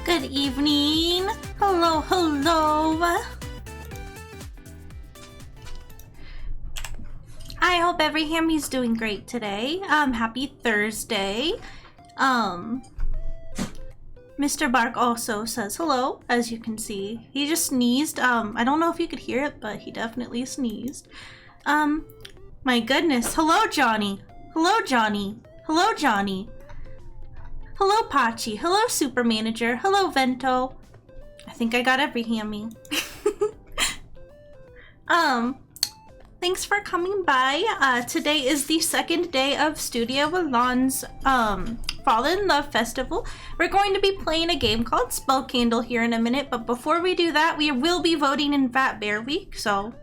Good evening. Hello, hello. I hope every Hammie's doing great today. Happy Thursday. Mr. Bark also says hello, as you can see. He just sneezed. I don't know if you could hear it, but he definitely sneezed. My goodness. Hello, Johnny. Hello, Johnny. Hello, Johnny. Hello, Pachi. Hello, Super Manager. Hello, Vento. I think I got every Hammie. Thanks for coming by. Today is the second day of Studio Elan's Fall in Love Festival. We're going to be playing a game called Spell Candle here in a minute, but before we do that, we will be voting in Fat Bear Week, so...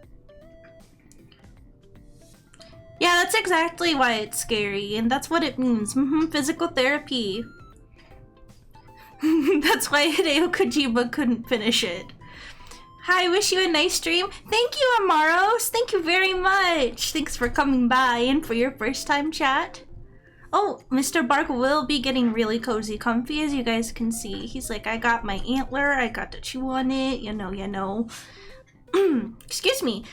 Yeah, that's exactly why it's scary, and that's what it means. Physical therapy. That's why Hideo Kojima couldn't finish it. Hi, wish you a nice stream. Thank you, Amaros. Thank you very much. Thanks for coming by and for your first time chat. Oh, Mr. Bark will be getting really cozy comfy, as you guys can see. He's like, I got my antler, I got to chew on it, you know. Excuse me.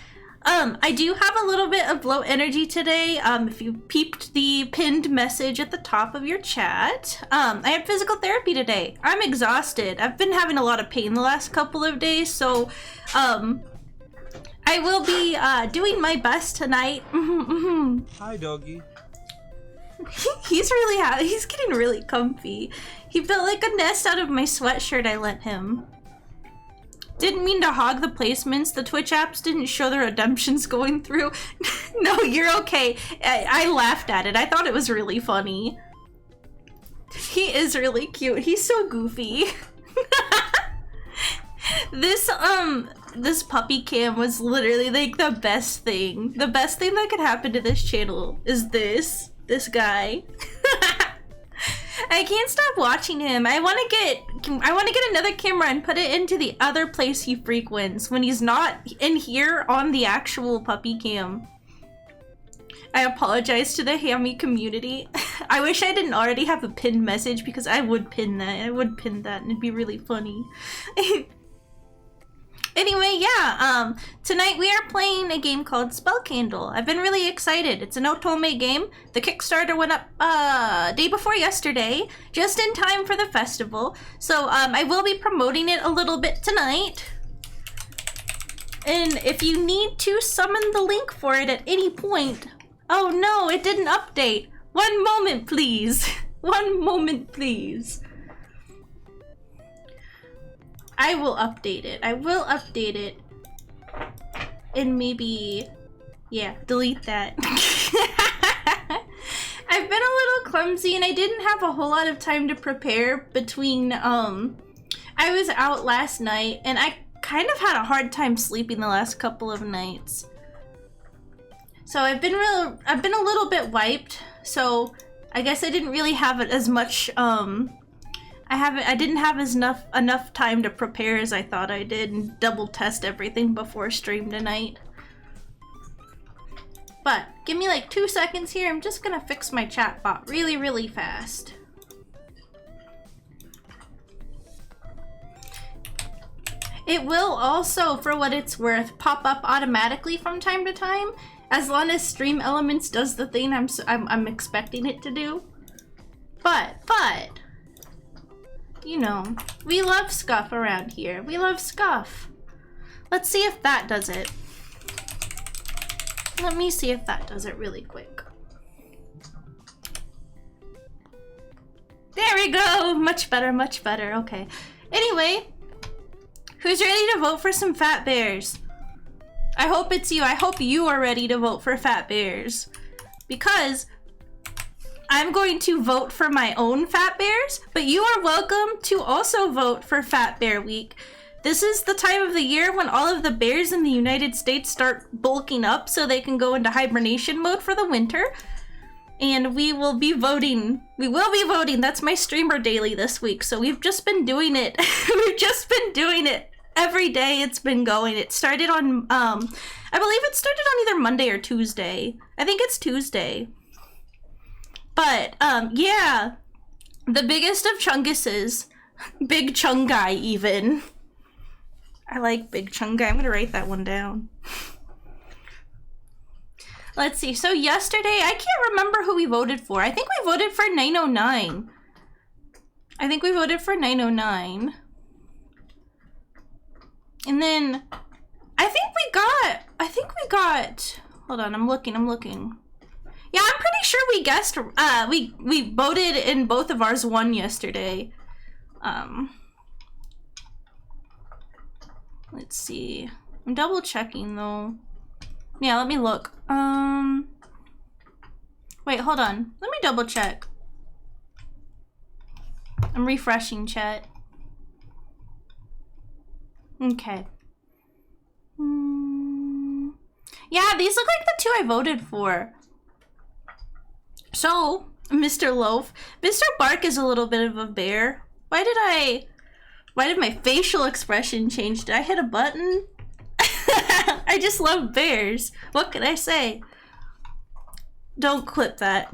I do have a little bit of low energy today. If you peeped the pinned message at the top of your chat, I had physical therapy today. I'm exhausted. I've been having a lot of pain the last couple of days, so, I will be, doing my best tonight. Hi, doggy. He's really happy. He's getting really comfy. He built like a nest out of my sweatshirt I lent him. Didn't mean to hog the placements. The Twitch apps didn't show the redemptions going through. No, you're okay. I laughed at it. I thought it was really funny. He is really cute. He's so goofy. This puppy cam was literally like the best thing. The best thing that could happen to this channel is this guy. I can't stop watching him. I want to get another camera and put it into the other place he frequents when he's not in here on the actual puppy cam. I apologize to the Hammie community. I wish I didn't already have a pinned message because I would pin that. And it'd be really funny. Anyway, yeah, tonight we are playing a game called Spell Candle. I've been really excited. It's an Otome game. The Kickstarter went up day before yesterday, just in time for the festival. So I will be promoting it a little bit tonight. And if you need to summon the link for it at any point... Oh no, it didn't update. One moment, please. One moment, please. I will update it. I will update it. And maybe... yeah, delete that. I've been a little clumsy and I didn't have a whole lot of time to prepare between, I was out last night and I kind of had a hard time sleeping the last couple of nights. So I've been a little bit wiped, so I guess I didn't really have as much, I didn't have enough time to prepare as I thought I did and double test everything before stream tonight. But give me like 2 seconds here. I'm just gonna fix my chat bot really, really fast. It will also, for what it's worth, pop up automatically from time to time, as long as Stream Elements does the thing I'm expecting it to do. But you know, we love Scuff around here. We love Scuff. Let's see if that does it. Let me see if that does it really quick. There we go! Much better, much better. Okay. Anyway, who's ready to vote for some Fat Bears? I hope it's you. I hope you are ready to vote for Fat Bears. Because I'm going to vote for my own Fat Bears, but you are welcome to also vote for Fat Bear Week. This is the time of the year when all of the bears in the United States start bulking up so they can go into hibernation mode for the winter. And we will be voting. We will be voting. That's my streamer daily this week. So we've just been doing it. We've just been doing it. Every day it's been going. It started on, I believe it started on either Monday or Tuesday. I think it's Tuesday. But, yeah, the biggest of chunguses, Big Chungai even. I like Big Chungai. I'm gonna write that one down. Let's see. So yesterday, I can't remember who we voted for. I think we voted for 909. I think we voted for 909. And then, I think we got, hold on, I'm looking. Yeah, I'm pretty sure we guessed, we voted and both of ours won yesterday. Let's see. I'm double checking though. Yeah, let me look. Wait, hold on. Let me double check. I'm refreshing chat. Okay. Yeah, these look like the two I voted for. So, Mr. Loaf. Mr. Bark is a little bit of a bear. Why did my facial expression change? Did I hit a button? I just love bears. What can I say? Don't clip that.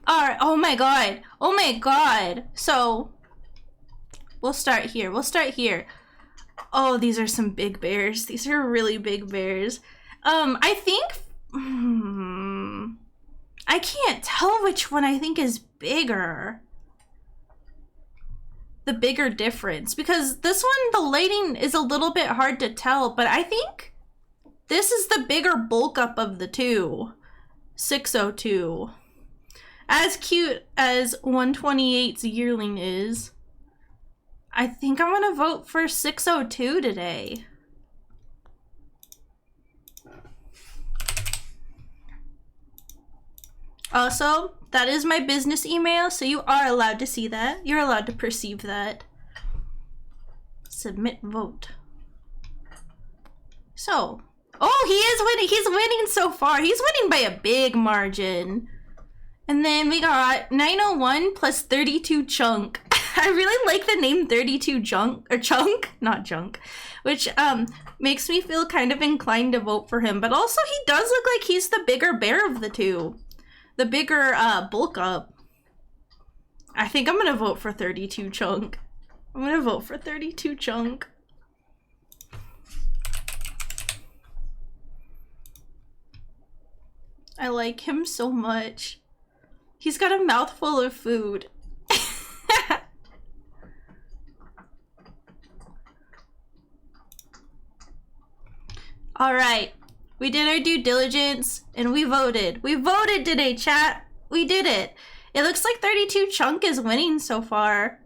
Alright, oh my god. Oh my god. So, we'll start here. We'll start here. Oh, these are some big bears. These are really big bears. I think... I can't tell which one I think is bigger. The bigger difference. Because this one, the lighting is a little bit hard to tell, but I think this is the bigger bulk up of the two. 602. As cute as 128's yearling is, I think I'm gonna vote for 602 today. Also, that is my business email, so you are allowed to see that. You're allowed to perceive that. Submit vote. So, oh, he is winning. He's winning so far. He's winning by a big margin. And then we got 901 plus 32 chunk. I really like the name 32 chunk, not junk, which makes me feel kind of inclined to vote for him. But also he does look like he's the bigger bear of the two. The bigger bulk up. I think I'm gonna vote for 32 chunk. I'm gonna vote for 32 chunk. I like him so much. He's got a mouthful of food. All right. We did our due diligence and we voted. We voted today, chat. We did it. It looks like 32 chunk is winning so far.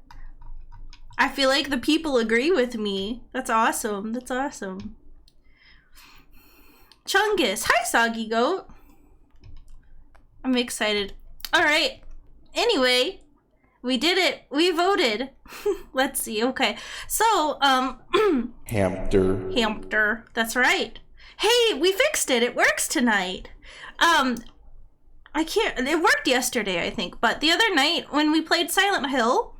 I feel like the people agree with me. That's awesome. That's awesome. Chungus. Hi, Soggy Goat. I'm excited. All right. Anyway, we did it. We voted. Let's see. Okay. So, Hamster. Hamster. That's right. Hey, we fixed it. It works tonight. It worked yesterday, I think, but the other night when we played Silent Hill,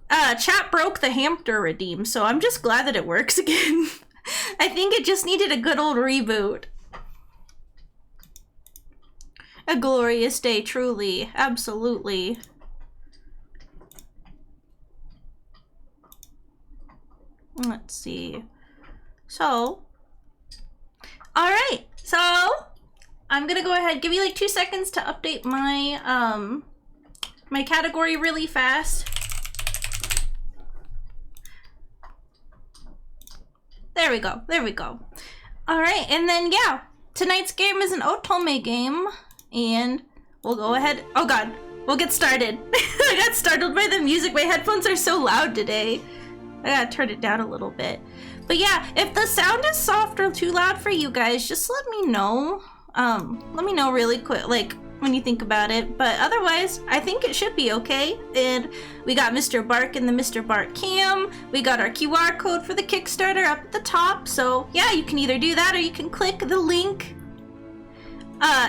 chat broke the Hamster redeem, so I'm just glad that it works again. I think it just needed a good old reboot. A glorious day, truly. Absolutely. Let's see. So, alright, so I'm gonna go ahead, give you like 2 seconds to update my my category really fast. There we go, there we go. Alright, and then yeah, tonight's game is an Otome game, and we'll go ahead, oh god, we'll get started. I got startled by the music, my headphones are so loud today. I gotta turn it down a little bit. But yeah, if the sound is soft or too loud for you guys, just let me know. Let me know really quick, like when you think about it. But otherwise, I think it should be okay. And we got Mr. Bark and the Mr. Bark cam. We got our QR code for the Kickstarter up at the top. So yeah, you can either do that or you can click the link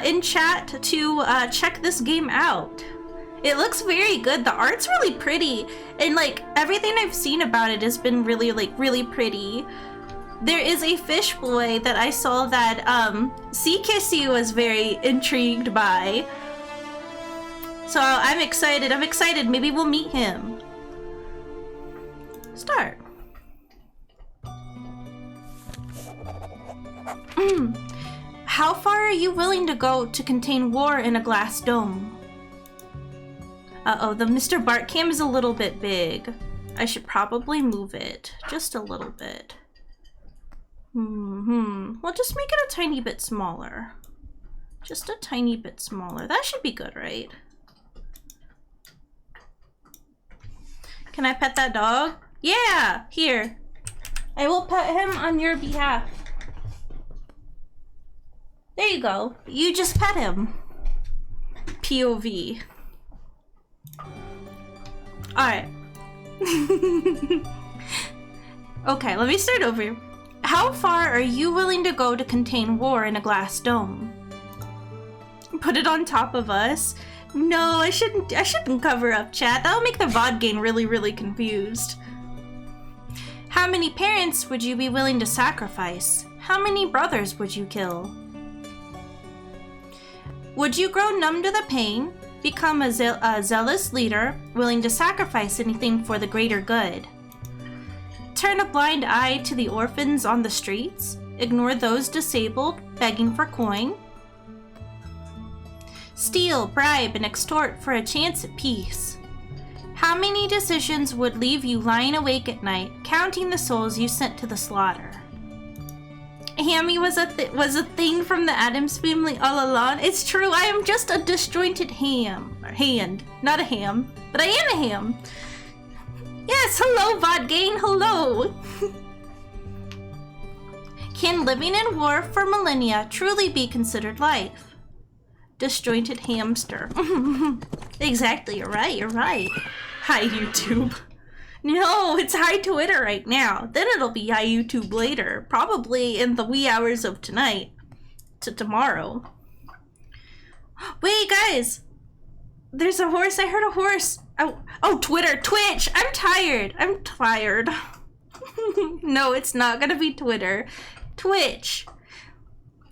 in chat to check this game out. It looks very good. The art's really pretty, and like everything I've seen about it has been really pretty. There is a fish boy that I saw that Sea Kissy was very intrigued by. So I'm excited. I'm excited. Maybe we'll meet him. Start. How far are you willing to go to contain war in a glass dome? Uh-oh, the Mr. Bark cam is a little bit big. I should probably move it just a little bit. We'll just make it a tiny bit smaller. Just a tiny bit smaller. That should be good, right? Can I pet that dog? Yeah! Here. I will pet him on your behalf. There you go. You just pet him. POV. Alright. Okay, let me start over. How far are you willing to go to contain war in a glass dome? Put it on top of us? No, I shouldn't cover up chat. That'll make the VOD game really confused. How many parents would you be willing to sacrifice? How many brothers would you kill? Would you grow numb to the pain, become a zealous leader, willing to sacrifice anything for the greater good? Turn a blind eye to the orphans on the streets? Ignore those disabled, begging for coin? Steal, bribe, and extort for a chance at peace? How many decisions would leave you lying awake at night, counting the souls you sent to the slaughter? Hammie was a thing from the Addams Family all along. It's true, I am just a disjointed hand. Not a ham, but I am a ham. Yes, hello, VOD gang, hello. Can living in war for millennia truly be considered life? Disjointed hamster. Exactly, you're right. Hi, YouTube. No, it's hi Twitter right now. Then it'll be hi YouTube later. Probably in the wee hours of tonight to tomorrow. Wait, guys. There's a horse. I heard a horse. Oh, Twitter. Twitch. I'm tired. No, it's not gonna be Twitter. Twitch.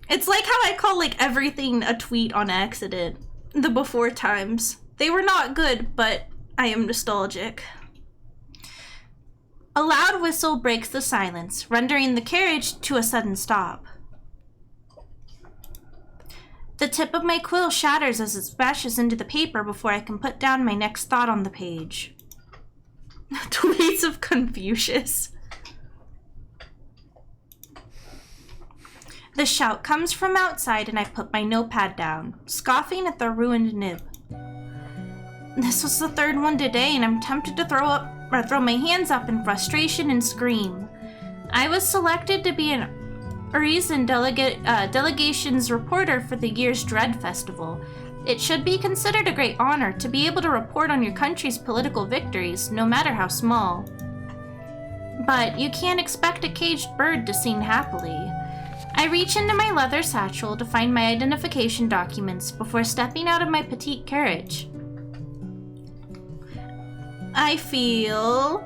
It's like how I call like everything a tweet on accident. The before times. They were not good, but I am nostalgic. A loud whistle breaks the silence, rendering the carriage to a sudden stop. The tip of my quill shatters as it smashes into the paper before I can put down my next thought on the page. Tweets of Confucius. The shout comes from outside and I put my notepad down, scoffing at the ruined nib. This was the third one today and I'm tempted to throw my hands up in frustration and scream. I was selected to be an Urizen delegation's reporter for the year's Dread Festival. It should be considered a great honor to be able to report on your country's political victories, no matter how small. But you can't expect a caged bird to sing happily. I reach into my leather satchel to find my identification documents before stepping out of my petite carriage. I feel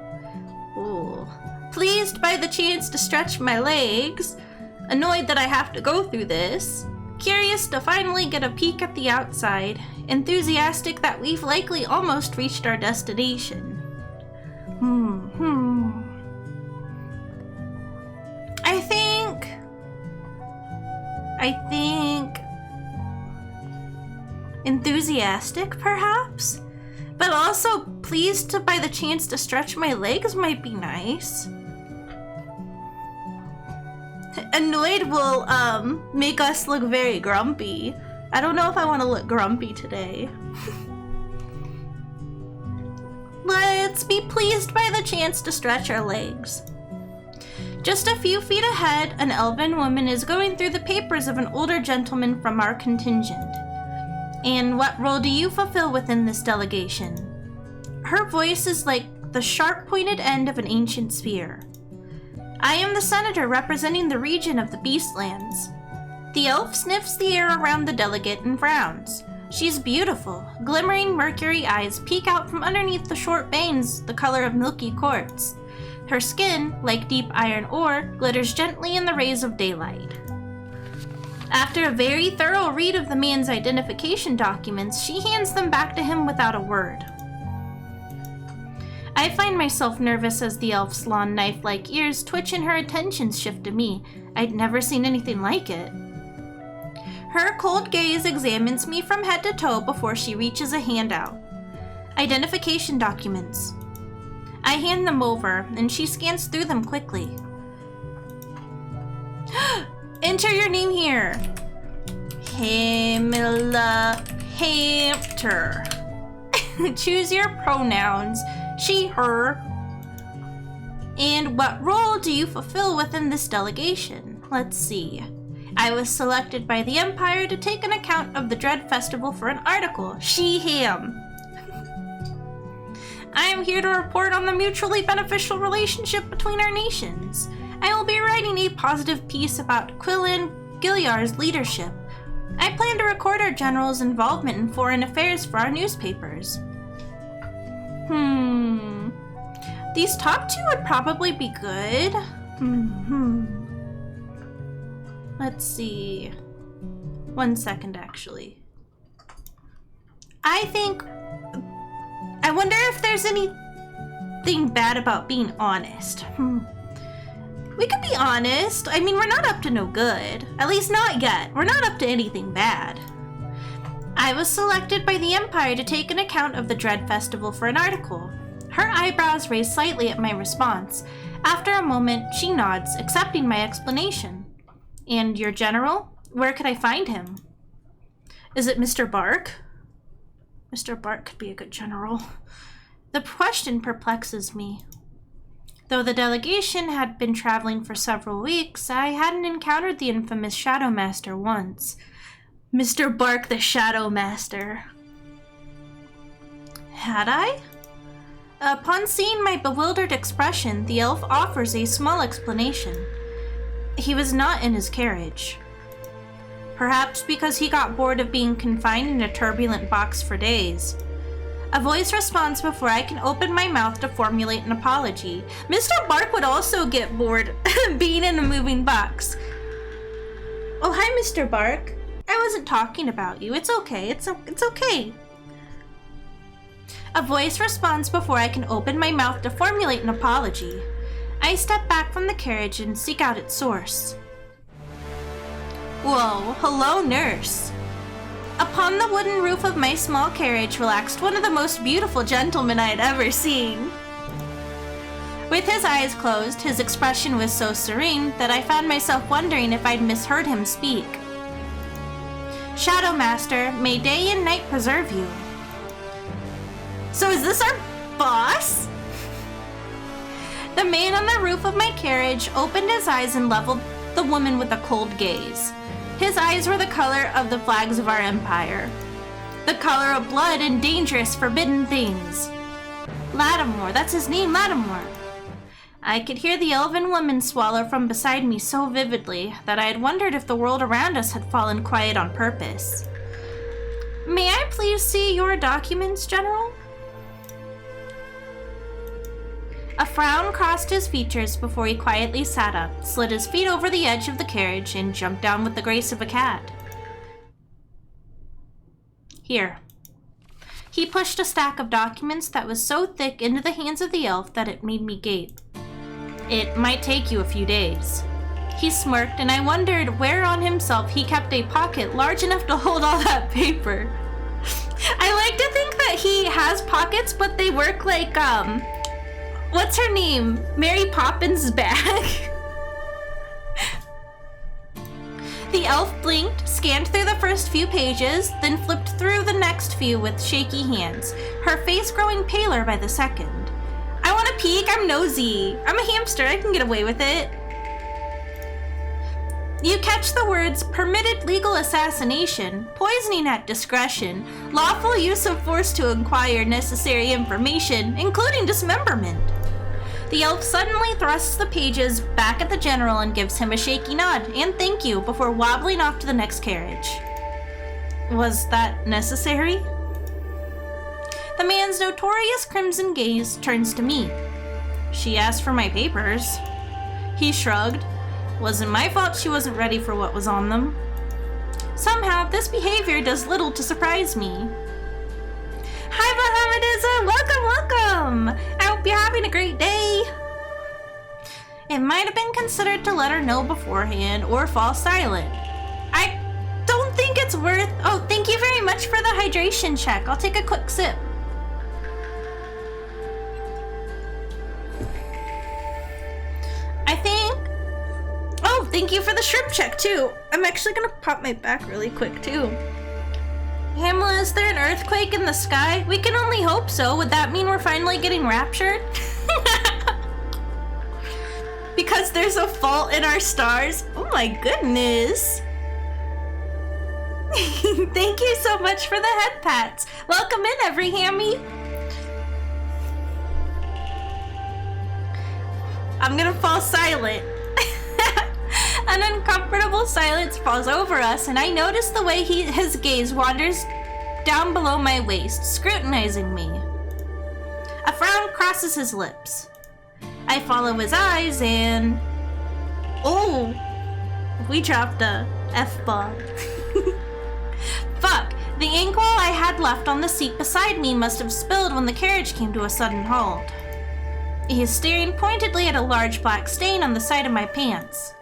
pleased by the chance to stretch my legs, annoyed that I have to go through this, curious to finally get a peek at the outside, enthusiastic that we've likely almost reached our destination. I think enthusiastic, perhaps? But also pleased by the chance to stretch my legs might be nice. Annoyed will make us look very grumpy. I don't know if I want to look grumpy today. Let's be pleased by the chance to stretch our legs. Just a few feet ahead, an elven woman is going through the papers of an older gentleman from our contingent. And what role do you fulfill within this delegation? Her voice is like the sharp-pointed end of an ancient spear. I am the senator representing the region of the Beastlands. The elf sniffs the air around the delegate and frowns. She's beautiful. Glimmering mercury eyes peek out from underneath the short bangs the color of milky quartz. Her skin, like deep iron ore, glitters gently in the rays of daylight. After a very thorough read of the man's identification documents, she hands them back to him without a word. I find myself nervous as the elf's long knife-like ears twitch and her attentions shift to me. I'd never seen anything like it. Her cold gaze examines me from head to toe before she reaches a hand out. Identification documents. I hand them over, and she scans through them quickly. Enter your name here. Hamela Hampter. Choose your pronouns. She, her. And what role do you fulfill within this delegation? Let's see. I was selected by the Empire to take an account of the Dread Festival for an article. She, him. I am here to report on the mutually beneficial relationship between our nations. I will be writing a positive piece about Quillan Gilyar's leadership. I plan to record our general's involvement in foreign affairs for our newspapers. These top two would probably be good. Let's see. 1 second, actually. I wonder if there's anything bad about being honest. We could be honest. I mean, we're not up to no good. At least not yet. We're not up to anything bad. I was selected by the Empire to take an account of the Dread Festival for an article. Her eyebrows raised slightly at my response. After a moment, she nods, accepting my explanation. And your general? Where could I find him? Is it Mr. Bark? Mr. Bark could be a good general. The question perplexes me. Though the delegation had been traveling for several weeks, I hadn't encountered the infamous Shadow Master once. Mr. Bark the Shadow Master. Had I? Upon seeing my bewildered expression, the elf offers a small explanation. He was not in his carriage. Perhaps because he got bored of being confined in a turbulent box for days. A voice responds before I can open my mouth to formulate an apology. Mr. Bark would also get bored being in a moving box. Oh, hi, Mr. Bark. I wasn't talking about you. It's okay. It's okay. A voice responds before I can open my mouth to formulate an apology. I step back from the carriage and seek out its source. Whoa, hello, nurse. Upon the wooden roof of my small carriage relaxed one of the most beautiful gentlemen I had ever seen. With his eyes closed, his expression was so serene that I found myself wondering if I'd misheard him speak. Shadow Master, may day and night preserve you. So is this our boss? The man on the roof of my carriage opened his eyes and leveled the woman with a cold gaze. His eyes were the color of the flags of our empire. The color of blood and dangerous, forbidden things. Lattimore, that's his name, Lattimore. I could hear the elven woman swallow from beside me so vividly that I had wondered if the world around us had fallen quiet on purpose. May I please see your documents, General? A frown crossed his features before he quietly sat up, slid his feet over the edge of the carriage, and jumped down with the grace of a cat. Here. He pushed a stack of documents that was so thick into the hands of the elf that it made me gape. It might take you a few days. He smirked, and I wondered where on himself he kept a pocket large enough to hold all that paper. I like to think that he has pockets, but they work like, what's her name? Mary Poppins' bag? The elf blinked, scanned through the first few pages, then flipped through the next few with shaky hands, her face growing paler by the second. I want to peek, I'm nosy. I'm a hamster, I can get away with it. You catch the words permitted legal assassination, poisoning at discretion, lawful use of force to acquire necessary information, including dismemberment. The elf suddenly thrusts the pages back at the general and gives him a shaky nod and thank you before wobbling off to the next carriage. Was that necessary? The man's notorious crimson gaze turns to me. She asked for my papers. He shrugged. Wasn't my fault she wasn't ready for what was on them. Somehow, this behavior does little to surprise me. Hi, Mohammedism! Welcome! I hope you're having a great day. It might have been considered to let her know beforehand or fall silent. I don't think it's worth... Oh, thank you very much for the hydration check. I'll take a quick sip. thank you for the shrimp check too. I'm actually gonna pop my back really quick too. Hamela, is there an earthquake in the sky? We can only hope so. Would that mean we're finally getting raptured? Because there's a fault in our stars? Oh my goodness. Thank you so much for the head pats. Welcome in, every Hammie. I'm gonna fall silent. An uncomfortable silence falls over us, and I notice the way his gaze wanders down below my waist, scrutinizing me. A frown crosses his lips. I follow his eyes and... Oh! We dropped a F-bomb. Fuck! The inkwell I had left on the seat beside me must have spilled when the carriage came to a sudden halt. He is staring pointedly at a large black stain on the side of my pants.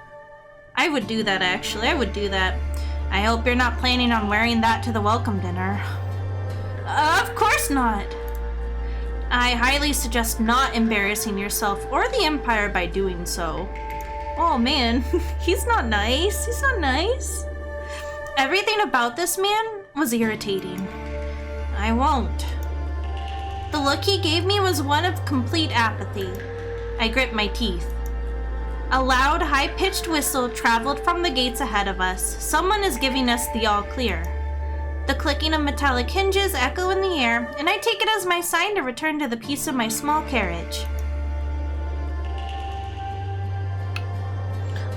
I would do that, actually. I would do that. I hope you're not planning on wearing that to the welcome dinner. Of course not! I highly suggest not embarrassing yourself or the Empire by doing so. Oh man, he's not nice. He's not nice. Everything about this man was irritating. I won't. The look he gave me was one of complete apathy. I gripped my teeth. A loud, high-pitched whistle traveled from the gates ahead of us. Someone is giving us the all clear. The clicking of metallic hinges echo in the air, and I take it as my sign to return to the piece of my small carriage.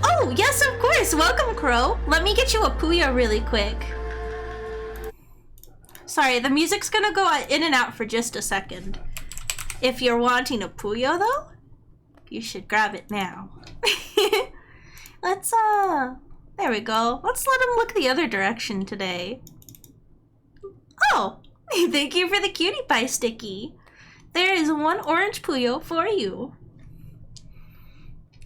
Oh, yes, of course! Welcome, Crow! Let me get you a Puyo really quick. Sorry, the music's gonna go in and out for just a second. If you're wanting a Puyo, though, you should grab it now. Let's, there we go. Let's let him look the other direction today. Oh, thank you for the cutie pie sticky. There is one orange Puyo for you.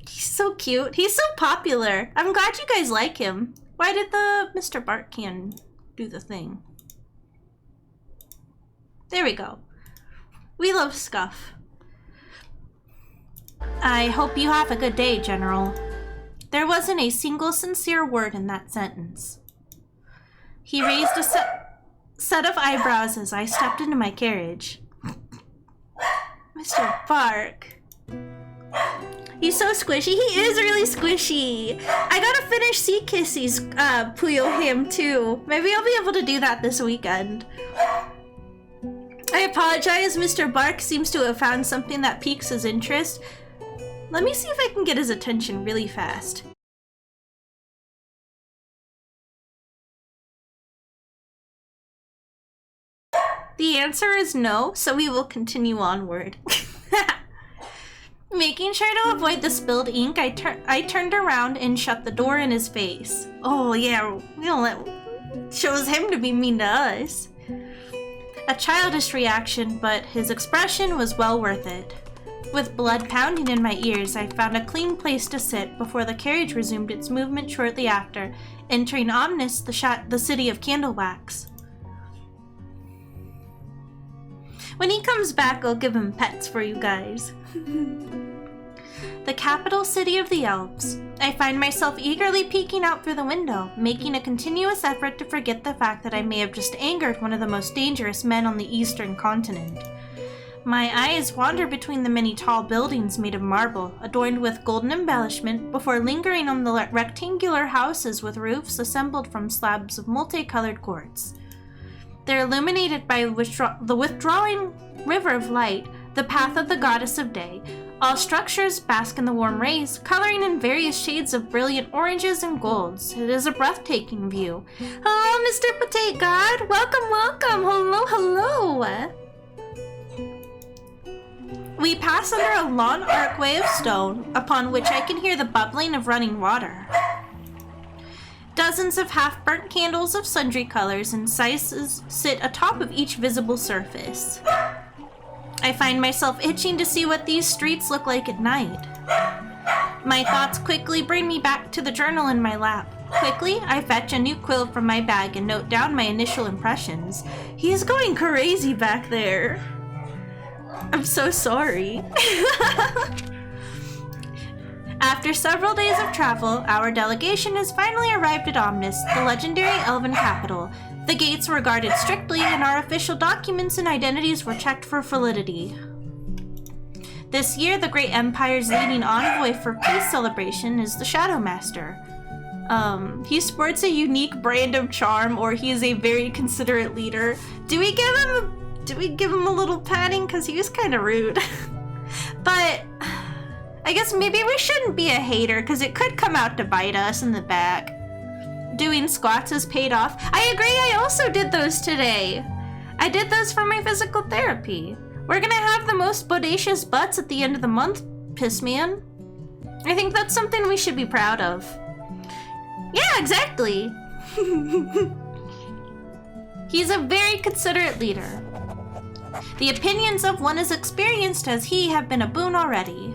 He's so cute. He's so popular. I'm glad you guys like him. Why did the Mr. Bartcan do the thing? There we go. We love Scuff. I hope you have a good day, General. There wasn't a single sincere word in that sentence. He raised a set of eyebrows as I stepped into my carriage. Mr. Bark. He's so squishy. He is really squishy. I gotta finish Sea Kissy's Puyo Ham too. Maybe I'll be able to do that this weekend. I apologize. Mr. Bark seems to have found something that piques his interest. Let me see if I can get his attention really fast. The answer is no, so we will continue onward. Making sure to avoid the spilled ink, I turned around and shut the door in his face. Oh yeah, we don't let... Shows him to be mean to us. A childish reaction, but his expression was well worth it. With blood pounding in my ears, I found a clean place to sit before the carriage resumed its movement shortly after, entering Omnis, the city of Candlewax. When he comes back, I'll give him pets for you guys. The capital city of the elves. I find myself eagerly peeking out through the window, making a continuous effort to forget the fact that I may have just angered one of the most dangerous men on the eastern continent. My eyes wander between the many tall buildings made of marble, adorned with golden embellishment, before lingering on the rectangular houses with roofs assembled from slabs of multicolored quartz. They're illuminated by the withdrawing river of light, the path of the goddess of day. All structures bask in the warm rays, coloring in various shades of brilliant oranges and golds. It is a breathtaking view. Hello, Mr. Potato God! Welcome, welcome! Hello, hello! We pass under a long archway of stone, upon which I can hear the bubbling of running water. Dozens of half-burnt candles of sundry colors and sizes sit atop of each visible surface. I find myself itching to see what these streets look like at night. My thoughts quickly bring me back to the journal in my lap. Quickly, I fetch a new quill from my bag and note down my initial impressions. He is going crazy back there. I'm so sorry. After several days of travel, our delegation has finally arrived at Omnis, the legendary elven capital. The gates were guarded strictly, and our official documents and identities were checked for validity. This year, the Great Empire's leading envoy for peace celebration is the Shadow Master. He sports a unique brand of charm, or he is a very considerate leader. Do we give him a little patting? Because he was kind of rude. But I guess maybe we shouldn't be a hater, because it could come out to bite us in the back. Doing squats has paid off. I agree, I also did those today. I did those for my physical therapy. We're gonna have the most bodacious butts at the end of the month, Pissman. I think that's something we should be proud of. Yeah, exactly. He's a very considerate leader. The opinions of one as experienced as he have been a boon already.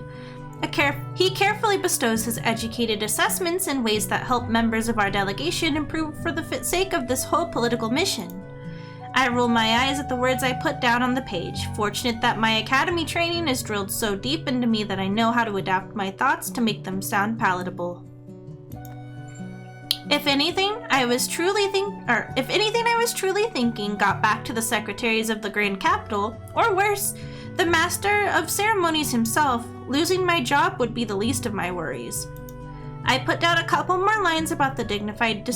He carefully bestows his educated assessments in ways that help members of our delegation improve for the sake of this whole political mission. I roll my eyes at the words I put down on the page, fortunate that my academy training is drilled so deep into me that I know how to adapt my thoughts to make them sound palatable. If anything I was truly thinking got back to the secretaries of the Grand Capital, or worse, the Master of Ceremonies himself, losing my job would be the least of my worries. I put down a couple more lines about the dignified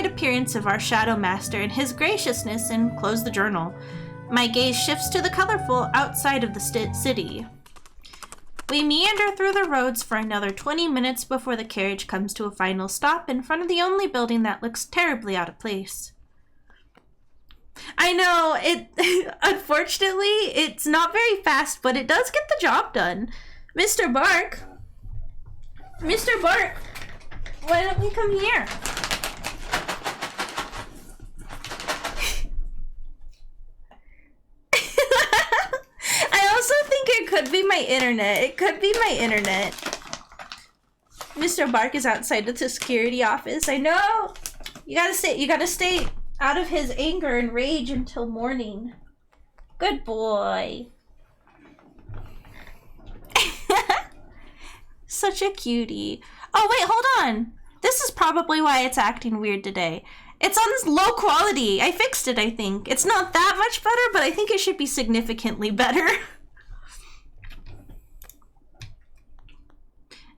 appearance of our Shadow Master and his graciousness and close the journal. My gaze shifts to the colorful outside of the city. We meander through the roads for another 20 minutes before the carriage comes to a final stop in front of the only building that looks terribly out of place. I know, unfortunately, it's not very fast, but it does get the job done. Mr. Bark, why don't we come here? I also think it could be my internet. Mr. Bark is outside of the security office. I know. You gotta stay out of his anger and rage until morning. Good boy. Such a cutie. Oh wait, hold on. This is probably why it's acting weird today. It's on this low quality. I fixed it, I think. It's not that much better, but I think it should be significantly better.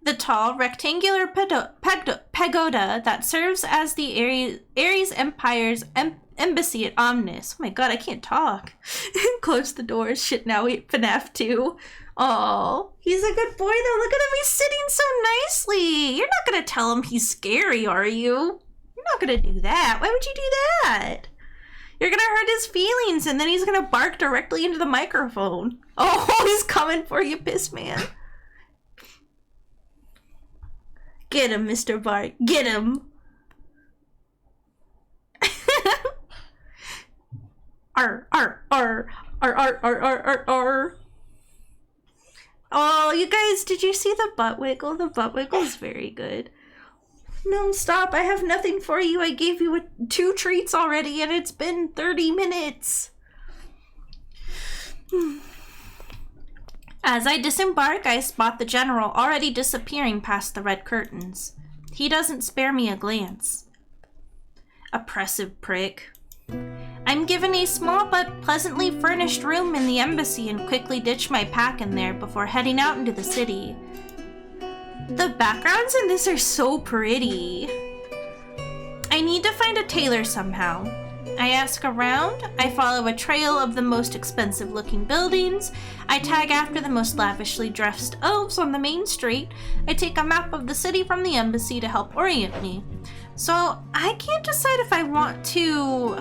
The tall, rectangular pagoda that serves as the Ares Empire's embassy at Omnis. Oh my god, I can't talk. Close the doors. Shit, now we FNAF 2. Oh, he's a good boy though. Look at him, he's sitting so nicely. You're not gonna tell him he's scary, are you? You're not gonna do that. Why would you do that? You're gonna hurt his feelings and then he's gonna bark directly into the microphone. Oh, he's coming for you, piss man. Get him, Mr. Bark. Get him. Arr, arr, arr, arr, arr, arr, arr, arr, arr. Oh, you guys, did you see the butt wiggle? The butt wiggle is very good. No, stop. I have nothing for you. I gave you 2 treats already, and it's been 30 minutes. As I disembark, I spot the general already disappearing past the red curtains. He doesn't spare me a glance. Oppressive prick. I'm given a small but pleasantly furnished room in the embassy and quickly ditch my pack in there before heading out into the city. The backgrounds in this are so pretty. I need to find a tailor somehow. I ask around, I follow a trail of the most expensive looking buildings, I tag after the most lavishly dressed elves on the main street, I take a map of the city from the embassy to help orient me. So I can't decide if I want to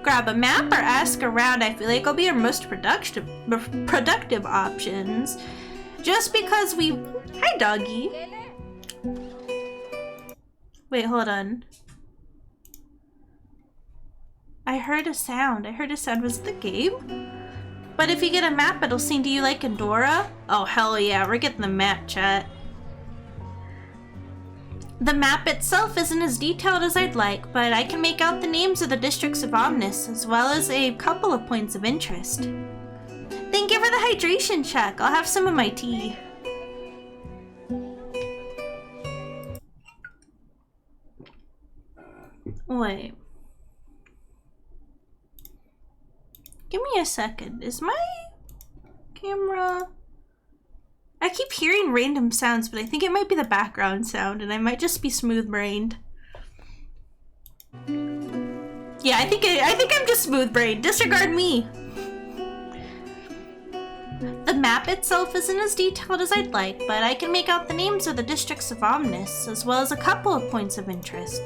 grab a map or ask around. I feel like I'll be our most productive options. Just because we... Hi, doggy. Wait, hold on. I heard a sound. Was it the game? But if you get a map, it'll seem to you like Andorra? Oh, hell yeah. We're getting the map, chat. The map itself isn't as detailed as I'd like, but I can make out the names of the districts of Omnis, as well as a couple of points of interest. Thank you for the hydration check. I'll have some of my tea. Wait. Give me a second. Is my camera... I keep hearing random sounds, but I think it might be the background sound, and I might just be smooth-brained. Yeah, I think I'm just smooth-brained. Disregard me. The map itself isn't as detailed as I'd like, but I can make out the names of the districts of Omnis, as well as a couple of points of interest.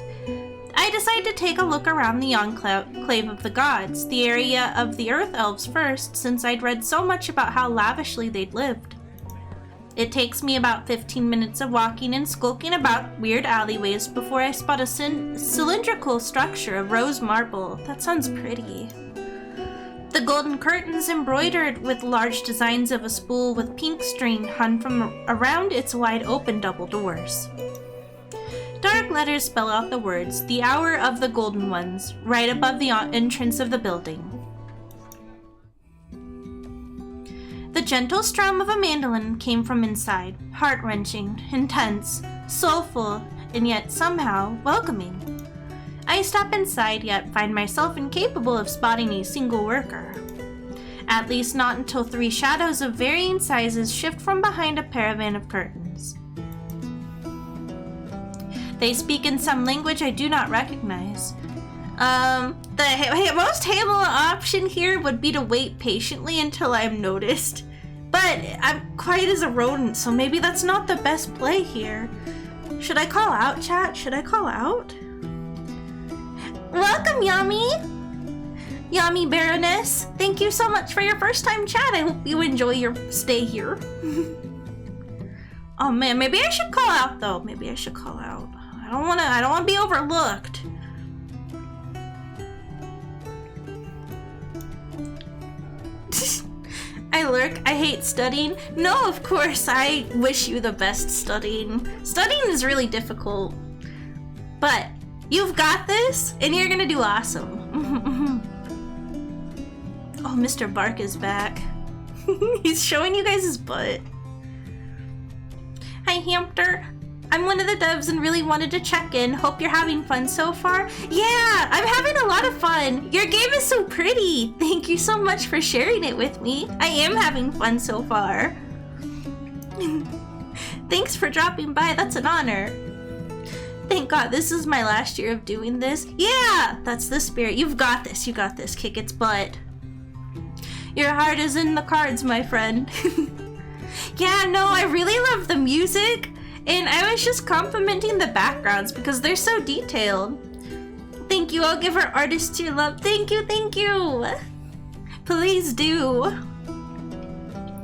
I decided to take a look around the enclave of the gods, the area of the Earth Elves first, since I'd read so much about how lavishly they'd lived. It takes me about 15 minutes of walking and skulking about weird alleyways before I spot a cylindrical structure of rose marble. That sounds pretty. The golden curtains embroidered with large designs of a spool with pink string hung from around its wide open double doors. Dark letters spell out the words, "The Hour of the Golden Ones," right above the entrance of the building. The gentle strum of a mandolin came from inside, heart-wrenching, intense, soulful, and yet somehow welcoming. I step inside, yet find myself incapable of spotting a single worker. At least not until 3 shadows of varying sizes shift from behind a caravan of curtains. They speak in some language I do not recognize. The most Hamela option here would be to wait patiently until I'm noticed. But I'm quiet as a rodent, so maybe that's not the best play here. Should I call out, chat? Should I call out? Welcome, Yami! Yami Baroness, thank you so much for your first time chat. I hope you enjoy your stay here. Oh man, maybe I should call out though. Maybe I should call out. I don't wanna be overlooked. I lurk. I hate studying. No, of course, I wish you the best studying. Studying is really difficult. But you've got this, and you're gonna do awesome. Oh, Mr. Bark is back. He's showing you guys his butt. Hi, Hampter. I'm one of the devs and really wanted to check in. Hope you're having fun so far. Yeah, I'm having a lot of fun. Your game is so pretty. Thank you so much for sharing it with me. I am having fun so far. Thanks for dropping by. That's an honor. Thank God this is my last year of doing this. Yeah, that's the spirit. You've got this. You got this. Kick its butt. Your heart is in the cards, my friend. Yeah, no, I really love the music. And I was just complimenting the backgrounds because they're so detailed. Thank you. I'll give our artists your love. Thank you. Thank you. Please do.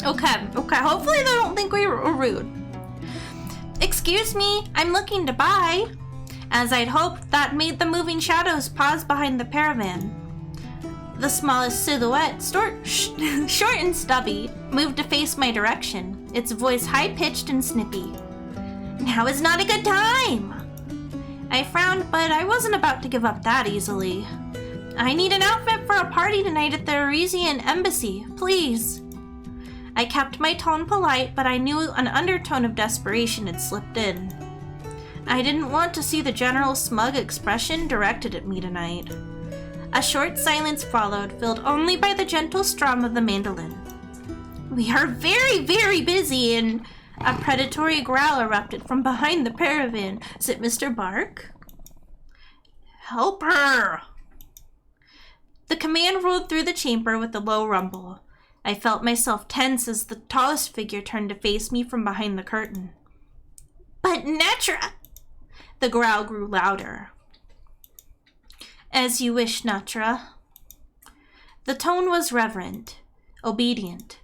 Okay. Hopefully they don't think we were rude. Excuse me. I'm looking to buy. As I'd hoped, that made the moving shadows pause behind the caravan. The smallest silhouette, short and stubby, moved to face my direction, its voice high-pitched and snippy. Now is not a good time! I frowned, but I wasn't about to give up that easily. I need an outfit for a party tonight at the Arisian Embassy, please. I kept my tone polite, but I knew an undertone of desperation had slipped in. I didn't want to see the general smug expression directed at me tonight. A short silence followed, filled only by the gentle strum of the mandolin. We are very, very busy, and a predatory growl erupted from behind the caravan. Is it Mr. Bark? Help her! The command rolled through the chamber with a low rumble. I felt myself tense as the tallest figure turned to face me from behind the curtain. But Natra! The growl grew louder. As you wish, Natra. The tone was reverent, obedient.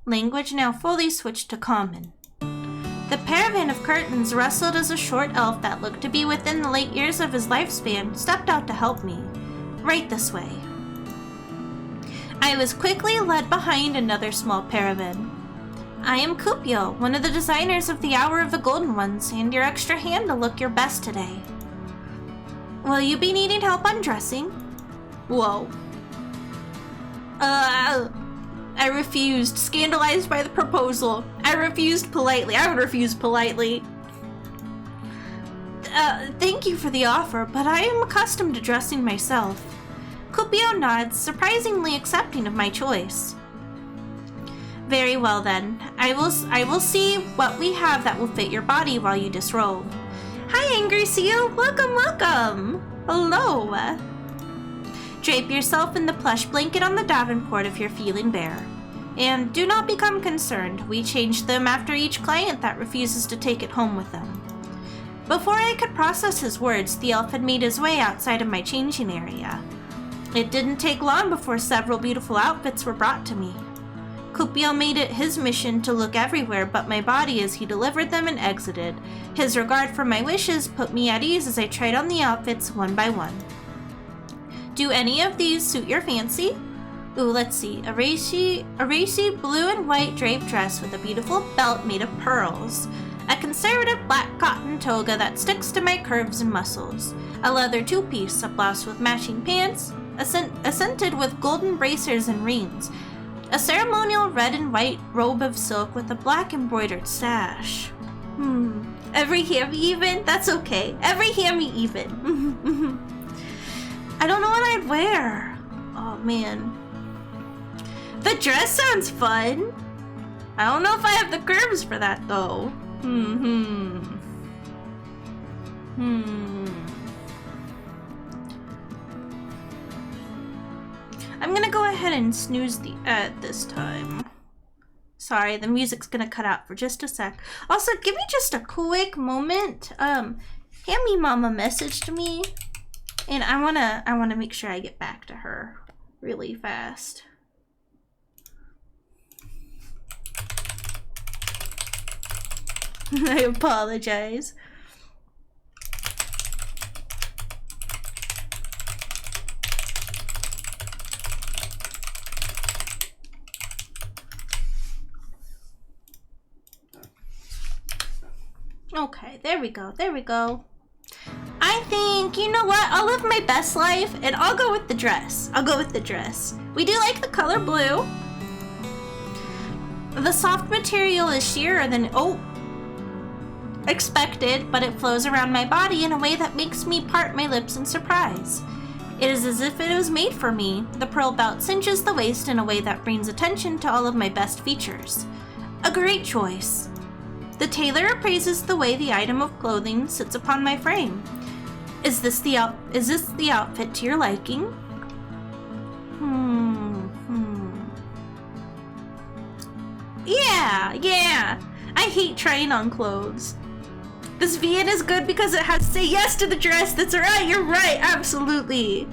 Language now fully switched to common. The caravan of curtains rustled as a short elf that looked to be within the late years of his lifespan stepped out to help me. Right this way. I was quickly led behind another small caravan. I am Kupio, one of the designers of the Hour of the Golden Ones, and your extra hand to look your best today. Will you be needing help undressing? Whoa. I refused, scandalized by the proposal. I refused politely. I would refuse politely. Thank you for the offer, but I am accustomed to dressing myself. Kupio nods, surprisingly accepting of my choice. Very well then. I will see what we have that will fit your body while you disrobe. Hi, Angry Seal! Welcome, welcome! Hello! Drape yourself in the plush blanket on the davenport if you're feeling bare. And do not become concerned. We change them after each client that refuses to take it home with them. Before I could process his words, the elf had made his way outside of my changing area. It didn't take long before several beautiful outfits were brought to me. Kupio made it his mission to look everywhere but my body as he delivered them and exited. His regard for my wishes put me at ease as I tried on the outfits one by one. Do any of these suit your fancy? Ooh, let's see. A racy blue and white draped dress with a beautiful belt made of pearls. A conservative black cotton toga that sticks to my curves and muscles. A leather two-piece, a blouse with matching pants, accented with golden bracers and rings. A ceremonial red and white robe of silk with a black embroidered sash. Every Hammy even? That's okay. Every Hammy even. I don't know what I'd wear. Oh man. The dress sounds fun. I don't know if I have the curves for that though. I'm gonna go ahead and snooze the ad this time. Sorry, the music's gonna cut out for just a sec. Also, give me just a quick moment. Hammy Mama messaged me, and I wanna make sure I get back to her really fast. I apologize. Okay, there we go, there we go. I think, you know what, I'll live my best life and I'll go with the dress. I'll go with the dress. We do like the color blue. The soft material is sheerer than expected, but it flows around my body in a way that makes me part my lips in surprise. It is as if it was made for me. The pearl belt cinches the waist in a way that brings attention to all of my best features. A great choice. The tailor appraises the way the item of clothing sits upon my frame. Is this the outfit to your liking? Yeah. I hate trying on clothes. This VN is good because it has say yes to the dress. That's right, you're right, absolutely.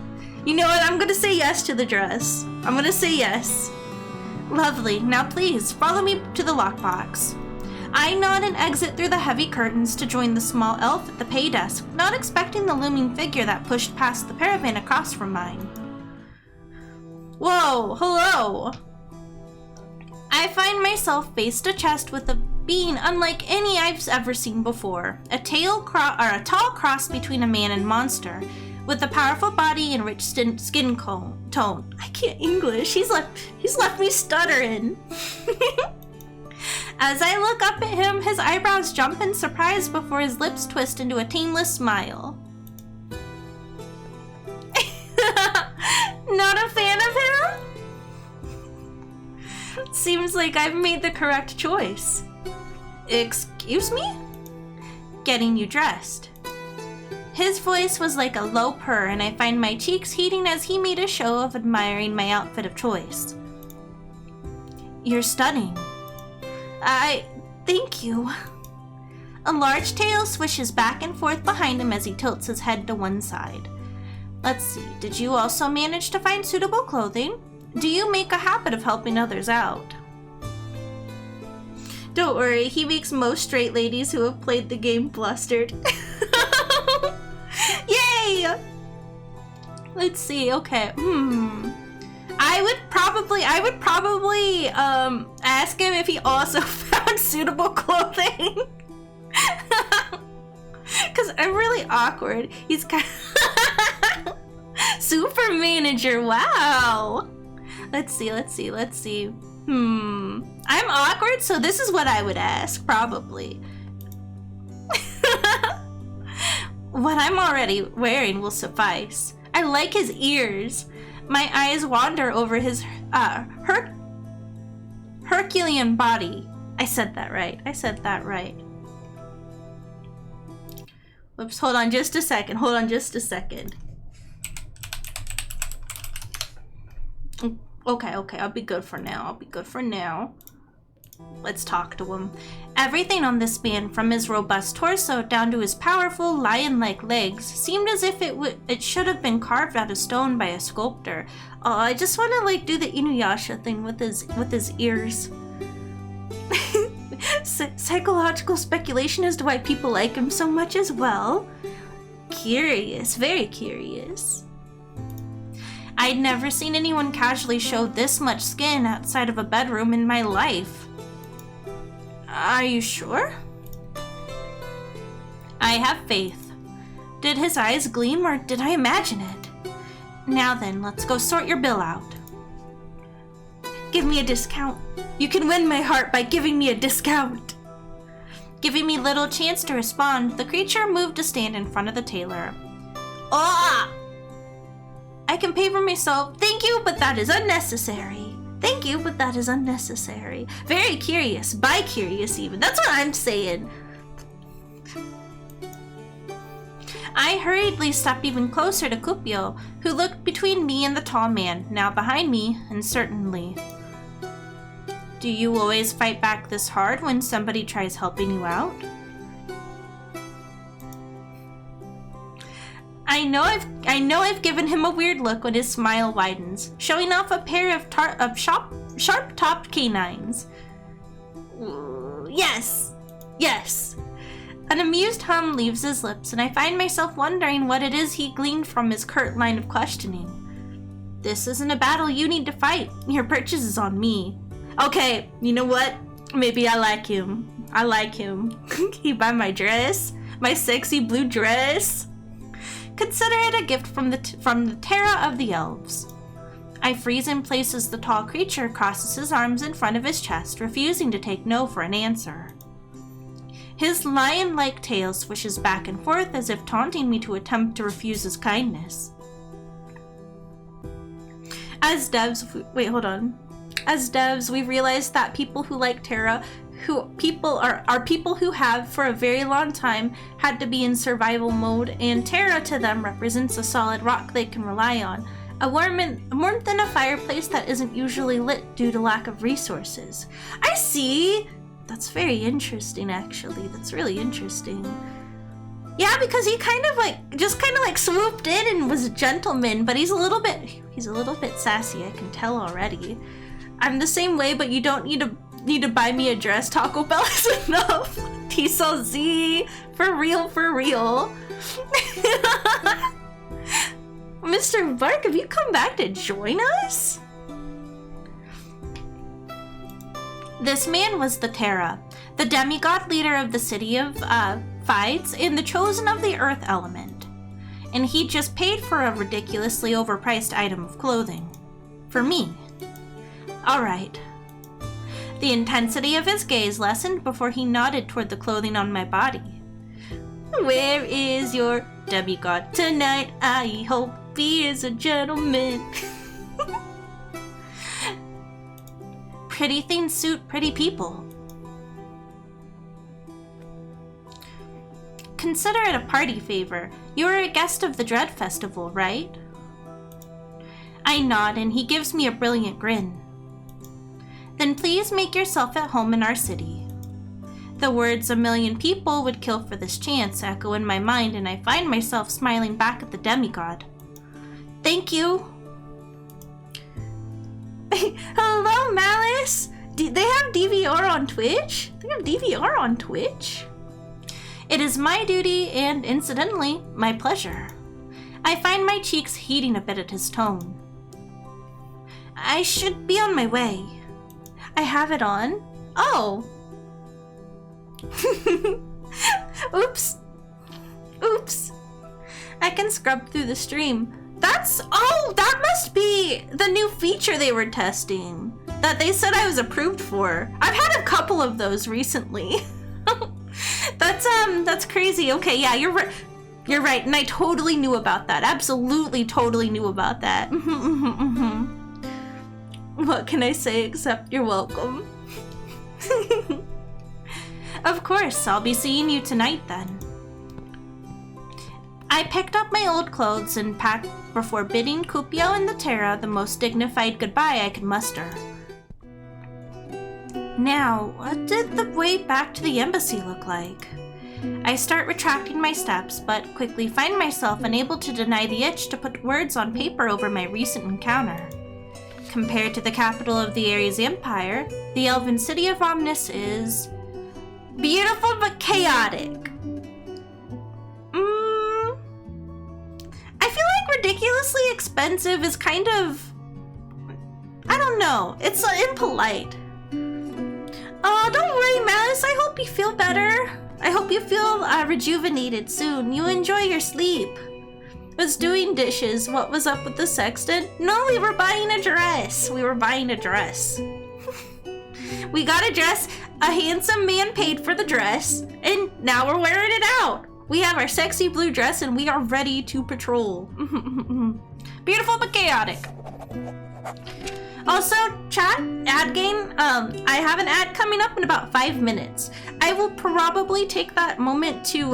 You know what, I'm gonna say yes to the dress. I'm gonna say yes. Lovely, now please, follow me to the lockbox. I nod and exit through the heavy curtains to join the small elf at the pay desk, not expecting the looming figure that pushed past the paravan across from mine. Whoa, hello. I find myself face to chest with a being unlike any I've ever seen before. A tall cross between a man and monster, with a powerful body and rich skin tone. I can't English. He's left me stuttering. As I look up at him, his eyebrows jump in surprise before his lips twist into a tameless smile. Not a fan of him? Seems like I've made the correct choice. Excuse me? Getting you dressed. His voice was like a low purr, and I find my cheeks heating as he made a show of admiring my outfit of choice. You're stunning. Thank you. A large tail swishes back and forth behind him as he tilts his head to one side. Let's see, did you also manage to find suitable clothing? Do you make a habit of helping others out? Don't worry, he makes most straight ladies who have played the game flustered. Yay! Let's see, okay, I would probably ask him if he also found suitable clothing. Cause I'm really awkward. He's kind of super manager, wow. Let's see. I'm awkward, so this is what I would ask, probably. What I'm already wearing will suffice. I like his ears. My eyes wander over his Herculean body. I said that right. I said that right. Whoops, hold on just a second. Hold on just a second. Okay, I'll be good for now. Let's talk to him. Everything on this man, from his robust torso down to his powerful lion-like legs, seemed as if it should have been carved out of stone by a sculptor. Oh, I just want to like do the Inuyasha thing with his ears. Psychological speculation as to why people like him so much as well. Curious, very curious. I'd never seen anyone casually show this much skin outside of a bedroom in my life. Are you sure? I have faith. Did his eyes gleam or did I imagine it? Now then, let's go sort your bill out. Give me a discount. You can win my heart by giving me a discount. Giving me little chance to respond, the creature moved to stand in front of the tailor. Ah! I can pay for myself. Thank you, but that is unnecessary. Thank you, but that is unnecessary. Very curious. Bi-curious even. That's what I'm saying. I hurriedly stepped even closer to Kupio, who looked between me and the tall man, now behind me, uncertainly. Do you always fight back this hard when somebody tries helping you out? I know I've given him a weird look when his smile widens, showing off a pair of sharp-topped canines. Yes. An amused hum leaves his lips, and I find myself wondering what it is he gleaned from his curt line of questioning. This isn't a battle you need to fight. Your purchase is on me. Okay, you know what? Maybe I like him. He buy my dress? My sexy blue dress? Consider it a gift from the Terra of the Elves. I freeze in place as the tall creature crosses his arms in front of his chest, refusing to take no for an answer. His lion-like tail swishes back and forth as if taunting me to attempt to refuse his kindness. As devs, we've realized that people who like Terra are people who have, for a very long time, had to be in survival mode, and Terra to them represents a solid rock they can rely on, a warmth in a fireplace that isn't usually lit due to lack of resources. I see! That's very interesting, actually. That's really interesting. Yeah, because he kind of swooped in and was a gentleman, but he's a little bit sassy, I can tell already. I'm the same way, but you don't need to buy me a dress. Taco Bell is enough. T-Cell Z. For real. Mr. Bark, have you come back to join us? This man was the Terra, the demigod leader of the city of Fides and the chosen of the earth element. And he just paid for a ridiculously overpriced item of clothing. For me. Alright. The intensity of his gaze lessened before he nodded toward the clothing on my body. Where is your demigod tonight? I hope he is a gentleman. Pretty things suit pretty people. Consider it a party favor. You are a guest of the Dread Festival, right? I nod and he gives me a brilliant grin. Then please make yourself at home in our city. The words "a million people would kill for this chance" echo in my mind, and I find myself smiling back at the demigod. Thank you. Hello, Malice! They have DVR on Twitch? It is my duty and, incidentally, my pleasure. I find my cheeks heating a bit at his tone. I should be on my way. I have it on. Oh. Oops. I can scrub through the stream. That must be the new feature they were testing. That they said I was approved for. I've had a couple of those recently. That's crazy. Okay, yeah, you're right. You're right, and I totally knew about that. Absolutely, totally knew about that. What can I say except you're welcome? Of course, I'll be seeing you tonight then. I picked up my old clothes and packed before bidding Cupio and the Terra the most dignified goodbye I could muster. Now, what did the way back to the embassy look like? I start retracting my steps, but quickly find myself unable to deny the itch to put words on paper over my recent encounter. Compared to the capital of the Ares Empire, the elven city of Omnis is beautiful but chaotic. I feel like ridiculously expensive is kind of, I don't know, it's impolite. Oh, don't worry, Malice, I hope you feel better. I hope you feel rejuvenated soon. You enjoy your sleep. Was doing dishes. What was up with the sexton? No, we were buying a dress. We got a dress. A handsome man paid for the dress, and now we're wearing it out. We have our sexy blue dress, and we are ready to patrol. Beautiful but chaotic. Also, chat, ad game, I have an ad coming up in about 5 minutes. I will probably take that moment to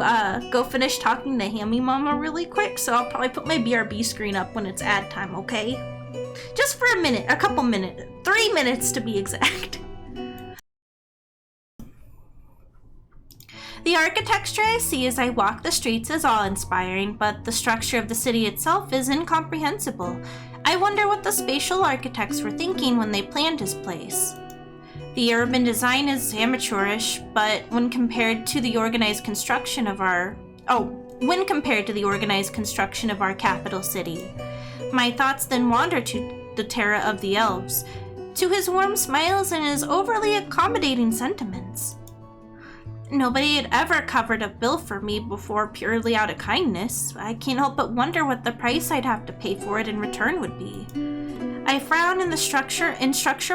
go finish talking to Hammie Mama really quick, so I'll probably put my BRB screen up when it's ad time, okay? Just for a minute, a couple minutes, 3 minutes to be exact. The architecture I see as I walk the streets is awe-inspiring, but the structure of the city itself is incomprehensible. I wonder what the spatial architects were thinking when they planned his place. The urban design is amateurish, but when compared to the organized construction of our capital city, my thoughts then wander to the Terra of the Elves, to his warm smiles and his overly accommodating sentiments. Nobody had ever covered a bill for me before purely out of kindness. I can't help but wonder what the price I'd have to pay for it in return would be. I frown and structure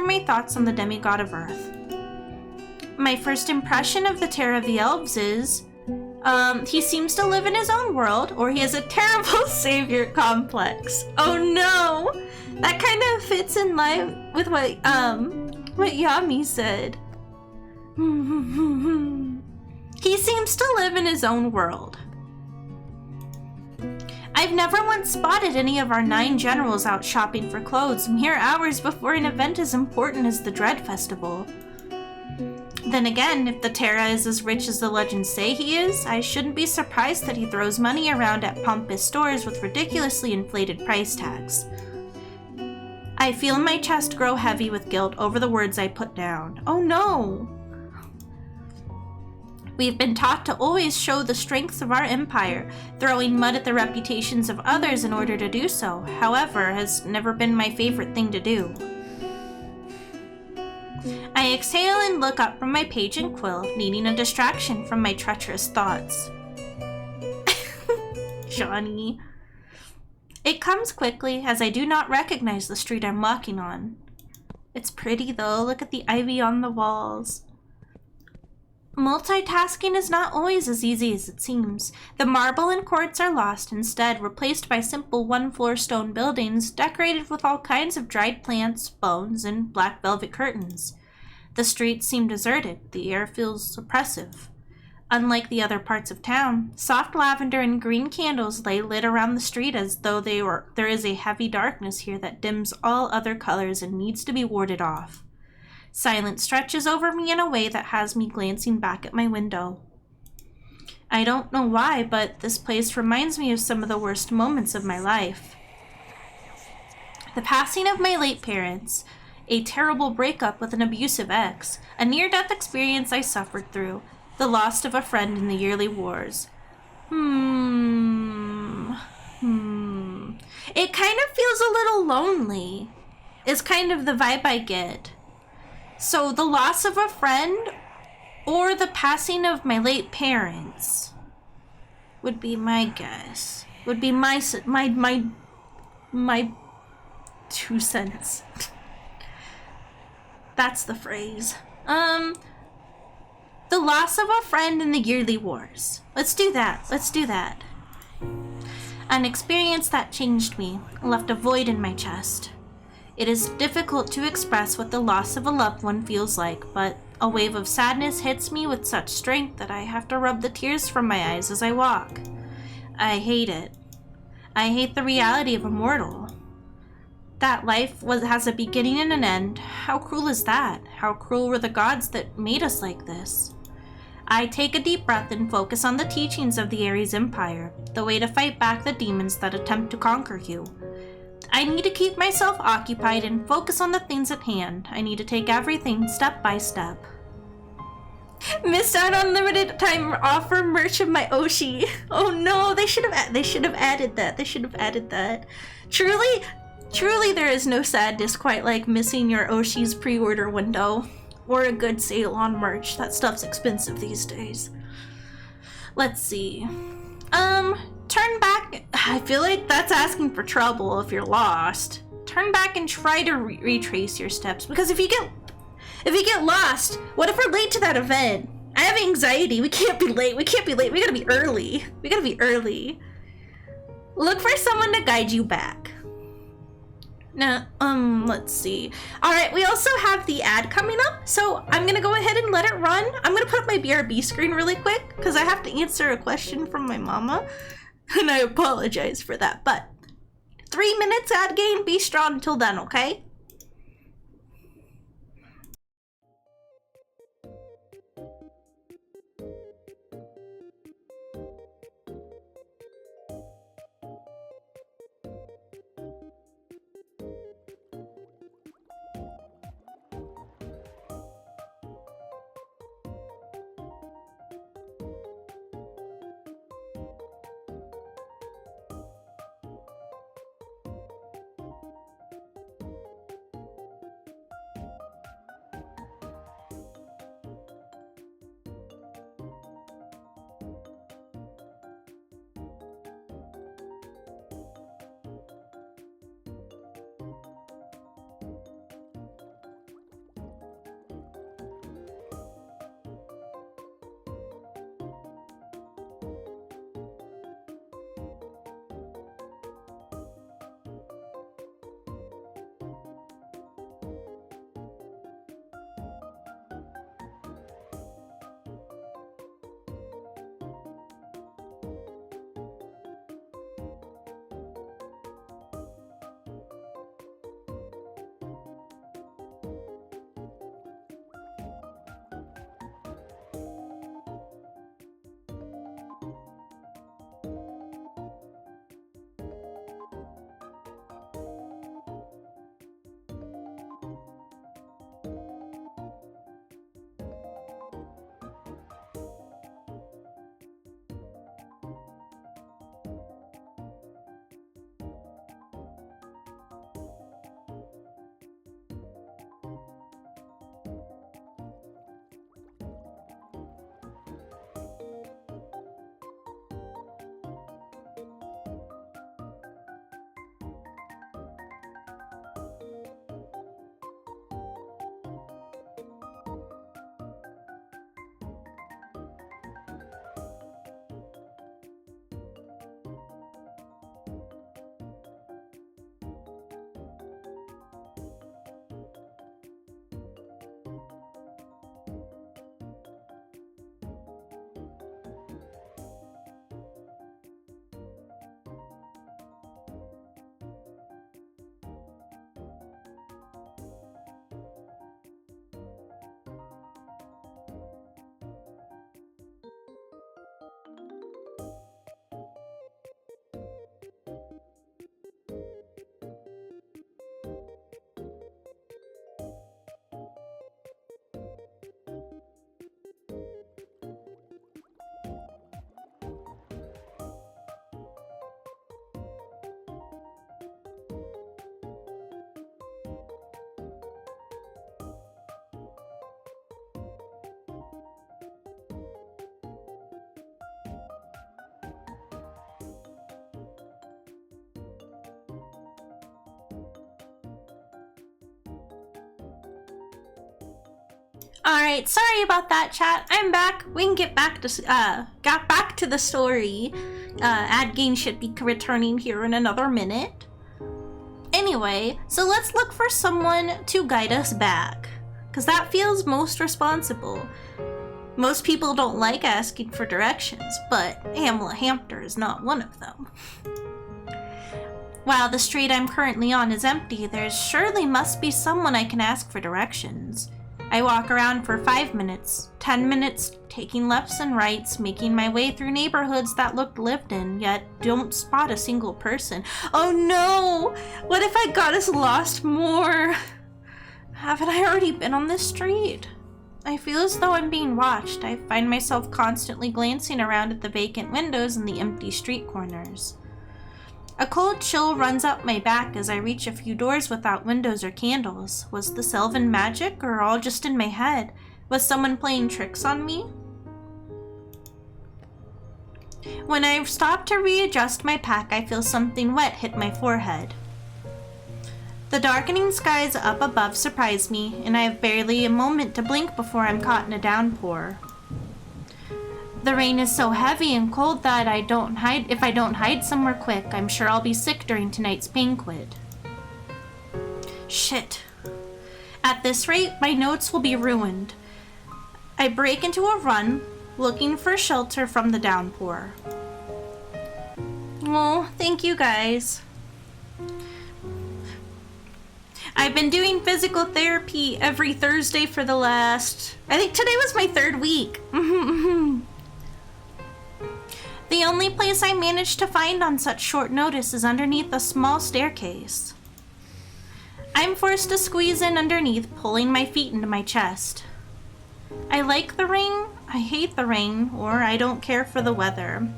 my thoughts on the demigod of Earth. My first impression of the Terra of the Elves is, he seems to live in his own world, or he has a terrible savior complex. Oh no! That kind of fits in line with what Yami said. He seems to live in his own world. I've never once spotted any of our 9 generals out shopping for clothes mere hours before an event as important as the Dread Festival. Then again, if the Terra is as rich as the legends say he is, I shouldn't be surprised that he throws money around at pompous stores with ridiculously inflated price tags. I feel my chest grow heavy with guilt over the words I put down. Oh no! We've been taught to always show the strengths of our empire, throwing mud at the reputations of others in order to do so, however, has never been my favorite thing to do. I exhale and look up from my page and quill, needing a distraction from my treacherous thoughts. Johnny. It comes quickly, as I do not recognize the street I'm walking on. It's pretty though, look at the ivy on the walls. Multitasking is not always as easy as it seems. The marble and quartz are lost, instead replaced by simple one-floor stone buildings decorated with all kinds of dried plants, bones, and black velvet curtains. The streets seem deserted. The air feels oppressive. Unlike the other parts of town, soft lavender and green candles lay lit around the street as though there is a heavy darkness here that dims all other colors and needs to be warded off. Silence stretches over me in a way that has me glancing back at my window. I don't know why, but this place reminds me of some of the worst moments of my life. The passing of my late parents, a terrible breakup with an abusive ex, a near-death experience I suffered through, the loss of a friend in the yearly wars. It kind of feels a little lonely, is kind of the vibe I get. So the loss of a friend or the passing of my late parents would be my guess. Would be my 2 cents. That's the phrase. The loss of a friend in the yearly wars. Let's do that. Let's do that. An experience that changed me, left a void in my chest. It is difficult to express what the loss of a loved one feels like, but a wave of sadness hits me with such strength that I have to rub the tears from my eyes as I walk. I hate it. I hate the reality of a mortal. That life has a beginning and an end. How cruel is that? How cruel were the gods that made us like this? I take a deep breath and focus on the teachings of the Ares Empire, the way to fight back the demons that attempt to conquer you. I need to keep myself occupied and focus on the things at hand. I need to take everything step by step. Missed out on limited time offer merch of my Oshi. Oh no, they should have added that. They should have added that. Truly there is no sadness quite like missing your Oshi's pre-order window or a good sale on merch. That stuff's expensive these days. Let's see. Turn back. I feel like that's asking for trouble if you're lost. Turn back and try to retrace your steps, because if you get lost, what if we're late to that event? I have anxiety. We can't be late. We gotta be early. Look for someone to guide you back. Now, let's see. All right, we also have the ad coming up, so I'm gonna go ahead and let it run. I'm gonna put up my BRB screen really quick because I have to answer a question from my mama, and I apologize for that. But 3 minutes ad gain. Be strong until then, okay? Alright, sorry about that, chat. I'm back. We can got back to the story. Ad gain should be returning here in another minute. Anyway, so let's look for someone to guide us back, because that feels most responsible. Most people don't like asking for directions, but Hamela Hampter is not one of them. While the street I'm currently on is empty, there surely must be someone I can ask for directions. I walk around for 5 minutes, 10 minutes, taking lefts and rights, making my way through neighborhoods that looked lived in, yet don't spot a single person. Oh no! What if I got us lost more? Haven't I already been on this street? I feel as though I'm being watched. I find myself constantly glancing around at the vacant windows and the empty street corners. A cold chill runs up my back as I reach a few doors without windows or candles. Was this elven magic or all just in my head? Was someone playing tricks on me? When I stop to readjust my pack, I feel something wet hit my forehead. The darkening skies up above surprise me, and I have barely a moment to blink before I'm caught in a downpour. The rain is so heavy and cold that if I don't hide somewhere quick, I'm sure I'll be sick during tonight's banquet. Shit. At this rate, my notes will be ruined. I break into a run, looking for shelter from the downpour. Oh, thank you guys. I've been doing physical therapy every Thursday for the last... I think today was my 3rd week. The only place I managed to find on such short notice is underneath a small staircase. I'm forced to squeeze in underneath, pulling my feet into my chest. I like the rain, I hate the rain, or I don't care for the weather.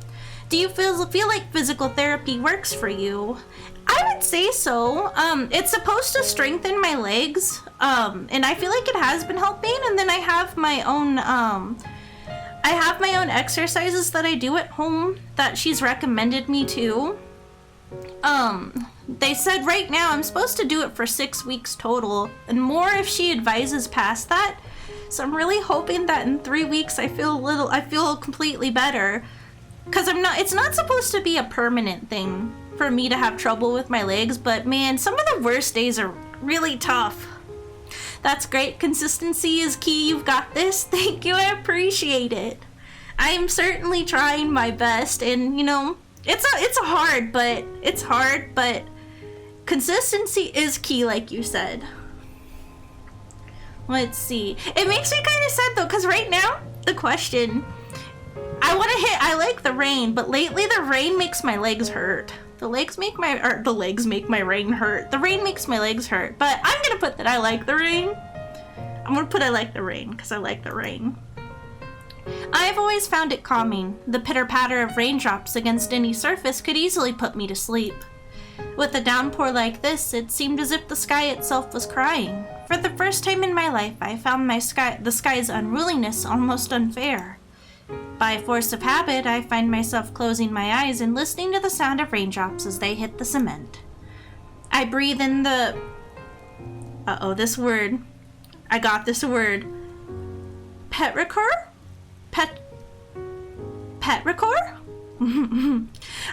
Do you feel like physical therapy works for you? I would say so. It's supposed to strengthen my legs, and I feel like it has been helping, and then I have my own exercises that I do at home that she's recommended me to. They said right now I'm supposed to do it for 6 weeks total, and more if she advises past that. So I'm really hoping that in 3 weeks I feel completely better. Cause it's not supposed to be a permanent thing for me to have trouble with my legs, but man, some of the worst days are really tough. That's great. Consistency is key. You've got this. Thank you. I appreciate it. I am certainly trying my best, and you know, it's hard, but consistency is key, like you said. Let's see. It makes me kind of sad though, because right now, the question, I like the rain, but lately the rain makes my legs hurt. The legs make my rain hurt. The rain makes my legs hurt, but I'm gonna put that I like the rain. I'm gonna put I like the rain, because I like the rain. I've always found it calming. The pitter-patter of raindrops against any surface could easily put me to sleep. With a downpour like this, it seemed as if the sky itself was crying. For the first time in my life, I found the sky's unruliness almost unfair. By force of habit, I find myself closing my eyes and listening to the sound of raindrops as they hit the cement. I breathe in the... this word. I got this word. Petrichor? Petrichor?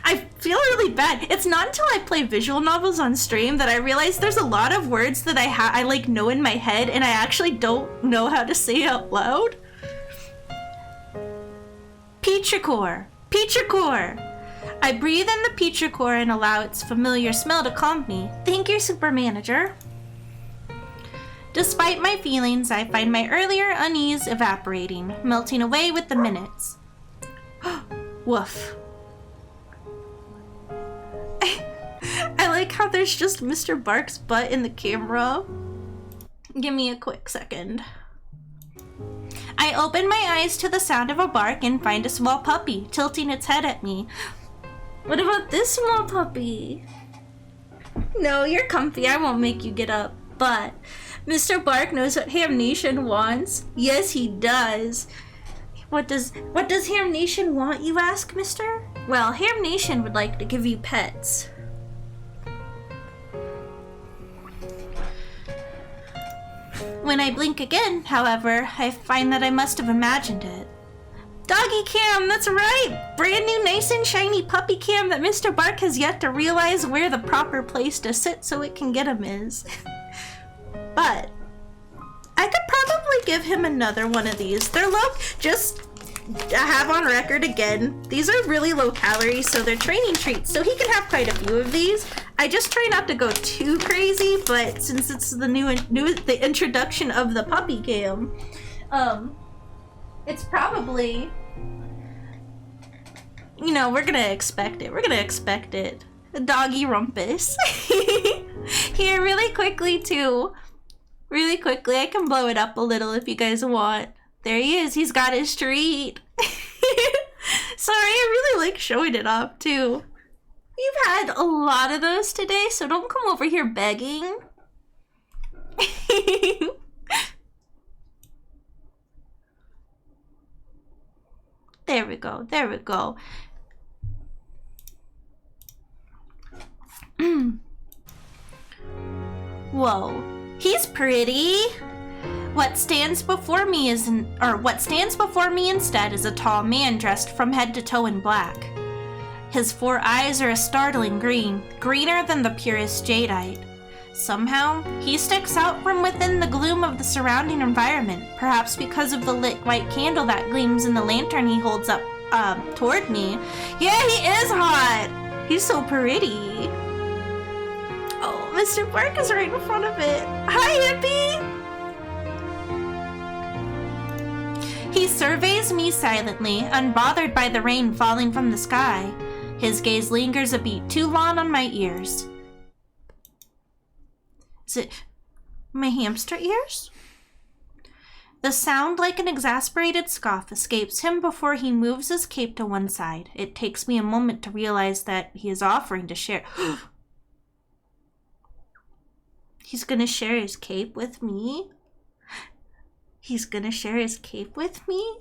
I feel really bad. It's not until I play visual novels on stream that I realize there's a lot of words that I like know in my head and I actually don't know how to say out loud. Petrichor. I breathe in the petrichor and allow its familiar smell to calm me. Thank you, Super Manager. Despite my feelings, I find my earlier unease evaporating, melting away with the minutes. Woof. I like how there's just Mr. Bark's butt in the camera. Give me a quick second. I open my eyes to the sound of a bark and find a small puppy tilting its head at me. What about this small puppy? No, you're comfy. I won't make you get up. But Mr. Bark knows what Ham Nation wants. Yes, he does. What does Ham Nation want, you ask, mister? Well, Ham Nation would like to give you pets. When I blink again, however, I find that I must have imagined it. Doggy cam, that's right! Brand new nice and shiny puppy cam that Mr. Bark has yet to realize where the proper place to sit so it can get him is. But I could probably give him another one of these. They're low, just to have on record again, these are really low calorie, so they're training treats, so he can have quite a few of these. I just try not to go too crazy, but since it's the the introduction of the puppy cam, it's probably, you know, we're gonna expect it. We're gonna expect it. Doggy rumpus. Here, really quickly too. Really quickly, I can blow it up a little if you guys want. There he is. He's got his treat. Sorry, I really like showing it off too. We've had a lot of those today, so don't come over here begging. There we go. There we go. Whoa. He's pretty. What stands before me instead is a tall man dressed from head to toe in black. His 4 eyes are a startling green, greener than the purest jadeite. Somehow, he sticks out from within the gloom of the surrounding environment, perhaps because of the lit white candle that gleams in the lantern he holds up toward me. Yeah, he is hot! He's so pretty. Oh, Mr. Bark is right in front of it. Hi, Hippie! He surveys me silently, unbothered by the rain falling from the sky. His gaze lingers a beat too long on my ears. Is it my hamster ears? The sound, like an exasperated scoff, escapes him before he moves his cape to one side. It takes me a moment to realize that he is offering to share. He's gonna share his cape with me? He's gonna share his cape with me?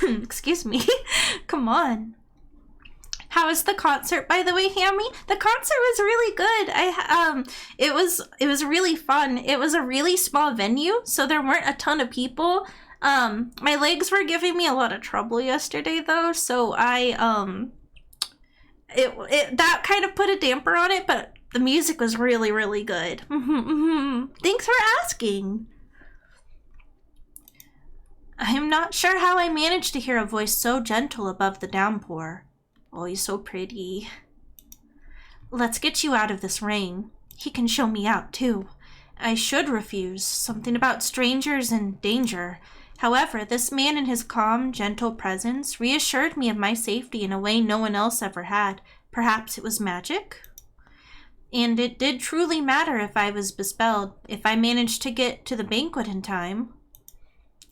Excuse me. Come on. How was the concert, by the way, Hammie? The concert was really good. It was really fun. It was a really small venue, so there weren't a ton of people. My legs were giving me a lot of trouble yesterday, though, so that kind of put a damper on it, but the music was really, really good. Thanks for asking. I am not sure how I managed to hear a voice so gentle above the downpour. Oh, he's so pretty. Let's get you out of this rain. He can show me out, too. I should refuse. Something about strangers and danger. However, this man in his calm, gentle presence reassured me of my safety in a way no one else ever had. Perhaps it was magic? And it did truly matter if I was bespelled, if I managed to get to the banquet in time.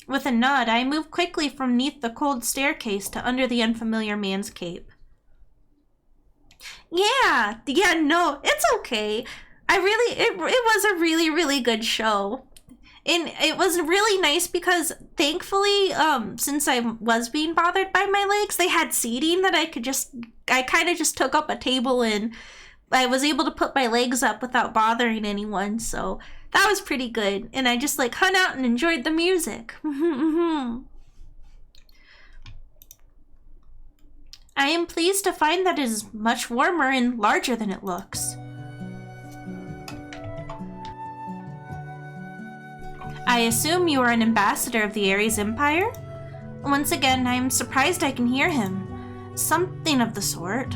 With a nod, I moved quickly from neath the cold staircase to under the unfamiliar man's cape. Yeah, no, it's okay. It was a really, really good show. And it was really nice because thankfully, since I was being bothered by my legs, they had seating that I kind of just took up a table and I was able to put my legs up without bothering anyone, so that was pretty good. And I just hung out and enjoyed the music. I am pleased to find that it is much warmer and larger than it looks. I assume you are an ambassador of the Ares Empire? Once again, I am surprised I can hear him. Something of the sort.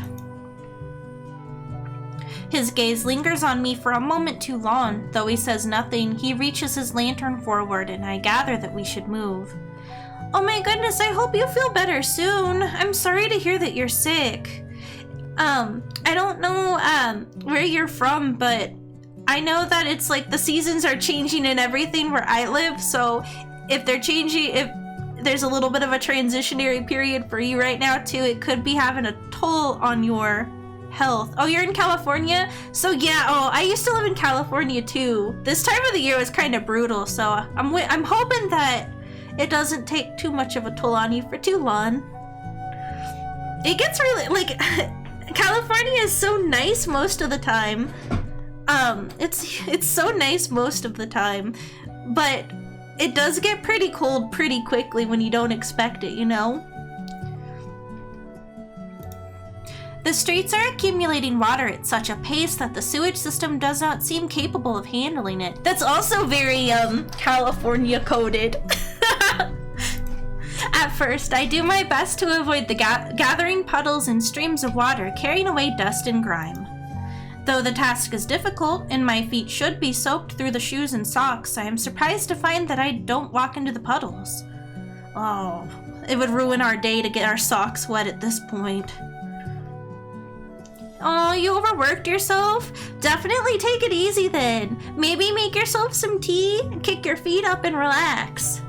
His gaze lingers on me for a moment too long. Though he says nothing, he reaches his lantern forward and I gather that we should move. Oh my goodness, I hope you feel better soon. I'm sorry to hear that you're sick. I don't know where you're from, but I know that it's the seasons are changing and everything where I live, so if they're changing, if there's a little bit of a transitionary period for you right now too, it could be having a toll on your health. Oh, you're in California? So yeah, I used to live in California too. This time of the year was kind of brutal, so I'm hoping that it doesn't take too much of a toll on you for too long. It gets really, California is so nice most of the time. It's so nice most of the time, but it does get pretty cold pretty quickly when you don't expect it, you know? The streets are accumulating water at such a pace that the sewage system does not seem capable of handling it. That's also very, California coded. At first, I do my best to avoid the gathering puddles and streams of water carrying away dust and grime. Though the task is difficult, and my feet should be soaked through the shoes and socks, I am surprised to find that I don't walk into the puddles. Oh, it would ruin our day to get our socks wet at this point. Oh, you overworked yourself? Definitely take it easy then. Maybe make yourself some tea, kick your feet up and relax.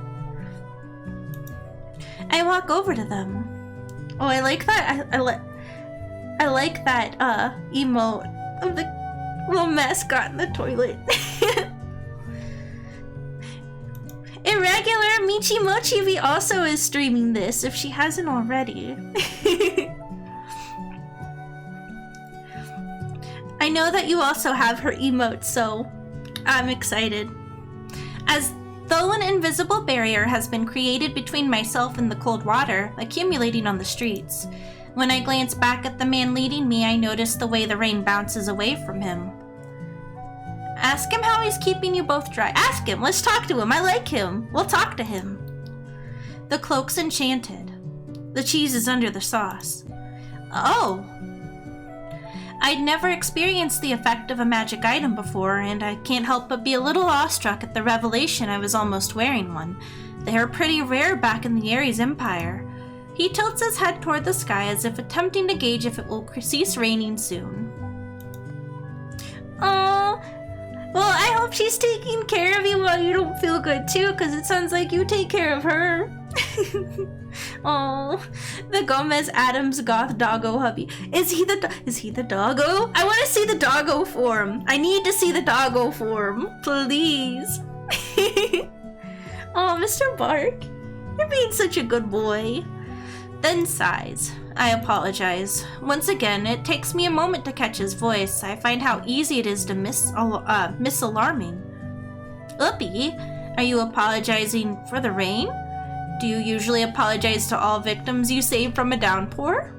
I walk over to them. Oh, I like that. I like that emote of the little mascot in the toilet. Irregular Michi Mochi V also is streaming this if she hasn't already. I know that you also have her emote, so I'm excited. As though an invisible barrier has been created between myself and the cold water accumulating on the streets. When I glance back at the man leading me, I notice the way the rain bounces away from him. Ask him how he's keeping you both dry. Ask him. Let's talk to him. I like him. We'll talk to him. The cloak's enchanted. The cheese is under the sauce. Oh. I'd never experienced the effect of a magic item before, and I can't help but be a little awestruck at the revelation I was almost wearing one. They are pretty rare back in the Ares Empire. He tilts his head toward the sky as if attempting to gauge if it will cease raining soon. Oh, well, I hope she's taking care of you while you don't feel good too, because it sounds like you take care of her. Oh, the Gomez Adams goth doggo hubby. Is he the doggo? I want to see the doggo form. I need to see the doggo form, please. Oh, Mr. Bark, you're being such a good boy. Then sighs. I apologize. Once again, it takes me a moment to catch his voice. I find how easy it is to miss alarming. Uppy, are you apologizing for the rain? Do you usually apologize to all victims you save from a downpour?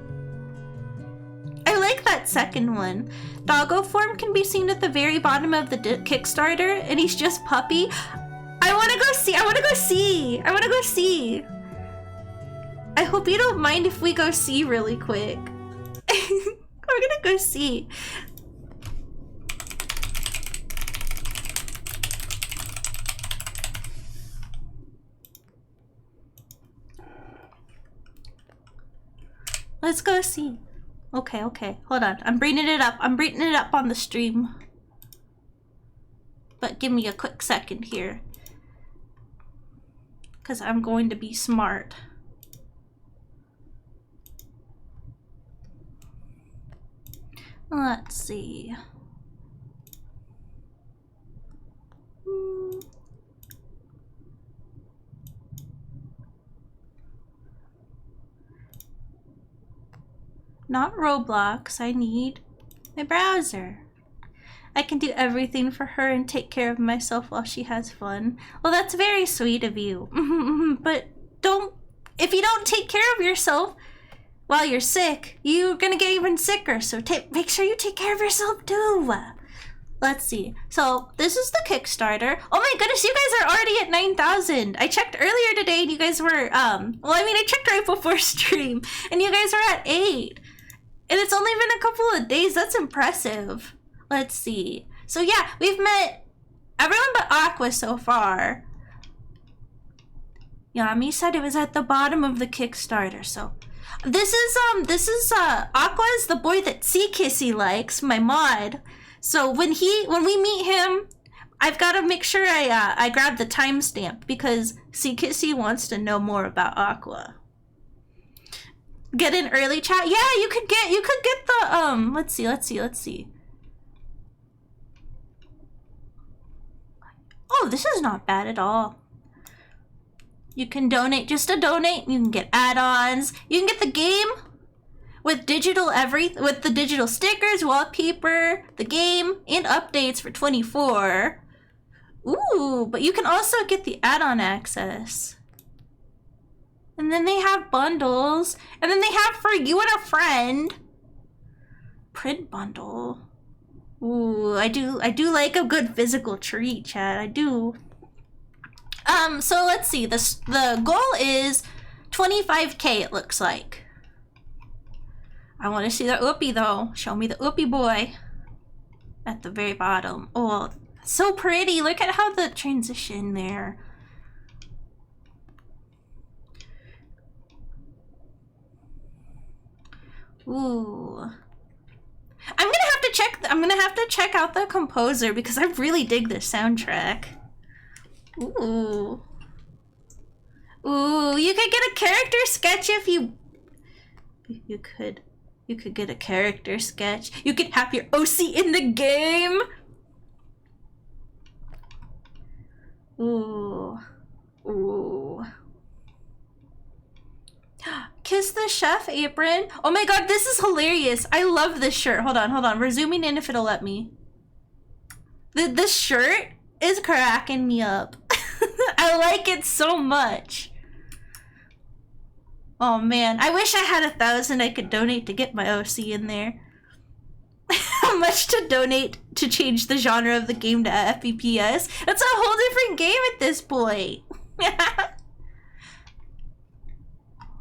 I like that second one. Doggo form can be seen at the very bottom of the Kickstarter, and he's just puppy. I want to go see. I hope you don't mind if we go see really quick. We're gonna go see. Let's go see. Okay. Hold on. I'm bringing it up on the stream. But give me a quick second here. Because I'm going to be smart. Let's see. Not Roblox, I need my browser. I can do everything for her and take care of myself while she has fun. Well, that's very sweet of you. But if you don't take care of yourself while you're sick, you're gonna get even sicker. So make sure you take care of yourself too. Let's see. So this is the Kickstarter. Oh my goodness, you guys are already at 9,000. I checked earlier today and you guys were, I checked right before stream and you guys are at 8. And it's only been a couple of days. That's impressive. Let's see. So yeah, we've met everyone but Aqua so far. Yami said it was at the bottom of the Kickstarter. So this is Aqua is the boy that Sea Kissy likes, my mod. So when we meet him, I've got to make sure I grab the timestamp because Sea Kissy wants to know more about Aqua. Get an early chat? Yeah, you could get the let's see. Oh, this is not bad at all. You can donate just to donate. You can get add-ons. You can get the game with the digital stickers, wallpaper, the game, and updates for 24. Ooh, but you can also get the add-on access. And then they have bundles. And then they have for you and a friend. Print bundle. Ooh, I do like a good physical treat, chat. I do. So let's see. The goal is 25K, it looks like. I want to see the Oopie though. Show me the Oopie boy. At the very bottom. Oh, so pretty. Look at how the transition there. Ooh. I'm gonna have to check out the composer because I really dig this soundtrack. Ooh. Ooh, you could get a character sketch if you could get a character sketch. You could have your OC in the game. Ooh. Ooh. Kiss the chef apron. Oh my god, this is hilarious. I love this shirt. Hold on. We're zooming in if it'll let me. This shirt is cracking me up. I like it so much. Oh man, I wish I had 1,000 I could donate to get my OC in there. How much to donate to change the genre of the game to FPS? That's a whole different game at this point.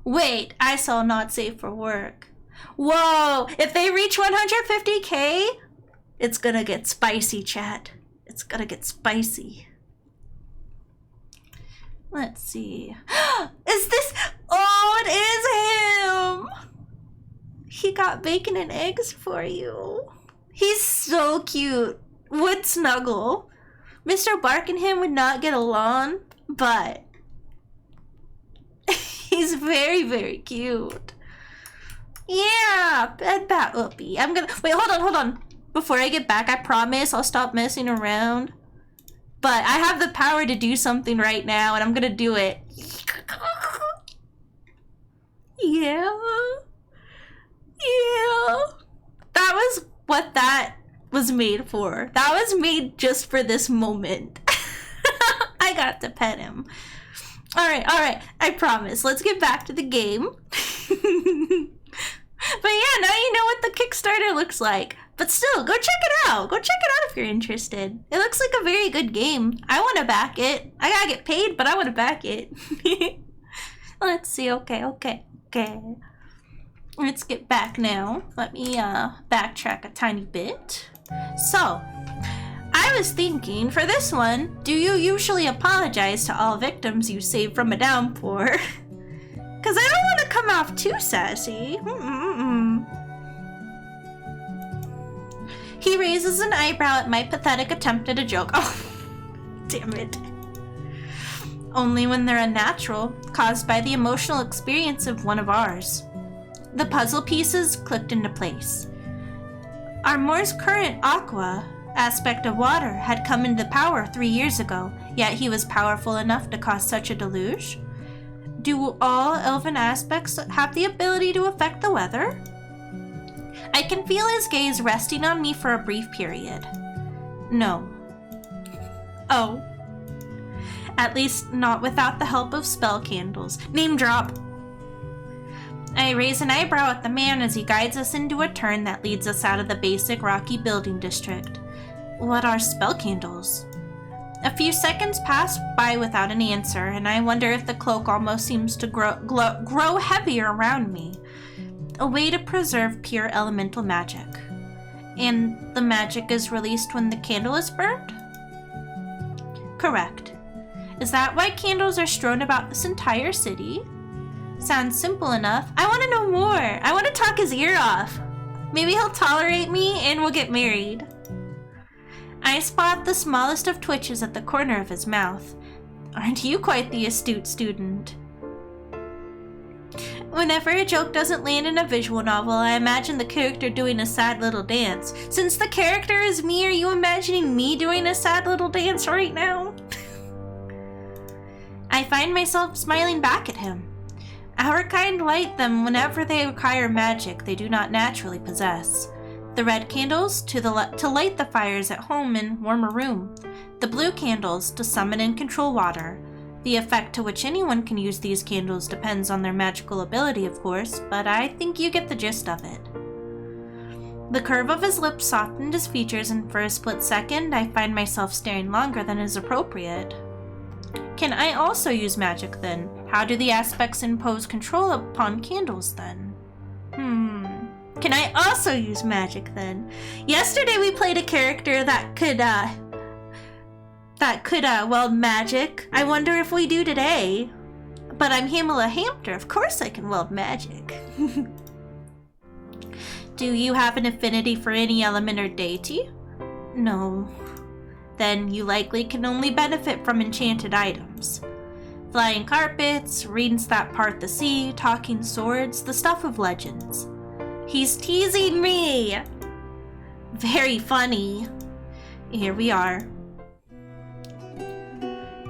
Wait, I saw not safe for work. Whoa, if they reach 150K, it's gonna get spicy, chat. It's gonna get spicy. Let's see. Is this? Oh, it is him! He got bacon and eggs for you. He's so cute. Would snuggle. Mr. Bark and him would not get along, but he's very, very cute. Yeah, Bed Bat Whoopie. I'm gonna wait. Hold on. Before I get back, I promise I'll stop messing around. But I have the power to do something right now, and I'm gonna do it. Yeah. That was what that was made for. That was made just for this moment. I got to pet him. All right. I promise. Let's get back to the game. But yeah, now you know what the Kickstarter looks like. But still, go check it out. Go check it out if you're interested. It looks like a very good game. I want to back it. I gotta get paid, but I want to back it. Let's see. Okay. Let's get back now. Let me backtrack a tiny bit. So, I was thinking, for this one, do you usually apologize to all victims you save from a downpour? Because I don't want to come off too sassy. He raises an eyebrow at my pathetic attempt at a joke. Oh, damn it. Only when they're unnatural, caused by the emotional experience of one of ours. The puzzle pieces clicked into place. Our Moore's current aqua aspect of water had come into power 3 years ago, yet he was powerful enough to cause such a deluge. Do all elven aspects have the ability to affect the weather? I can feel his gaze resting on me for a brief period. No. Oh. At least not without the help of spell candles. Name drop. I raise an eyebrow at the man as he guides us into a turn that leads us out of the basic rocky building district. What are spell candles? A few seconds pass by without an answer, and I wonder if the cloak almost seems to grow heavier around me. A way to preserve pure elemental magic. And the magic is released when the candle is burned? Correct. Is that why candles are strewn about this entire city? Sounds simple enough. I want to know more. I want to talk his ear off. Maybe he'll tolerate me and we'll get married. I spot the smallest of twitches at the corner of his mouth. Aren't you quite the astute student? Whenever a joke doesn't land in a visual novel, I imagine the character doing a sad little dance. Since the character is me, are you imagining me doing a sad little dance right now? I find myself smiling back at him. Our kind light them whenever they require magic they do not naturally possess. The red candles to light the fires at home and warm a room. The blue candles to summon and control water. The effect to which anyone can use these candles depends on their magical ability, of course, but I think you get the gist of it. The curve of his lips softened his features, and for a split second, I find myself staring longer than is appropriate. Can I also use magic then? How do the aspects impose control upon candles then? Can I also use magic then? Yesterday we played a character that could weld magic. I wonder if we do today. But I'm Hamela Hampter, of course I can weld magic. Do you have an affinity for any element or deity? No. Then you likely can only benefit from enchanted items. Flying carpets, reeds that part the sea, talking swords, the stuff of legends. He's teasing me! Very funny. Here we are.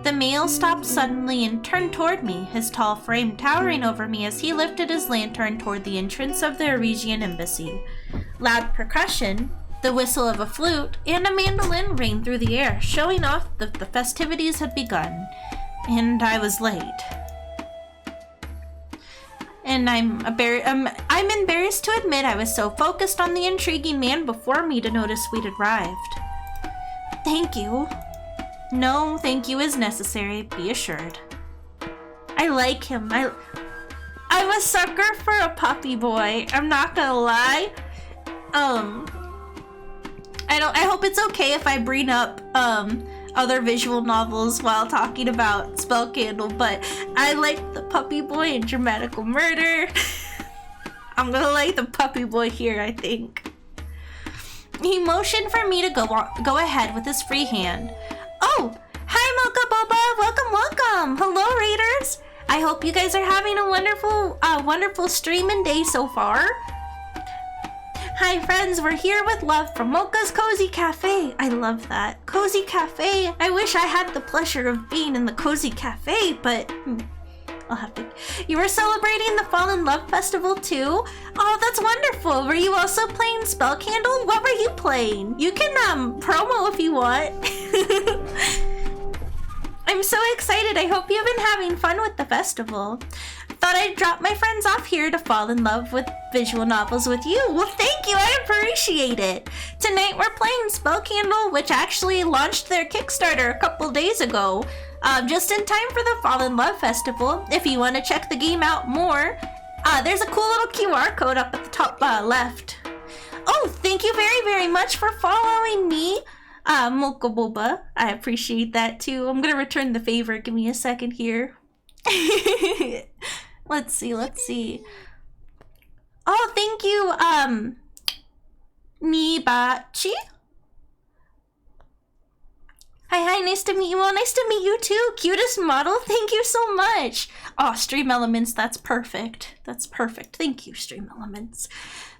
The male stopped suddenly and turned toward me, his tall frame towering over me as he lifted his lantern toward the entrance of the Eurasian embassy. Loud percussion, the whistle of a flute, and a mandolin rang through the air, showing off that the festivities had begun. And I was late. And I'm embarrassed to admit I was so focused on the intriguing man before me to notice we'd arrived. Thank you. No thank you is necessary, be assured. I like him. I'm a sucker for a puppy boy. I'm not gonna lie. I hope it's okay if I bring up other visual novels while talking about Spell Candle, but I like the puppy boy in Dramatical Murder. I'm gonna like the puppy boy here, I think. He motioned for me to go ahead with his free hand. Oh, hi Mocha Boba, welcome. Hello Raiders. I hope you guys are having a wonderful stream and day so far. Hi friends, we're here with love from Mocha's Cozy Cafe. I love that. Cozy Cafe. I wish I had the pleasure of being in the Cozy Cafe, but I'll have to. You were celebrating the Fall in Love Festival too? Oh, that's wonderful. Were you also playing Spell Candle? What were you playing? You can promo if you want. I'm so excited. I hope you've been having fun with the festival. Thought I'd drop my friends off here to fall in love with visual novels with you. Well, thank you. I appreciate it. Tonight we're playing Spell Candle, which actually launched their Kickstarter a couple days ago. Just in time for the Fall in Love Festival. If you want to check the game out more, there's a cool little QR code up at the top left. Oh, thank you very, very much for following me, Mocha Boba. I appreciate that too. I'm gonna return the favor. Give me a second here. Let's see. Oh, thank you, Mibachi? Hi, nice to meet you all. Nice to meet you too. Cutest model, thank you so much. Oh, Stream Elements, that's perfect. That's perfect. Thank you, Stream Elements.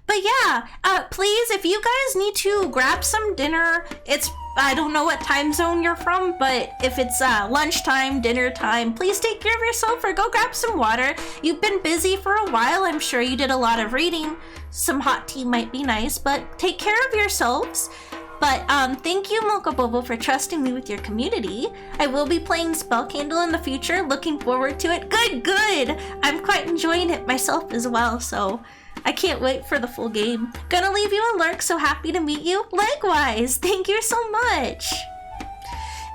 But yeah, please, if you guys need to grab some dinner, I don't know what time zone you're from, but if it's lunchtime, dinner time, please take care of yourself or go grab some water. You've been busy for a while. I'm sure you did a lot of reading. Some hot tea might be nice, but take care of yourselves. But thank you, Mocha Bobo, for trusting me with your community. I will be playing Spell Candle in the future. Looking forward to it. Good. I'm quite enjoying it myself as well, so I can't wait for the full game. Gonna leave you a lurk, so happy to meet you. Likewise, thank you so much.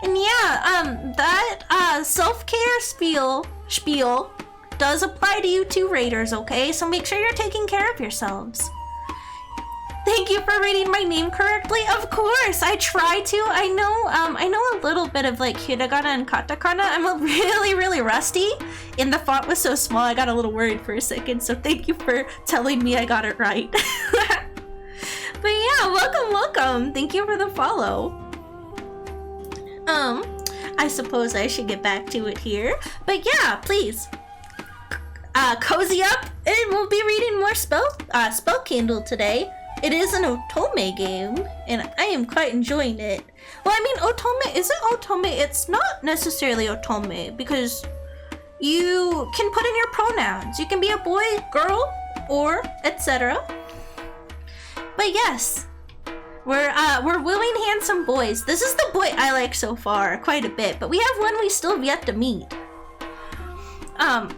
And yeah, that self-care spiel does apply to you too, Raiders, okay? So make sure you're taking care of yourselves. Thank you for reading my name correctly. Of course, I try to. I know a little bit of like hiragana and katakana. I'm really rusty, and the font was so small I got a little worried for a second. So thank you for telling me I got it right. But yeah, welcome. Thank you for the follow. I suppose I should get back to it here. But yeah, please. Cozy up, and we'll be reading more Spell Candle today. It is an otome game, and I am quite enjoying it. Well, I mean, otome isn't otome. It's not necessarily otome, because you can put in your pronouns. You can be a boy, girl, or etc. But yes, We're wooing handsome boys. This is the boy I like so far, quite a bit, but we have one we still have yet to meet.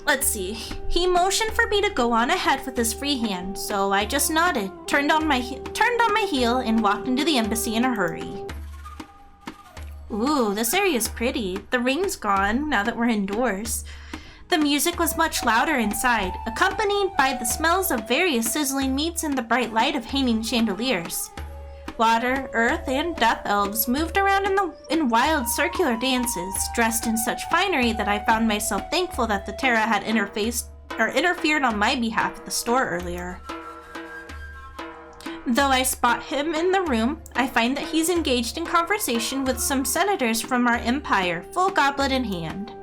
Let's see. He motioned for me to go on ahead with his free hand, so I just nodded, turned on my heel, and walked into the embassy in a hurry. Ooh, this area is pretty. The rain's gone now that we're indoors. The music was much louder inside, accompanied by the smells of various sizzling meats and the bright light of hanging chandeliers. Water, earth, and death elves moved around in wild circular dances, dressed in such finery that I found myself thankful that the Terra had interfered on my behalf at the store earlier. Though I spot him in the room, I find that he's engaged in conversation with some senators from our empire, full goblet in hand.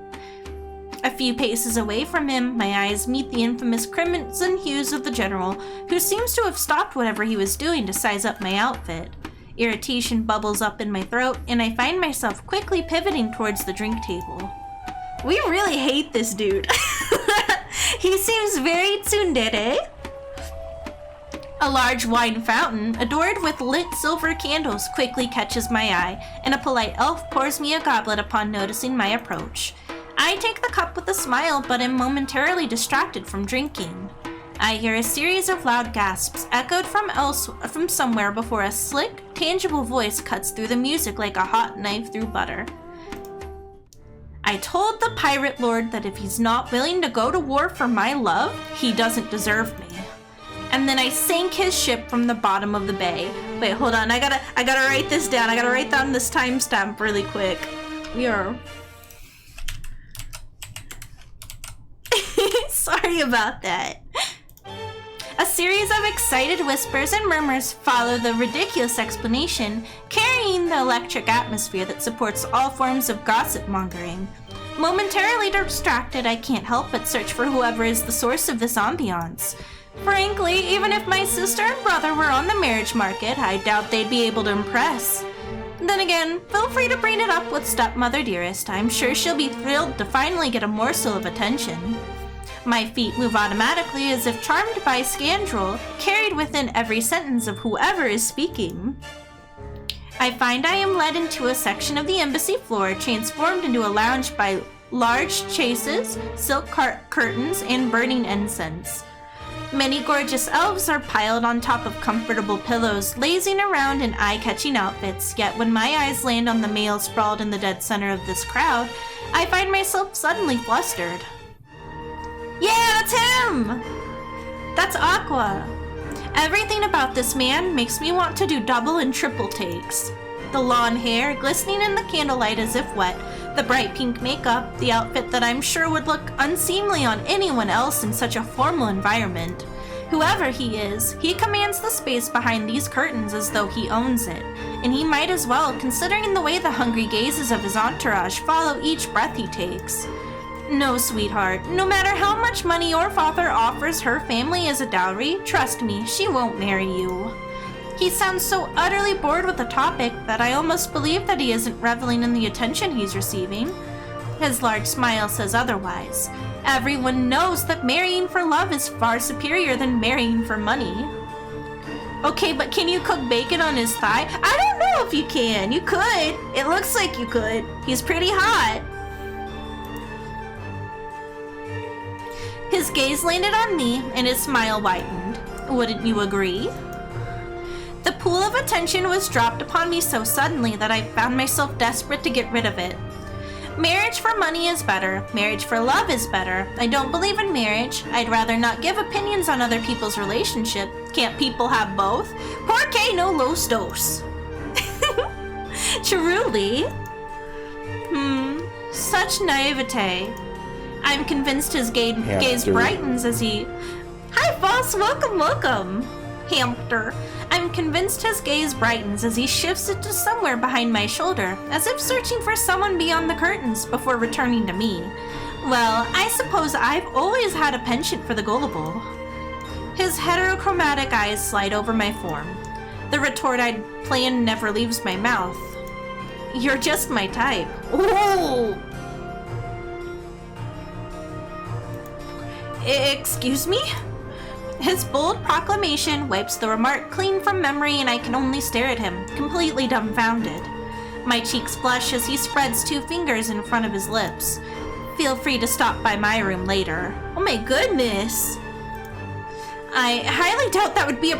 A few paces away from him, my eyes meet the infamous crimson hues of the general, who seems to have stopped whatever he was doing to size up my outfit. Irritation bubbles up in my throat, and I find myself quickly pivoting towards the drink table. We really hate this dude. He seems very tsundere. A large wine fountain, adored with lit silver candles, quickly catches my eye, and a polite elf pours me a goblet upon noticing my approach. I take the cup with a smile, but am momentarily distracted from drinking. I hear a series of loud gasps echoed from somewhere before a slick, tangible voice cuts through the music like a hot knife through butter. I told the pirate lord that if he's not willing to go to war for my love, he doesn't deserve me. And then I sank his ship from the bottom of the bay. Wait, hold on, I gotta write this down. I gotta write down this timestamp really quick. We are... Sorry about that. A series of excited whispers and murmurs follow the ridiculous explanation, carrying the electric atmosphere that supports all forms of gossip mongering. Momentarily distracted, I can't help but search for whoever is the source of this ambiance. Frankly, even if my sister and brother were on the marriage market, I doubt they'd be able to impress. Then again, feel free to bring it up with stepmother dearest. I'm sure she'll be thrilled to finally get a morsel of attention. My feet move automatically as if charmed by scandal, carried within every sentence of whoever is speaking. I find I am led into a section of the embassy floor, transformed into a lounge by large chases, silk curtains, and burning incense. Many gorgeous elves are piled on top of comfortable pillows, lazing around in eye-catching outfits, yet when my eyes land on the male sprawled in the dead center of this crowd, I find myself suddenly flustered. Yeah, that's him! That's Aqua. Everything about this man makes me want to do double and triple takes. The long hair, glistening in the candlelight as if wet, the bright pink makeup, the outfit that I'm sure would look unseemly on anyone else in such a formal environment. Whoever he is, he commands the space behind these curtains as though he owns it, and he might as well, considering the way the hungry gazes of his entourage follow each breath he takes. No, sweetheart, no matter how much money your father offers her family as a dowry, trust me, she won't marry you. He sounds so utterly bored with the topic that I almost believe that he isn't reveling in the attention he's receiving. His large smile says otherwise. Everyone knows that marrying for love is far superior than marrying for money. Okay, but can you cook bacon on his thigh? I don't know if you can. You could. It looks like you could. He's pretty hot. His gaze landed on me, and his smile widened. Wouldn't you agree? The pool of attention was dropped upon me so suddenly that I found myself desperate to get rid of it. Marriage for money is better. Marriage for love is better. I don't believe in marriage. I'd rather not give opinions on other people's relationship. Can't people have both? Porque no los dos. Truly. Such naivete. I'm convinced his gaze brightens as he... Hi, boss! Welcome! Hamster. I'm convinced his gaze brightens as he shifts it to somewhere behind my shoulder, as if searching for someone beyond the curtains before returning to me. Well, I suppose I've always had a penchant for the gullible. His heterochromatic eyes slide over my form. The retort I'd planned never leaves my mouth. You're just my type. Ooh! Excuse me? His bold proclamation wipes the remark clean from memory, and I can only stare at him, completely dumbfounded. My cheeks blush as he spreads 2 fingers in front of his lips. Feel free to stop by my room later. Oh my goodness! I highly doubt that would be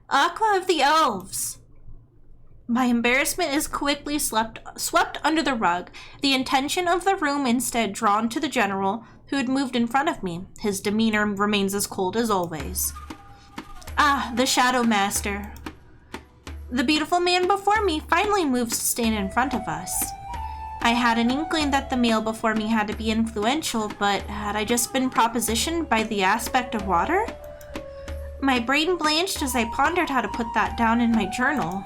Aqua of the Elves. My embarrassment is quickly swept under the rug, the attention of the room instead drawn to the general, who had moved in front of me. His demeanor remains as cold as always. Ah, the Shadow Master. The beautiful man before me finally moves to stand in front of us. I had an inkling that the male before me had to be influential, but had I just been propositioned by the aspect of water? My brain blanched as I pondered how to put that down in my journal.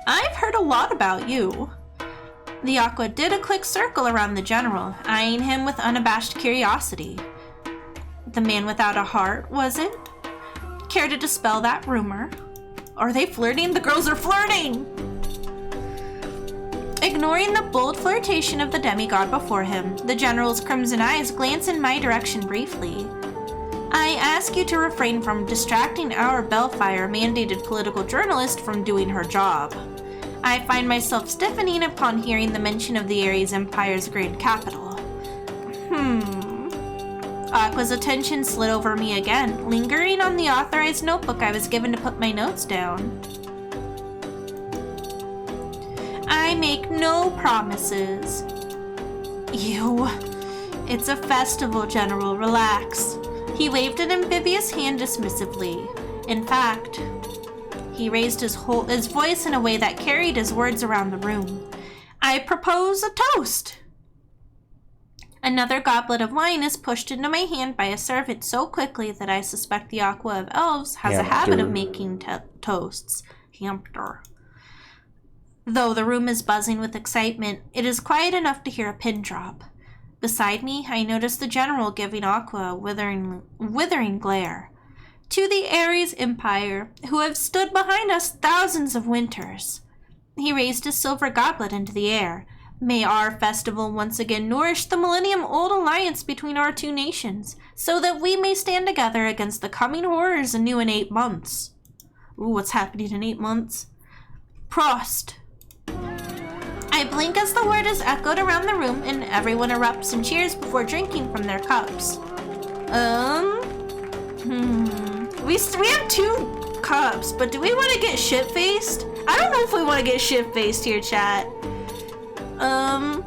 I've heard a lot about you. The Aqua did a quick circle around the general, eyeing him with unabashed curiosity. The man without a heart, was it? Care to dispel that rumor? Are they flirting? The girls are flirting! Ignoring the bold flirtation of the demigod before him, the general's crimson eyes glance in my direction briefly. I ask you to refrain from distracting our Bellfire-mandated political journalist from doing her job. I find myself stiffening upon hearing the mention of the Ares Empire's grand capital. Aqua's attention slid over me again, lingering on the authorized notebook I was given to put my notes down. I make no promises. You. It's a festival, General. Relax. He waved an amphibious hand dismissively. In fact, he raised his voice in a way that carried his words around the room. I propose a toast. Another goblet of wine is pushed into my hand by a servant so quickly that I suspect the Aqua of Elves has a habit of making toasts. Hamster. Though the room is buzzing with excitement, it is quiet enough to hear a pin drop. Beside me, I notice the general giving Aqua a withering glare. To the Ares Empire, who have stood behind us thousands of winters. He raised his silver goblet into the air. May our festival once again nourish the millennium-old alliance between our 2 nations, so that we may stand together against the coming horrors anew in 8 months. Ooh, what's happening in 8 months? Prost. I blink as the word is echoed around the room and everyone erupts in cheers before drinking from their cups. We have 2 cups, but do we want to get shit-faced? I don't know if we want to get shit-faced here, chat. I'm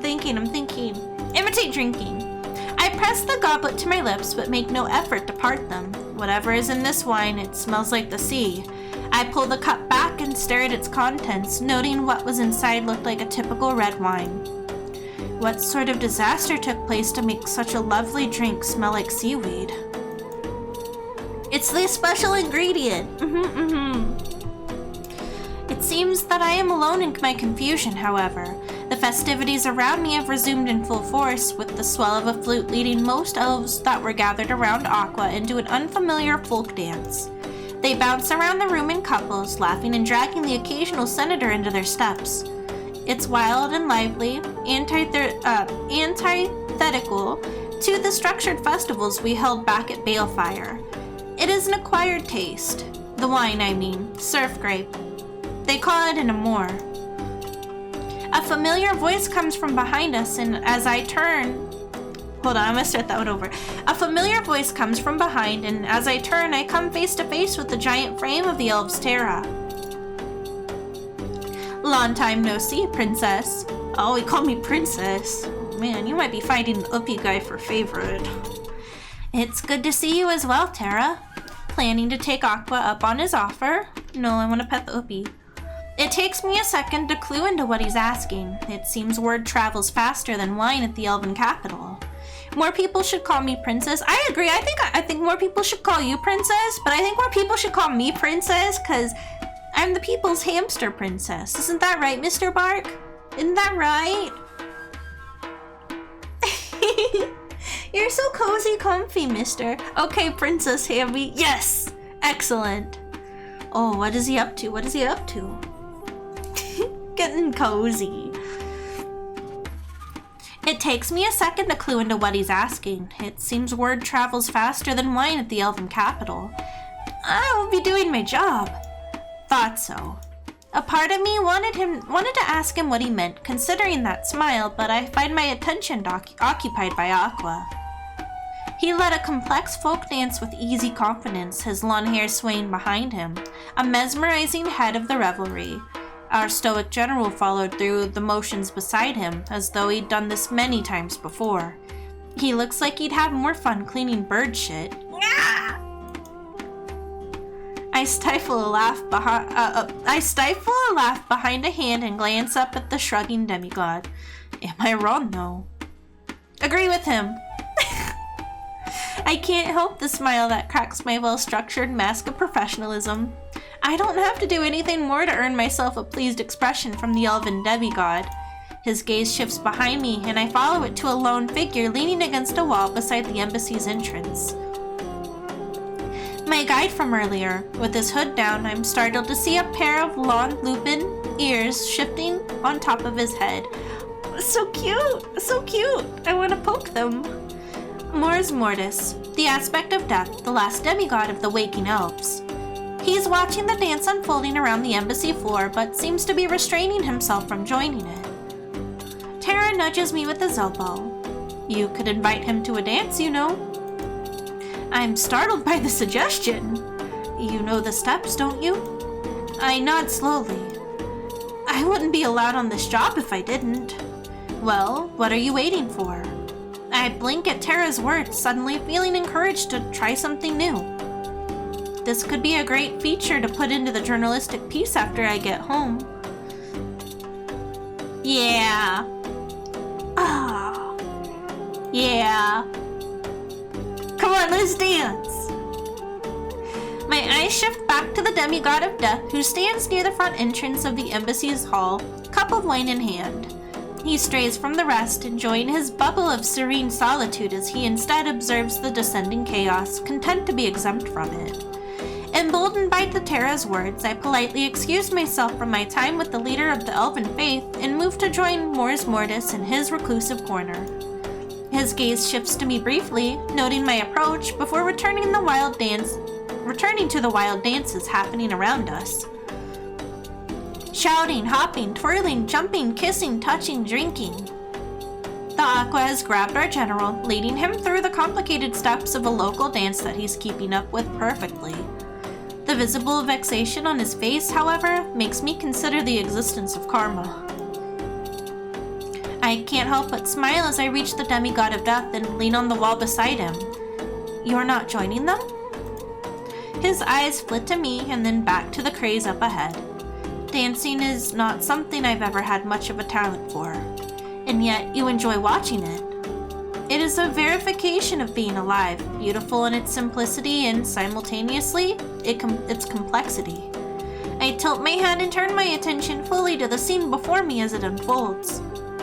thinking. Imitate drinking. I press the goblet to my lips, but make no effort to part them. Whatever is in this wine, it smells like the sea. I pull the cup back and stare at its contents, noting what was inside looked like a typical red wine. What sort of disaster took place to make such a lovely drink smell like seaweed? It's the special ingredient. It seems that I am alone in my confusion, however. The festivities around me have resumed in full force, with the swell of a flute leading most elves that were gathered around Aqua into an unfamiliar folk dance. They bounce around the room in couples, laughing and dragging the occasional senator into their steps. It's wild and lively, antithetical to the structured festivals we held back at Balefire. It is an acquired taste. The wine, I mean, surf grape. They call it an amour. A familiar voice comes from behind us, and as I turn... Hold on, I'm gonna start that one over. A familiar voice comes from behind, and as I turn, I come face to face with the giant frame of the Elves' Terra. Long time no see, princess. Oh, he called me princess. Oh, man, you might be fighting the Uppy guy for favorite. It's good to see you as well, Terra. Planning to take Aqua up on his offer? No, I want to pet the Uppy. It takes me a second to clue into what he's asking. It seems word travels faster than wine at the Elven capital. More people should call me princess. I agree. I think more people should call you princess, but I think more people should call me princess because I'm the people's hamster princess. Isn't that right, Mr. Bark? Isn't that right? You're so cozy comfy, mister. Okay, Princess Hammie. Yes! Excellent. Oh, what is he up to? What is he up to? Getting cozy. It takes me a second to clue into what he's asking. It seems word travels faster than wine at the Elven capital. I will be doing my job. Thought so. A part of me wanted to ask him what he meant, considering that smile, but I find my attention occupied by Aqua. He led a complex folk dance with easy confidence, his long hair swaying behind him, a mesmerizing head of the revelry. Our stoic general followed through the motions beside him, as though he'd done this many times before. He looks like he'd have more fun cleaning bird shit. I stifle a laugh behind a hand and glance up at the shrugging demigod. Am I wrong, though? Agree with him. I can't help the smile that cracks my well-structured mask of professionalism. I don't have to do anything more to earn myself a pleased expression from the elven demigod. His gaze shifts behind me, and I follow it to a lone figure leaning against a wall beside the embassy's entrance. My guide from earlier. With his hood down, I'm startled to see a pair of long lupin ears shifting on top of his head. So cute! So cute! I want to poke them. Mors Mortis, the aspect of death, the last demigod of the waking elves. He's watching the dance unfolding around the embassy floor, but seems to be restraining himself from joining it. Terra nudges me with his elbow. You could invite him to a dance, you know. I'm startled by the suggestion. You know the steps, don't you? I nod slowly. I wouldn't be allowed on this job if I didn't. Well, what are you waiting for? I blink at Terra's words, suddenly feeling encouraged to try something new. This could be a great feature to put into the journalistic piece after I get home. Yeah. Ah. Yeah. Come on, let's dance! My eyes shift back to the demigod of death who stands near the front entrance of the embassy's hall, cup of wine in hand. He strays from the rest, enjoying his bubble of serene solitude as he instead observes the descending chaos, content to be exempt from it. Emboldened by the Terra's words, I politely excuse myself from my time with the leader of the elven faith and move to join Mors Mortis in his reclusive corner. His gaze shifts to me briefly, noting my approach before returning to the wild dances happening around us. Shouting, hopping, twirling, jumping, kissing, touching, drinking. The Aqua has grabbed our general, leading him through the complicated steps of a local dance that he's keeping up with perfectly. The visible vexation on his face, however, makes me consider the existence of karma. I can't help but smile as I reach the demigod of death and lean on the wall beside him. You're not joining them? His eyes flit to me and then back to the craze up ahead. Dancing is not something I've ever had much of a talent for, and yet you enjoy watching it. It is a verification of being alive, beautiful in its simplicity and simultaneously its complexity. I tilt my head and turn my attention fully to the scene before me as it unfolds.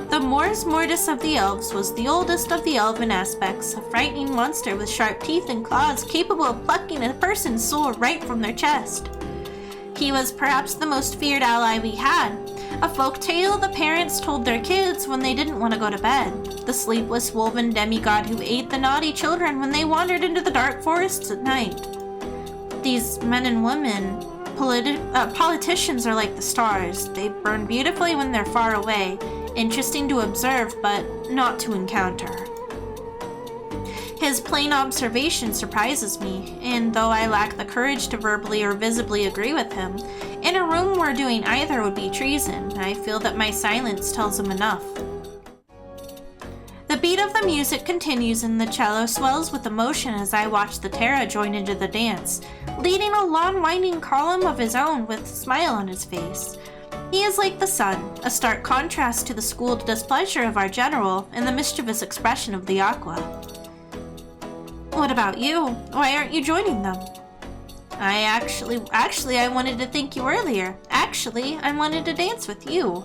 The Mors Mortis of the elves was the oldest of the elven aspects, a frightening monster with sharp teeth and claws capable of plucking a person's soul right from their chest. He was perhaps the most feared ally we had, a folk tale the parents told their kids when they didn't want to go to bed, the sleepless woven demigod who ate the naughty children when they wandered into the dark forests at night. These men and women, politicians are like the stars. They burn beautifully when they're far away, interesting to observe, but not to encounter. His plain observation surprises me, and though I lack the courage to verbally or visibly agree with him, in a room where doing either would be treason, I feel that my silence tells him enough. The beat of the music continues and the cello swells with emotion as I watch the Terra join into the dance, leading a long winding column of his own with a smile on his face. He is like the sun, a stark contrast to the schooled displeasure of our general and the mischievous expression of the Aqua. What about you? Why aren't you joining them? Actually, I wanted to thank you earlier. Actually, I wanted to dance with you.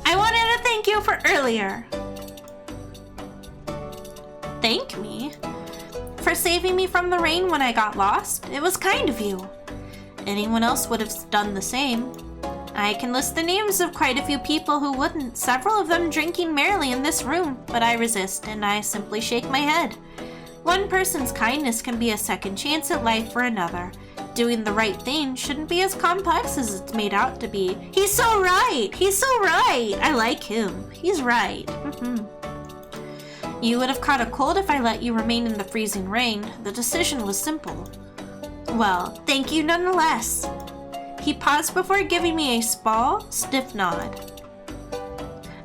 I wanted to thank you for earlier. Thank me? For saving me from the rain when I got lost? It was kind of you. anyone else would have done the same. I can list the names of quite a few people who wouldn't, several of them drinking merrily in this room, but I resist and I simply shake my head. One person's kindness can be a second chance at life for another. Doing the right thing shouldn't be as complex as it's made out to be. He's so right! He's so right! I like him. He's right. You would have caught a cold if I let you remain in the freezing rain. The decision was simple. Well, thank you nonetheless. He paused before giving me a small, stiff nod.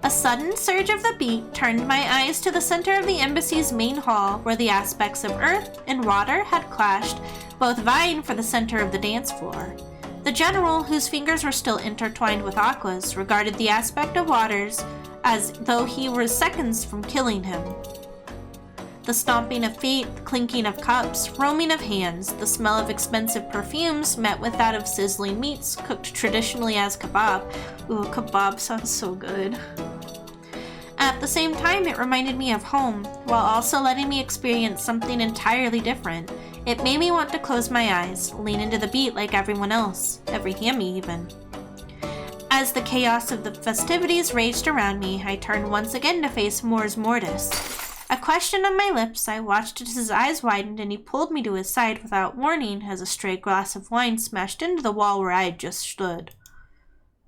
A sudden surge of the beat turned my eyes to the center of the embassy's main hall, where the aspects of earth and water had clashed, both vying for the center of the dance floor. The general, whose fingers were still intertwined with Aqua's, regarded the aspect of waters as though he were seconds from killing him. The stomping of feet, the clinking of cups, roaming of hands, the smell of expensive perfumes met with that of sizzling meats cooked traditionally as kebab. Ooh, kebab sounds so good. At the same time, it reminded me of home, while also letting me experience something entirely different. It made me want to close my eyes, lean into the beat like everyone else, every Hammie even. As the chaos of the festivities raged around me, I turned once again to face Mors Mortis. A question on my lips, I watched as his eyes widened and he pulled me to his side without warning as a stray glass of wine smashed into the wall where I had just stood.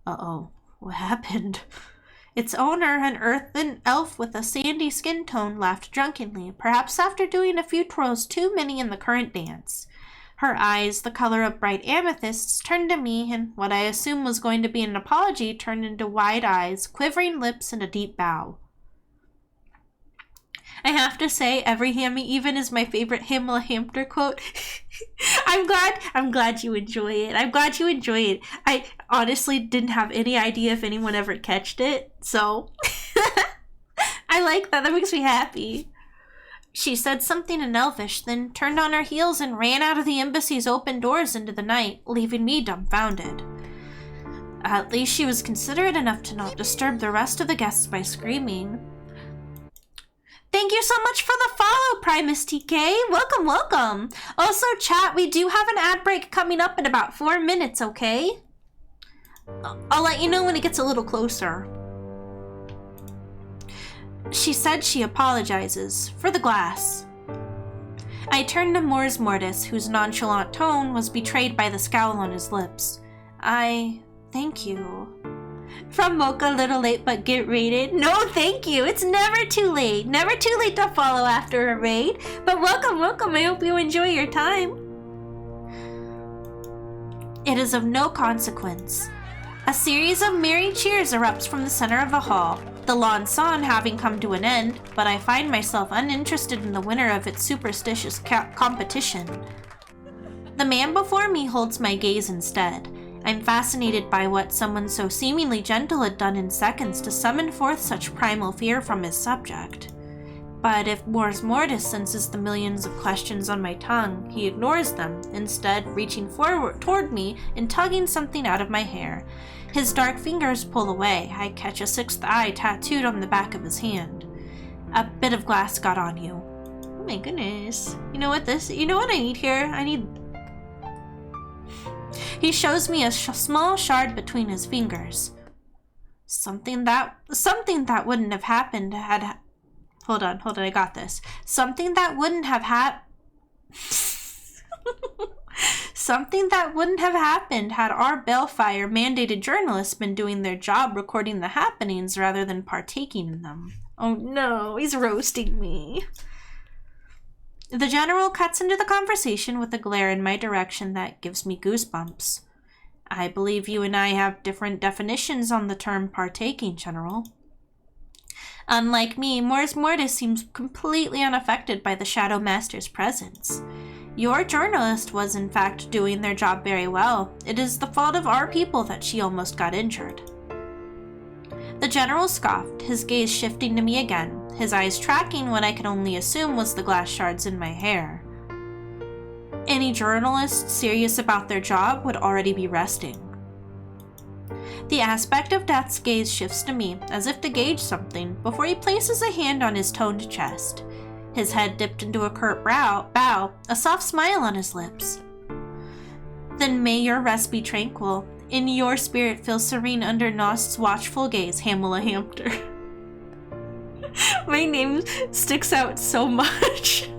Uh-oh, what happened? Its owner, an earthen elf with a sandy skin tone, laughed drunkenly, perhaps after doing a few twirls too many in the current dance. Her eyes, the color of bright amethysts, turned to me, and what I assumed was going to be an apology turned into wide eyes, quivering lips, and a deep bow. I have to say, every Hammie even is my favorite Hamela Hampter quote. I'm glad you enjoy it. I'm glad you enjoy it. I honestly didn't have any idea if anyone ever catched it, so I like that. That makes me happy. She said something in Elvish, then turned on her heels and ran out of the embassy's open doors into the night, leaving me dumbfounded. At least she was considerate enough to not disturb the rest of the guests by screaming. Thank you so much for the follow, Primus TK. Welcome, welcome. Also, chat, we do have an ad break coming up in about 4 minutes, okay? I'll let you know when it gets a little closer. She said she apologizes for the glass. I turned to Mors Mortis, whose nonchalant tone was betrayed by the scowl on his lips. Thank you. From Mocha, little late but get raided. No, thank you. It's never too late. Never too late to follow after a raid. But welcome, welcome. I hope you enjoy your time. It is of no consequence. A series of merry cheers erupts from the center of the hall, the lawn song having come to an end, but I find myself uninterested in the winner of its superstitious competition. The man before me holds my gaze instead. I'm fascinated by what someone so seemingly gentle had done in seconds to summon forth such primal fear from his subject. But if Mors Mortis senses the millions of questions on my tongue, he ignores them, instead reaching forward toward me and tugging something out of my hair. His dark fingers pull away. I catch a sixth eye tattooed on the back of his hand. A bit of glass got on you. Oh my goodness. You know what I need here? He shows me a small shard between his fingers. Something that wouldn't have happened had... Hold on, I got this. Something that wouldn't have Something that wouldn't have happened had our Balefire mandated journalists been doing their job recording the happenings rather than partaking in them. Oh no, he's roasting me. The general cuts into the conversation with a glare in my direction that gives me goosebumps. I believe you and I have different definitions on the term partaking, General. Unlike me, Mors Mortis seems completely unaffected by the Shadow Master's presence. Your journalist was in fact doing their job very well. It is the fault of our people that she almost got injured. The general scoffed, his gaze shifting to me again, his eyes tracking what I could only assume was the glass shards in my hair. Any journalist serious about their job would already be resting. The aspect of Death's gaze shifts to me, as if to gauge something, before he places a hand on his toned chest. His head dipped into a curt bow, a soft smile on his lips. Then may your rest be tranquil. In your spirit feel serene under Nost's watchful gaze, Hamela Hampter. My name sticks out so much.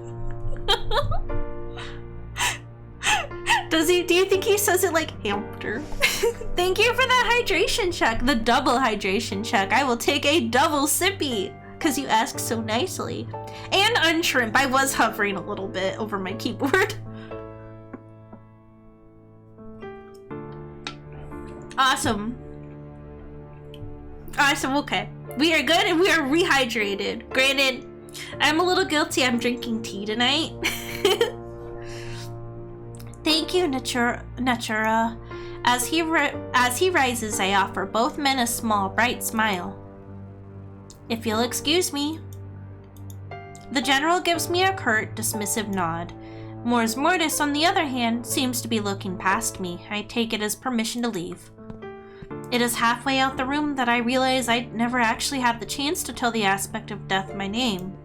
Do you think he says it like Hamster? Thank you for that hydration check, the double hydration check. I will take a double sippy, because you asked so nicely. And unshrimp, I was hovering a little bit over my keyboard. Awesome. Awesome, okay. We are good and we are rehydrated. Granted, I'm a little guilty I'm drinking tea tonight. Thank you, Natura. As he rises, I offer both men a small, bright smile. If you'll excuse me. The general gives me a curt, dismissive nod. Mors Mortis, on the other hand, seems to be looking past me. I take it as permission to leave. It is halfway out the room that I realize I'd never actually had the chance to tell the aspect of death my name.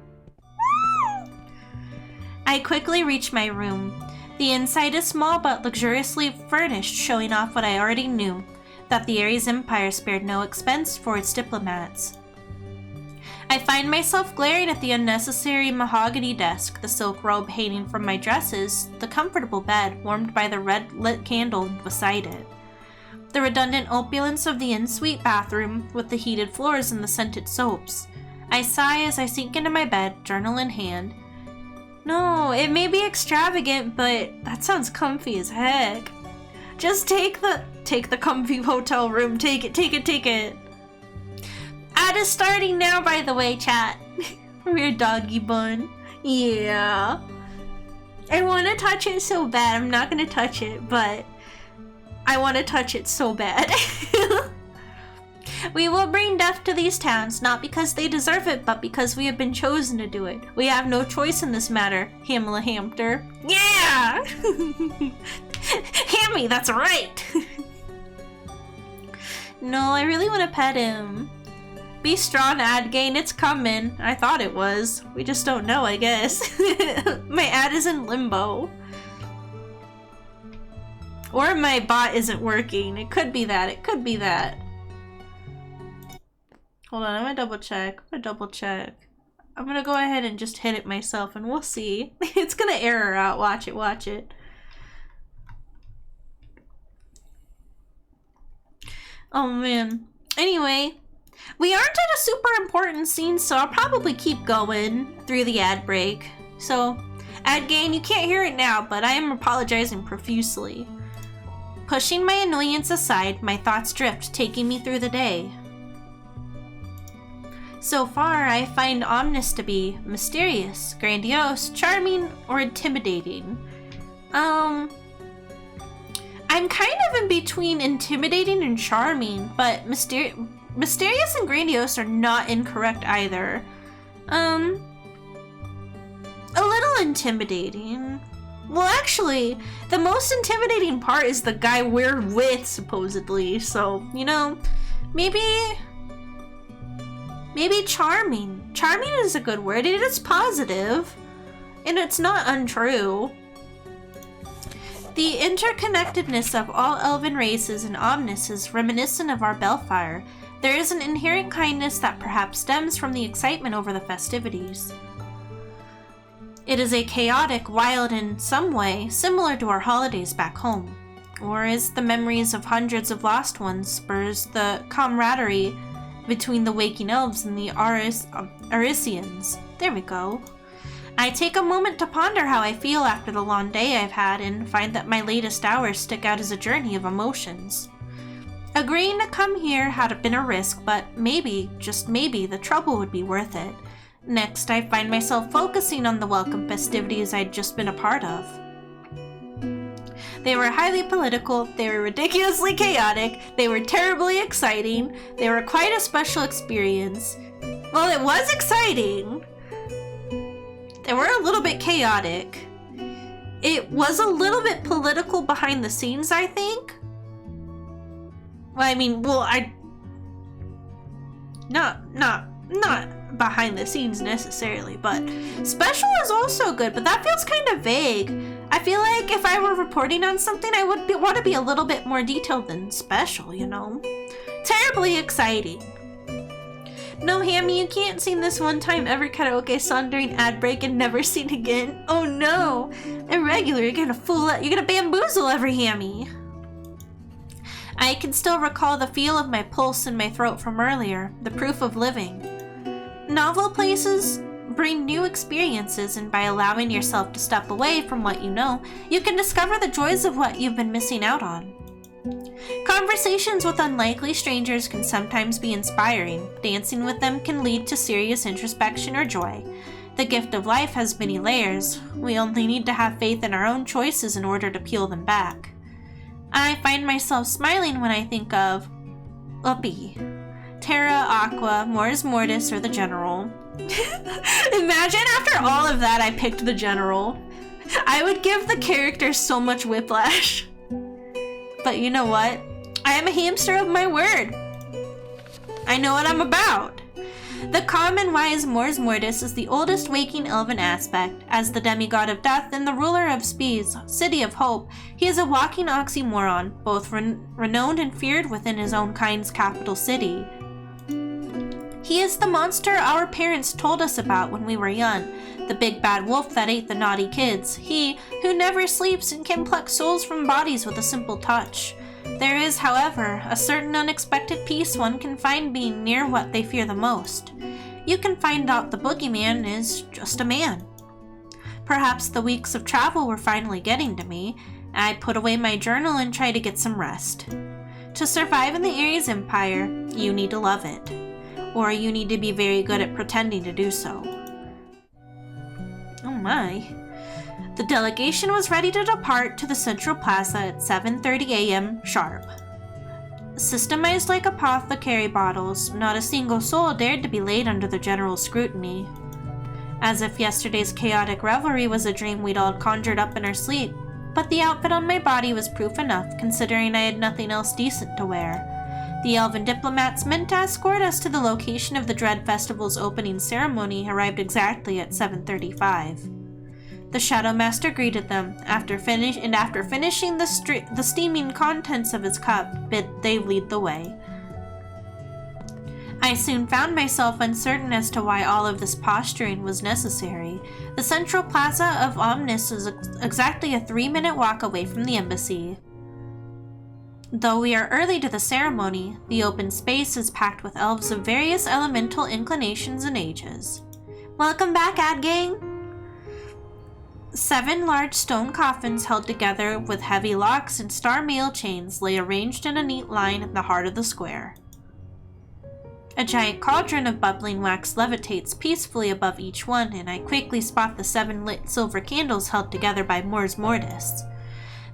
I quickly reach my room. The inside is small but luxuriously furnished, showing off what I already knew, that the Ares Empire spared no expense for its diplomats. I find myself glaring at the unnecessary mahogany desk, the silk robe hanging from my dresses, the comfortable bed warmed by the red-lit candle beside it, the redundant opulence of the en-suite bathroom with the heated floors and the scented soaps. I sigh as I sink into my bed, journal in hand. No, it may be extravagant, but that sounds comfy as heck. Just take the comfy hotel room. Take it. Ad is starting now, by the way, chat. Weird doggy bun. Yeah. I want to touch it so bad. I'm not going to touch it, but I want to touch it so bad. We will bring death to these towns, not because they deserve it, but because we have been chosen to do it. We have no choice in this matter, Hamela Hampter. Yeah! Hammie, that's right! No, I really want to pet him. Be strong, ad gain, it's coming. I thought it was. We just don't know, I guess. My ad is in limbo. Or my bot isn't working. It could be that. Hold on, I'm gonna double check. I'm gonna go ahead and just hit it myself and we'll see. It's gonna error out. Watch it. Oh man. Anyway, we aren't at a super important scene, so I'll probably keep going through the ad break. So, ad gain, you can't hear it now, but I am apologizing profusely. Pushing my annoyance aside, my thoughts drift, taking me through the day. So far, I find Omnis to be mysterious, grandiose, charming, or intimidating. I'm kind of in between intimidating and charming, but mysterious and grandiose are not incorrect either. A little intimidating. Well, actually, the most intimidating part is the guy we're with, supposedly, so, you know, maybe charming. Charming is a good word. It is positive, and it's not untrue. The interconnectedness of all elven races and Omnis is reminiscent of our Bellfire. There is an inherent kindness that perhaps stems from the excitement over the festivities. It is a chaotic, wild, in some way, similar to our holidays back home. Or as the memories of hundreds of lost ones spurs the camaraderie between the waking elves and the Arisians. There we go. I take a moment to ponder how I feel after the long day I've had and find that my latest hours stick out as a journey of emotions. Agreeing to come here had been a risk, but maybe, just maybe, the trouble would be worth it. Next, I find myself focusing on the welcome festivities I'd just been a part of. They were highly political, they were ridiculously chaotic, they were terribly exciting, they were quite a special experience. Well, it was exciting. They were a little bit chaotic. It was a little bit political behind the scenes, I think. Well, I mean, not behind the scenes necessarily, but special is also good, but that feels kind of vague. I feel like if I were reporting on something, I would want to be a little bit more detailed than special, you know? Terribly exciting. No, Hammie, you can't sing this one time ever karaoke song during ad break and never sing again. Oh no! Irregular, you're gonna bamboozle every Hammie. I can still recall the feel of my pulse in my throat from earlier, the proof of living. Novel places bring new experiences, and by allowing yourself to step away from what you know, you can discover the joys of what you've been missing out on. Conversations with unlikely strangers can sometimes be inspiring. Dancing with them can lead to serious introspection or joy. The gift of life has many layers. We only need to have faith in our own choices in order to peel them back. I find myself smiling when I think of Uppy, Terra, Aqua, Mors Mortis, or the General. Imagine after all of that I picked the General. I would give the character so much whiplash. But you know what? I am a hamster of my word. I know what I'm about. The calm and wise Mors Mortis is the oldest waking elven aspect. As the demigod of death and the ruler of Speed's city of hope, he is a walking oxymoron, both renowned and feared within his own kind's capital city. He is the monster our parents told us about when we were young, the big bad wolf that ate the naughty kids, he who never sleeps and can pluck souls from bodies with a simple touch. There is, however, a certain unexpected peace one can find being near what they fear the most. You can find out the boogeyman is just a man. Perhaps the weeks of travel were finally getting to me. I put away my journal and try to get some rest. To survive in the Ares Empire, you need to love it. Or you need to be very good at pretending to do so. Oh my. The delegation was ready to depart to the Central Plaza at 7:30 a.m. sharp. Systemized like apothecary bottles, not a single soul dared to be laid under the general scrutiny. As if yesterday's chaotic revelry was a dream we'd all conjured up in our sleep, but the outfit on my body was proof enough, considering I had nothing else decent to wear. The elven diplomats meant to escort us to the location of the Dread Festival's opening ceremony arrived exactly at 7:35. The Shadow Master greeted them, after finishing the steaming contents of his cup, bid they lead the way. I soon found myself uncertain as to why all of this posturing was necessary. The Central Plaza of Omnis is exactly a 3-minute walk away from the embassy. Though we are early to the ceremony, the open space is packed with elves of various elemental inclinations and ages. Welcome back, Ad Gang! 7 large stone coffins held together with heavy locks and star mail chains lay arranged in a neat line in the heart of the square. A giant cauldron of bubbling wax levitates peacefully above each one, and I quickly spot the 7 lit silver candles held together by Mors Mortis.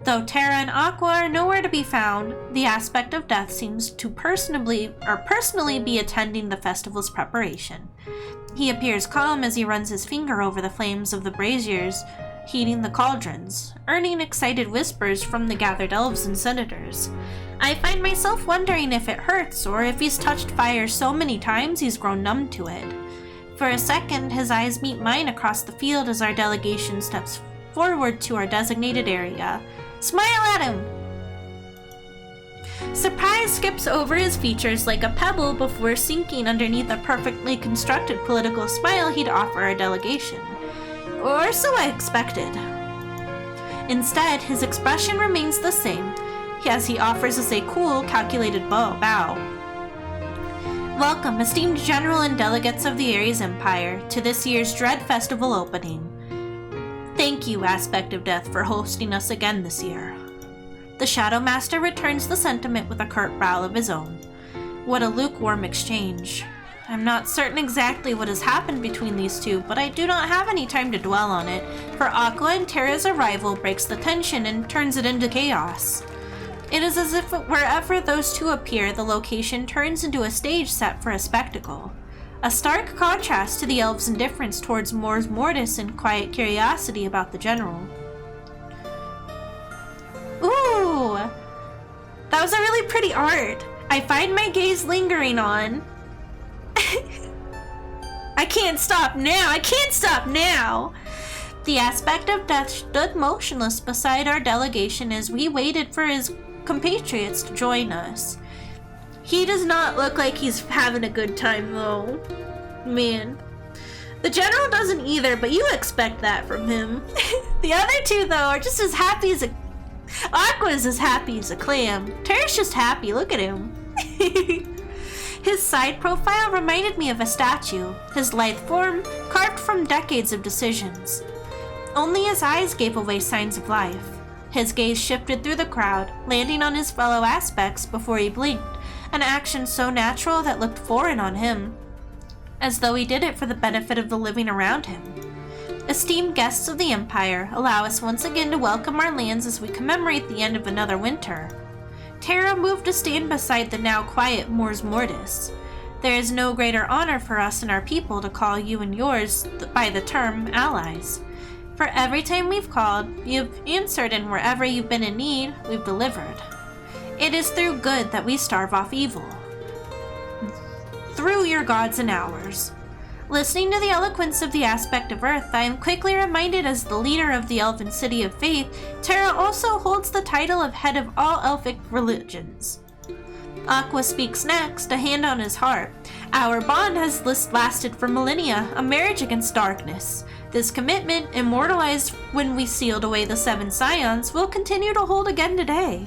Though Terra and Aqua are nowhere to be found, the aspect of death seems to personally be attending the festival's preparation. He appears calm as he runs his finger over the flames of the braziers, heating the cauldrons, earning excited whispers from the gathered elves and senators. I find myself wondering if it hurts, or if he's touched fire so many times he's grown numb to it. For a second, his eyes meet mine across the field as our delegation steps forward to our designated area. Smile at him! Surprise skips over his features like a pebble before sinking underneath a perfectly constructed political smile he'd offer our delegation. Or so I expected. Instead, his expression remains the same, as he offers us a cool, calculated bow. Welcome, esteemed General and delegates of the Ares Empire, to this year's Dread Festival opening. Thank you, Aspect of Death, for hosting us again this year. The Shadow Master returns the sentiment with a curt growl of his own. What a lukewarm exchange. I'm not certain exactly what has happened between these two, but I do not have any time to dwell on it, for Aqua and Terra's arrival breaks the tension and turns it into chaos. It is as if wherever those two appear, the location turns into a stage set for a spectacle. A stark contrast to the elves' indifference towards Mors Mortis and quiet curiosity about the general. Ooh! That was a really pretty art. I find my gaze lingering on. I can't stop now! The aspect of death stood motionless beside our delegation as we waited for his compatriots to join us. He does not look like he's having a good time, though. Man. The general doesn't either, but you expect that from him. The other two, though, are just as happy as a... Aqua's as happy as a clam. Terra's just happy, look at him. His side profile reminded me of a statue, his lithe form carved from decades of decisions. Only his eyes gave away signs of life. His gaze shifted through the crowd, landing on his fellow aspects before he blinked, an action so natural that looked foreign on him, as though he did it for the benefit of the living around him. Esteemed guests of the Empire, allow us once again to welcome our lands as we commemorate the end of another winter. Terra moved to stand beside the now quiet Mors Mortis. There is no greater honor for us and our people to call you and yours by the term allies. For every time we've called, you've answered, and wherever you've been in need, we've delivered. It is through good that we starve off evil. Through your gods and ours. Listening to the eloquence of the aspect of Earth, I am quickly reminded as the leader of the Elven City of Faith, Terra also holds the title of head of all Elfic religions. Aqua speaks next, a hand on his heart. Our bond has lasted for millennia, a marriage against darkness. This commitment, immortalized when we sealed away the 7 Scions, will continue to hold again today.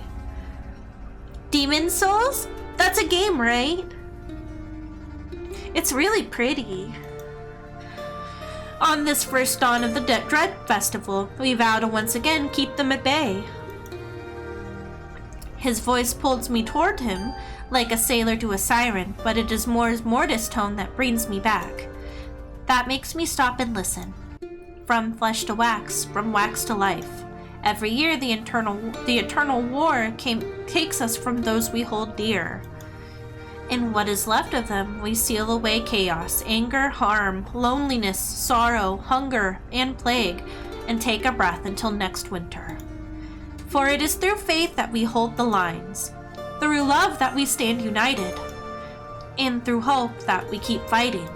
Demon Souls? That's a game, right? It's really pretty. On this first dawn of the Dread Festival, we vow to once again keep them at bay. His voice pulls me toward him, like a sailor to a siren, but it is Mors Mortis tone that brings me back. That makes me stop and listen. From flesh to wax, from wax to life. Every year the eternal war takes us from those we hold dear. In what is left of them, we seal away chaos, anger, harm, loneliness, sorrow, hunger, and plague, and take a breath until next winter. For it is through faith that we hold the lines, through love that we stand united, and through hope that we keep fighting.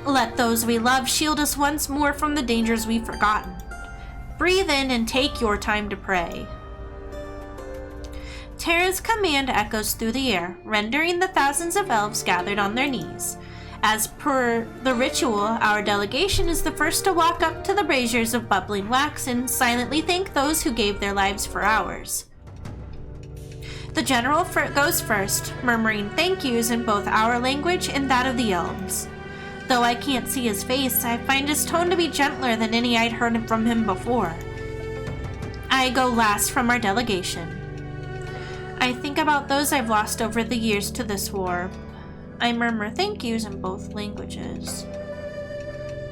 Let those we love shield us once more from the dangers we've forgotten. Breathe in and take your time to pray. Terra's command echoes through the air, rendering the thousands of elves gathered on their knees. As per the ritual, our delegation is the first to walk up to the braziers of bubbling wax and silently thank those who gave their lives for ours. The general goes first, murmuring thank yous in both our language and that of the elves. Though I can't see his face, I find his tone to be gentler than any I'd heard from him before. I go last from our delegation. I think about those I've lost over the years to this war. I murmur thank yous in both languages.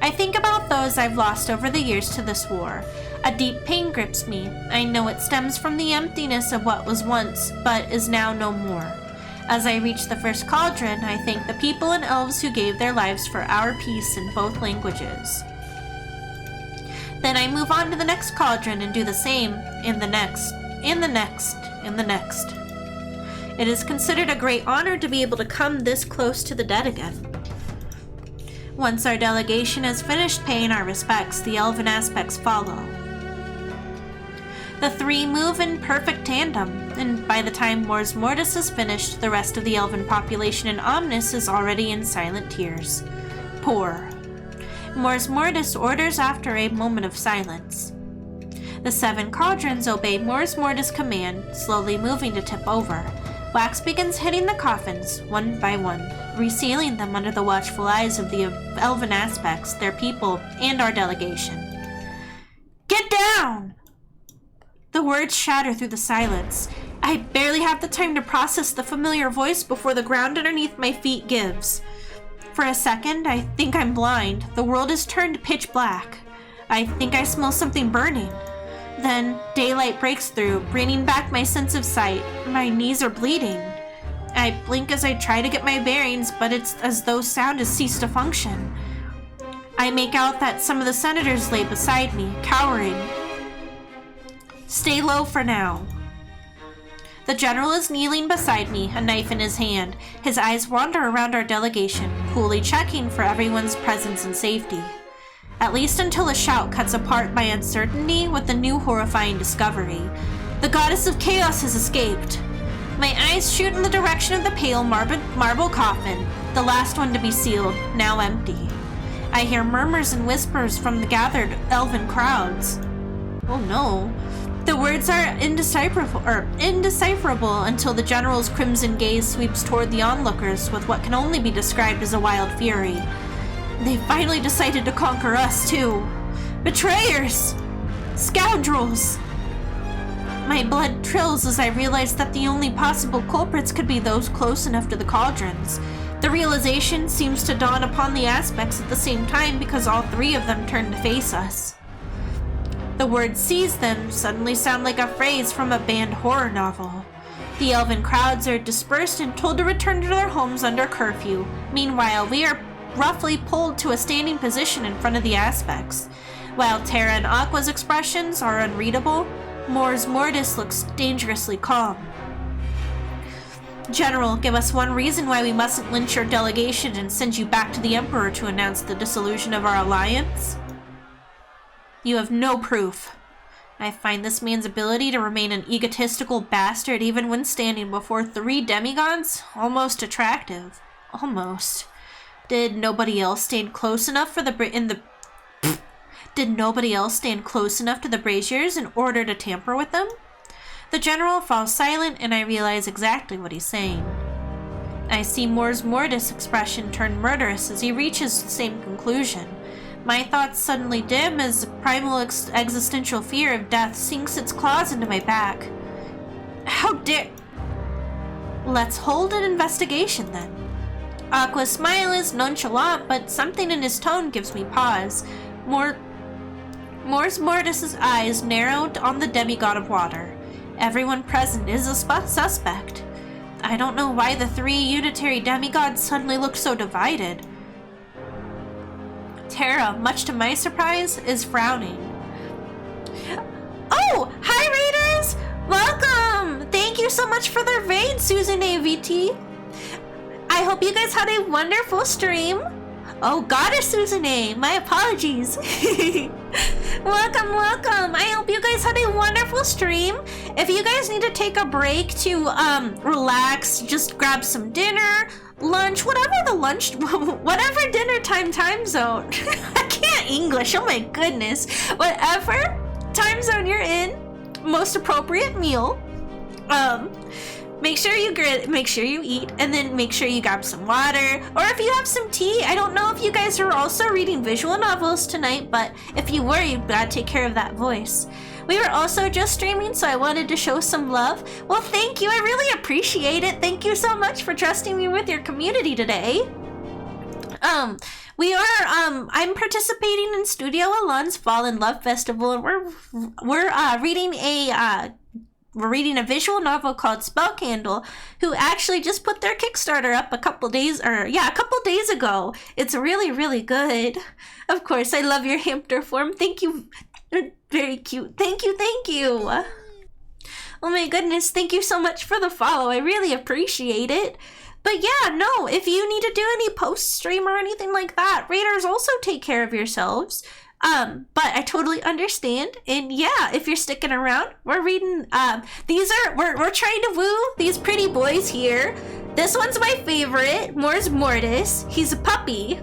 I think about those I've lost over the years to this war. A deep pain grips me. I know it stems from the emptiness of what was once, but is now no more. As I reach the first cauldron, I thank the people and elves who gave their lives for our peace in both languages. Then I move on to the next cauldron and do the same in the next, in the next, in the next. It is considered a great honor to be able to come this close to the dead again. Once our delegation has finished paying our respects, the elven aspects follow. The 3 move in perfect tandem, and by the time Mors Mortis is finished, the rest of the elven population in Omnis is already in silent tears. Poor. Mors Mortis orders after a moment of silence. The 7 cauldrons obey Mors Mortis' command, slowly moving to tip over. Wax begins hitting the coffins, one by one, resealing them under the watchful eyes of the elven aspects, their people, and our delegation. Get down! The words shatter through the silence. I barely have the time to process the familiar voice before the ground underneath my feet gives. For a second, I think I'm blind. The world has turned pitch black. I think I smell something burning. Then, daylight breaks through, bringing back my sense of sight. My knees are bleeding. I blink as I try to get my bearings, but it's as though sound has ceased to function. I make out that some of the senators lay beside me, cowering. Stay low for now. The general is kneeling beside me, a knife in his hand. His eyes wander around our delegation, coolly checking for everyone's presence and safety. at least until a shout cuts apart my uncertainty with a new horrifying discovery. The goddess of chaos has escaped. My eyes shoot in the direction of the pale marble coffin, the last one to be sealed, now empty. I hear murmurs and whispers from the gathered elven crowds. Oh no. The words are indecipherable until the general's crimson gaze sweeps toward the onlookers with what can only be described as a wild fury. They finally decided to conquer us too. Betrayers! Scoundrels! My blood trills as I realize that the only possible culprits could be those close enough to the cauldrons. The realization seems to dawn upon the aspects at the same time because all three of them turn to face us. The word "seize them" suddenly sound like a phrase from a banned horror novel. The elven crowds are dispersed and told to return to their homes under curfew. Meanwhile, we are roughly pulled to a standing position in front of the aspects. While Terra and Aqua's expressions are unreadable, Mors Mortis looks dangerously calm. General, give us one reason why we mustn't lynch your delegation and send you back to the Emperor to announce the dissolution of our alliance? You have no proof. I find this man's ability to remain an egotistical bastard even when standing before 3 demigods almost attractive. Almost. Did nobody else stand close enough to the braziers in order to tamper with them? The general falls silent and I realize exactly what he's saying. I see Mors Mortis' expression turn murderous as he reaches the same conclusion. My thoughts suddenly dim as the primal existential fear of death sinks its claws into my back. How dare... Let's hold an investigation then. Aqua's smile is nonchalant, but something in his tone gives me pause. Mors Mortis' eyes narrowed on the demigod of water. Everyone present is a suspect. I don't know why the 3 unitary demigods suddenly look so divided. Terra, much to my surprise, is frowning. Oh! Hi, Raiders! Welcome! Thank you so much for the raid, Susan AVT. I hope you guys had a wonderful stream. Oh, Goddess Susan A, my apologies. Welcome, welcome. I hope you guys had a wonderful stream. If you guys need to take a break to relax, just grab some dinner, lunch, whatever dinner time zone. I can't English, oh my goodness. Whatever time zone you're in, most appropriate meal. Make sure you eat, and then make sure you grab some water, or if you have some tea. I don't know if you guys are also reading visual novels tonight, but if you were, you've got to take care of that voice. We were also just streaming, so I wanted to show some love. Well, thank you, I really appreciate it. Thank you so much for trusting me with your community today. I'm participating in Studio Elan's Fall in Love Festival, and we're reading a visual novel called Spell Candle, who actually just put their Kickstarter up a couple days ago. It's really, really good. Of course, I love your hamster form. Thank you. Very cute. Thank you. Oh my goodness, thank you so much for the follow. I really appreciate it. But yeah, no, if you need to do any post-stream or anything like that, Raiders, also take care of yourselves. But I totally understand, and yeah, if you're sticking around, we're reading, we're trying to woo these pretty boys here. This one's my favorite, Mors Mortis. He's a puppy.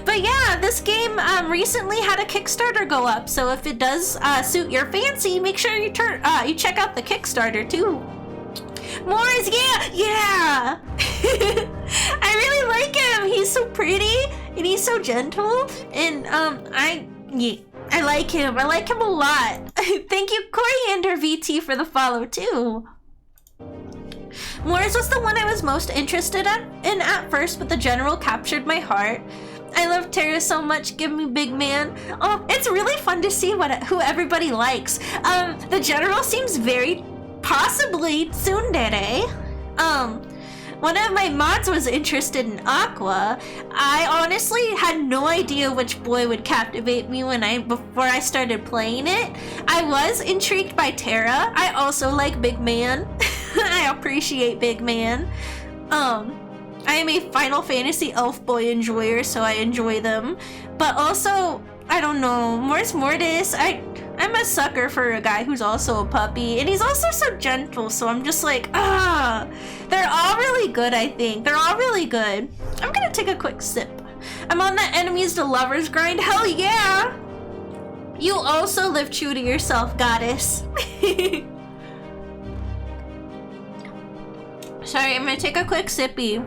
But yeah, this game, recently had a Kickstarter go up, so if it does, suit your fancy, make sure you check out the Kickstarter too. Mors, yeah! I really like him. He's so pretty and he's so gentle, and I like him. I like him a lot. Thank you, Coriander VT, for the follow too. Mors was the one I was most interested in at first, but the general captured my heart. I love Terra so much. Give me big man. Oh, it's really fun to see who everybody likes. The general seems very possibly tsundere. One of my mods was interested in Aqua. I honestly had no idea which boy would captivate me before I started playing it. I was intrigued by Terra. I also like Big Man. I appreciate Big Man. I am a Final Fantasy elf boy enjoyer, so I enjoy them. But also, I don't know, Mors Mortis, I'm a sucker for a guy who's also a puppy, and he's also so gentle, so I'm just like, they're all really good, I think. They're all really good. I'm gonna take a quick sip. I'm on that enemies to lovers grind, hell yeah! You also live true to yourself, goddess. Sorry, I'm gonna take a quick sippy.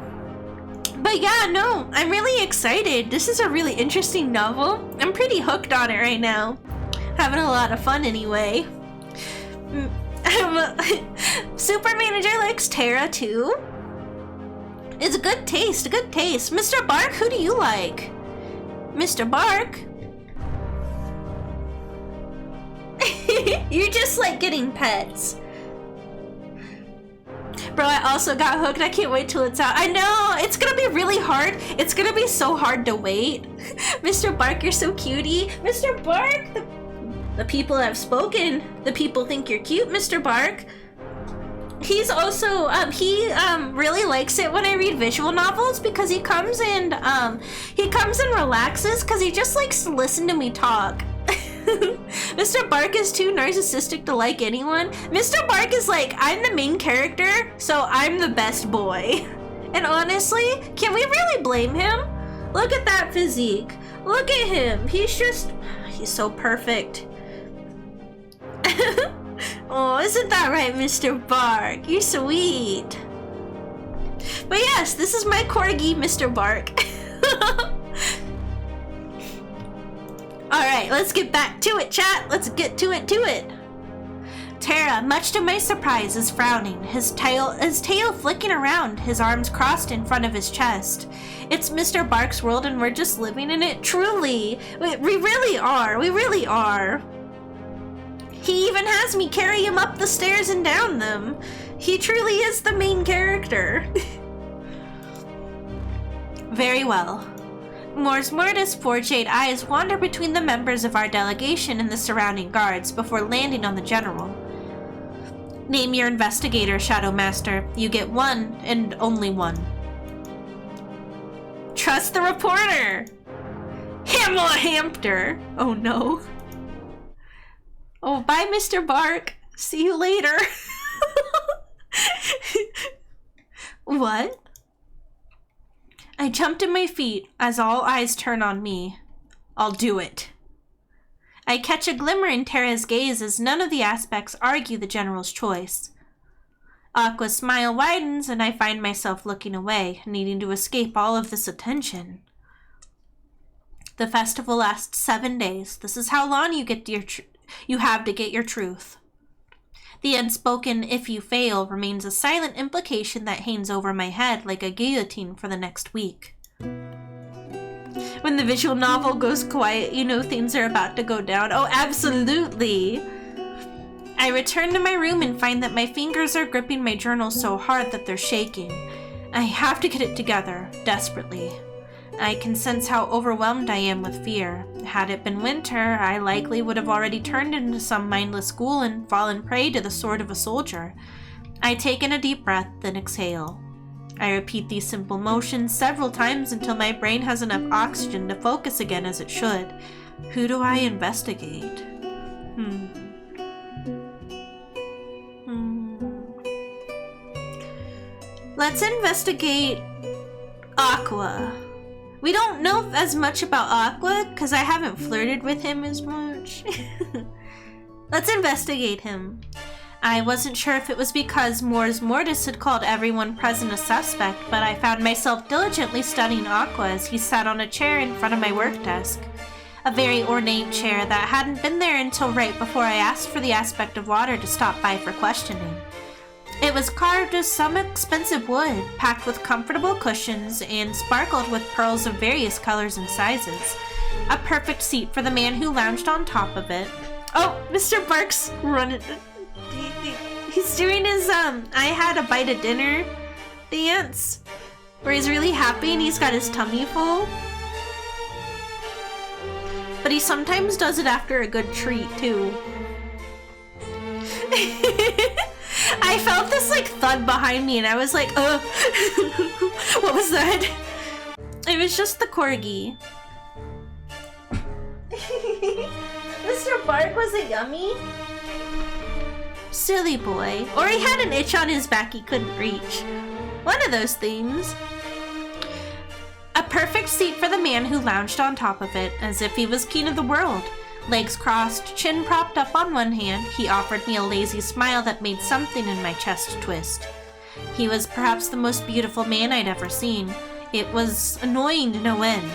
But yeah, no, I'm really excited. This is a really interesting novel. I'm pretty hooked on it right now. Having a lot of fun anyway. Super Manager likes Terra too. It's a good taste, a good taste. Mr. Bark, who do you like? Mr. Bark? You're just like getting pets. Bro, I also got hooked. I can't wait till it's out. I know, it's gonna be really hard. It's gonna be so hard to wait. Mr. Bark, you're so cutie. Mr. Bark, the people have spoken. The people think you're cute, Mr. Bark. He's also, he really likes it when I read visual novels because he comes and relaxes because he just likes to listen to me talk. Mr. Bark is too narcissistic to like anyone. Mr. Bark is like, I'm the main character, so I'm the best boy. And honestly, can we really blame him? Look at that physique. Look at him. He's so perfect. Oh, isn't that right, Mr. Bark? You're sweet. But yes, this is my corgi, Mr. Bark. Alright, let's get back to it, chat. Let's get to it. Terra, much to my surprise, is frowning, his tail flicking around, his arms crossed in front of his chest. It's Mr. Bark's world and we're just living in it, truly. We really are. He even has me carry him up the stairs and down them. He truly is the main character. Very well. Mors Mortis' four jade eyes wander between the members of our delegation and the surrounding guards before landing on the general. Name your investigator, Shadow Master. You get one, and only one. Trust the reporter! Hamela Hampter! Oh no. Oh, bye, Mr. Bark. See you later. What? I jumped to my feet as all eyes turn on me. I'll do it. I catch a glimmer in Terra's gaze as none of the aspects argue the general's choice. Aqua's smile widens and I find myself looking away, needing to escape all of this attention. The festival lasts 7 days. This is how long you have to get your truth. The unspoken "if you fail" remains a silent implication that hangs over my head like a guillotine for the next week. When the visual novel goes quiet, you know things are about to go down. Oh, absolutely! I return to my room and find that my fingers are gripping my journal so hard that they're shaking. I have to get it together, desperately. I can sense how overwhelmed I am with fear. Had it been winter, I likely would have already turned into some mindless ghoul and fallen prey to the sword of a soldier. I take in a deep breath, then exhale. I repeat these simple motions several times until my brain has enough oxygen to focus again as it should. Who do I investigate? Let's investigate Aqua. We don't know as much about Aqua because I haven't flirted with him as much. Let's investigate him. I wasn't sure if it was because Mors Mortis had called everyone present a suspect, but I found myself diligently studying Aqua as he sat on a chair in front of my work desk. A very ornate chair that hadn't been there until right before I asked for the aspect of water to stop by for questioning. It was carved of some expensive wood, packed with comfortable cushions, and sparkled with pearls of various colors and sizes. A perfect seat for the man who lounged on top of it. Oh, Mr. Bark's running. He's doing his, I had a bite of dinner dance, where he's really happy and he's got his tummy full. But he sometimes does it after a good treat, too. I felt this like thud behind me and I was like, what was that? It was just the corgi. Mr. Bark was a yummy? Silly boy. Or he had an itch on his back he couldn't reach. One of those things. A perfect seat for the man who lounged on top of it, as if he was king of the world. Legs crossed, chin propped up on one hand, he offered me a lazy smile that made something in my chest twist. He was perhaps the most beautiful man I'd ever seen. It was annoying to no end.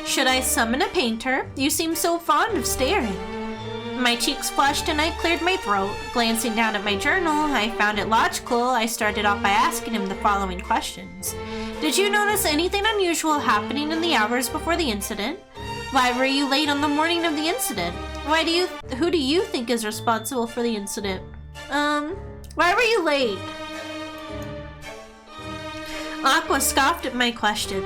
Should I summon a painter? You seem so fond of staring. My cheeks flushed and I cleared my throat. Glancing down at my journal, I found it logical. I started off by asking him the following questions. Did you notice anything unusual happening in the hours before the incident? Why were you late on the morning of the incident? Who do you think is responsible for the incident? Why were you late? Aqua scoffed at my question.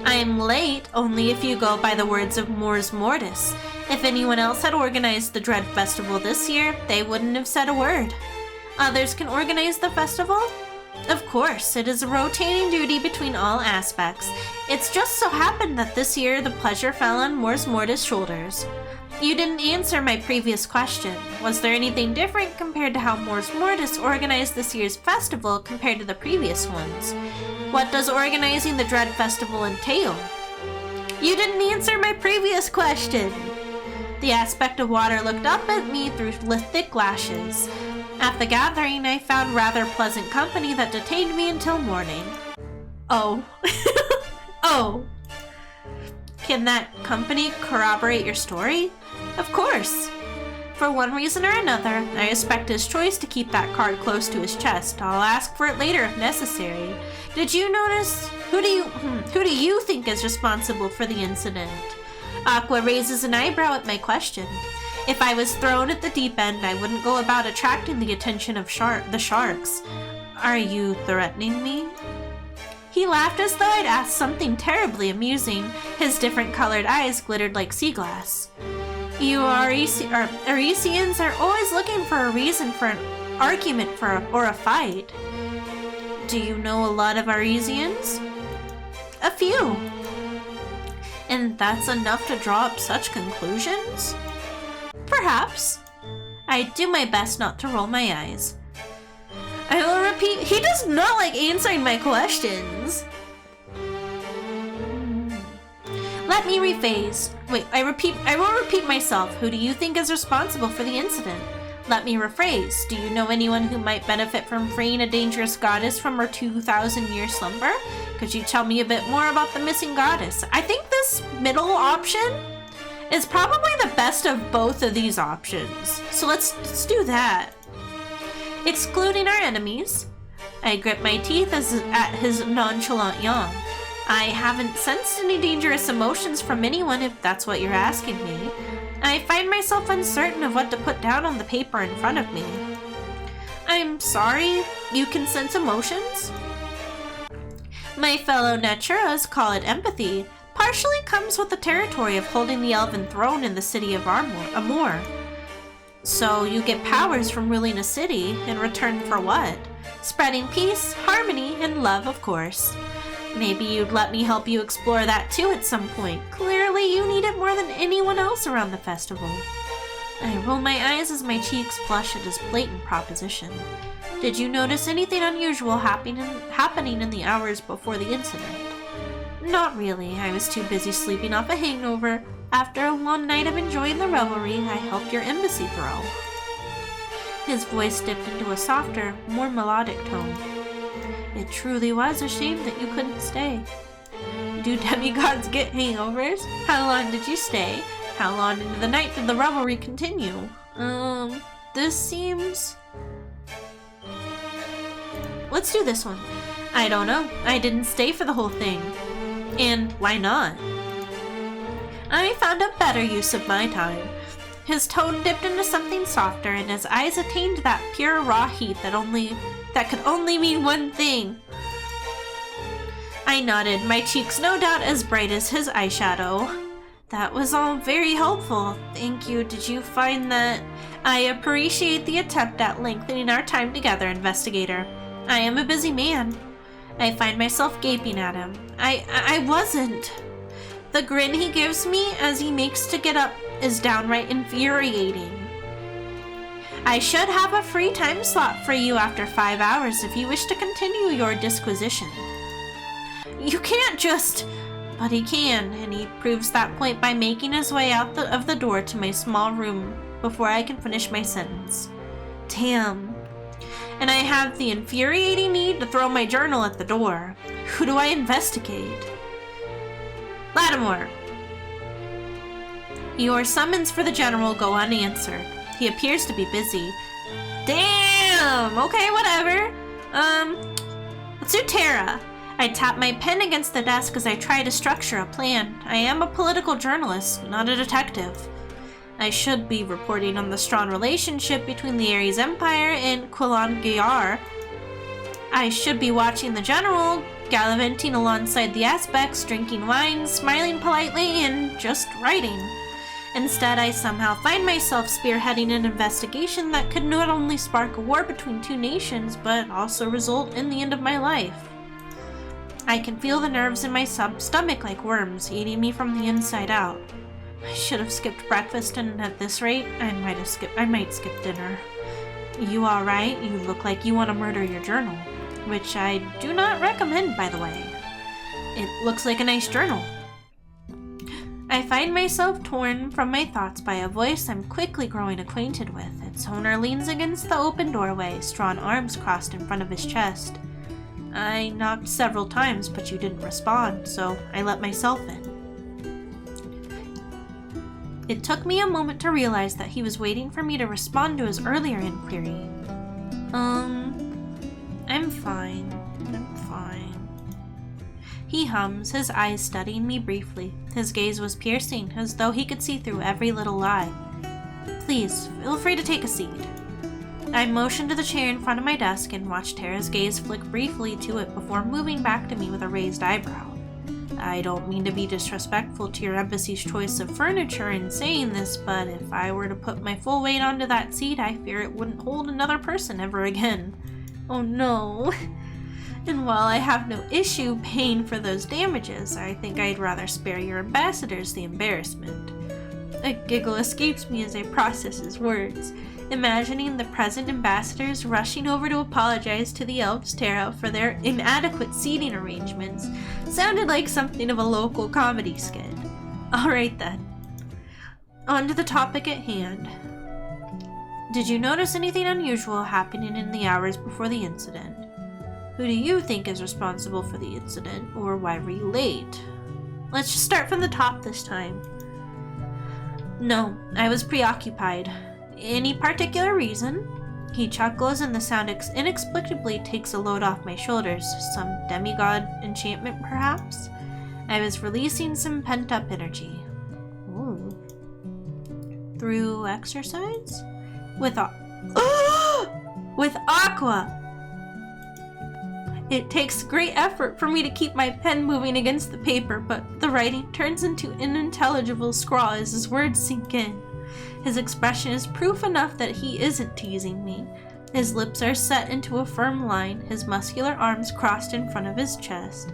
I am late only if you go by the words of Mors Mortis. If anyone else had organized the Dread Festival this year, they wouldn't have said a word. Others can organize the festival? Of course, it is a rotating duty between all aspects. It's just so happened that this year the pleasure fell on Mors Mortis' shoulders. You didn't answer my previous question. Was there anything different compared to how Mors Mortis organized this year's festival compared to the previous ones? What does organizing the Dread Festival entail? You didn't answer my previous question. The aspect of water looked up at me through thick lashes. At the gathering, I found rather pleasant company that detained me until morning. Oh. Oh. Can that company corroborate your story? Of course. For one reason or another, I respect his choice to keep that card close to his chest. I'll ask for it later if necessary. Did you notice? Who do you think is responsible for the incident? Aqua raises an eyebrow at my question. If I was thrown at the deep end, I wouldn't go about attracting the attention of the sharks. Are you threatening me? He laughed as though I'd asked something terribly amusing. His different colored eyes glittered like sea glass. You Arisians are always looking for a reason for an argument or a fight. Do you know a lot of Arisians? A few. And that's enough to draw up such conclusions? Perhaps. I do my best not to roll my eyes. I will repeat. He does not like answering my questions. Let me rephrase. Wait, I will repeat myself. Who do you think is responsible for the incident? Let me rephrase. Do you know anyone who might benefit from freeing a dangerous goddess from her 2,000-year slumber? Could you tell me a bit more about the missing goddess? I think this middle option is probably the best of both of these options. So let's do that. Excluding our enemies. I grip my teeth at his nonchalant yawn. I haven't sensed any dangerous emotions from anyone, if that's what you're asking me. I find myself uncertain of what to put down on the paper in front of me. I'm sorry, you can sense emotions? My fellow Naturas call it empathy. Partially comes with the territory of holding the elven throne in the city of Amor. So you get powers from ruling a city, in return for what? Spreading peace, harmony, and love, of course. Maybe you'd let me help you explore that too at some point. Clearly you need it more than anyone else around the festival. I roll my eyes as my cheeks flush at his blatant proposition. Did you notice anything unusual happening in the hours before the incident? Not really. I was too busy sleeping off a hangover. After a long night of enjoying the revelry, I helped your embassy throw. His voice dipped into a softer, more melodic tone. It truly was a shame that you couldn't stay. Do demigods get hangovers? How long did you stay? How long into the night did the revelry continue? This seems... Let's do this one. I don't know. I didn't stay for the whole thing. And why not? I found a better use of my time. His tone dipped into something softer, and his eyes attained that pure raw heat that could only mean one thing. I nodded, my cheeks no doubt as bright as his eyeshadow. That was all very helpful. Thank you. Did you find that? I appreciate the attempt at lengthening our time together, investigator. I am a busy man. I find myself gaping at him. I wasn't. The grin he gives me as he makes to get up is downright infuriating. I should have a free time slot for you after 5 hours if you wish to continue your disquisition. You can't just... But he can, and he proves that point by making his way out of the door to my small room before I can finish my sentence. Damn. And I have the infuriating need to throw my journal at the door. Who do I investigate? Lattimore. Your summons for the general go unanswered. He appears to be busy. Damn! Okay, whatever. Let's do Tara. I tap my pen against the desk as I try to structure a plan. I am a political journalist, not a detective. I should be reporting on the strong relationship between the Ares Empire and Kulan Gyar. I should be watching the general, gallivanting alongside the aspects, drinking wine, smiling politely, and just writing. Instead, I somehow find myself spearheading an investigation that could not only spark a war between two nations, but also result in the end of my life. I can feel the nerves in my stomach like worms, eating me from the inside out. I should have skipped breakfast, and at this rate, I might skip dinner. You alright? You look like you want to murder your journal. Which I do not recommend, by the way. It looks like a nice journal. I find myself torn from my thoughts by a voice I'm quickly growing acquainted with. Its owner leans against the open doorway, strong arms crossed in front of his chest. I knocked several times, but you didn't respond, so I let myself in. It took me a moment to realize that he was waiting for me to respond to his earlier inquiry. I'm fine. He hums, his eyes studying me briefly. His gaze was piercing, as though he could see through every little lie. Please, feel free to take a seat. I motioned to the chair in front of my desk and watched Tara's gaze flick briefly to it before moving back to me with a raised eyebrow. I don't mean to be disrespectful to your embassy's choice of furniture in saying this, but if I were to put my full weight onto that seat, I fear it wouldn't hold another person ever again. Oh no. And while I have no issue paying for those damages, I think I'd rather spare your ambassadors the embarrassment. A giggle escapes me as I process his words, imagining the present ambassadors rushing over to apologize to the elves Tara for their inadequate seating arrangements. Sounded like something of a local comedy skit. Alright then. On to the topic at hand. Did you notice anything unusual happening in the hours before the incident? Who do you think is responsible for the incident, or why were you late? Let's just start from the top this time. No, I was preoccupied. Any particular reason? He chuckles and the sound inexplicably takes a load off my shoulders. Some demigod enchantment, perhaps? I was releasing some pent-up energy. Ooh. Through exercise? With Aqua! It takes great effort for me to keep my pen moving against the paper, but the writing turns into an unintelligible scrawl as his words sink in. His expression is proof enough that he isn't teasing me. His lips are set into a firm line, his muscular arms crossed in front of his chest.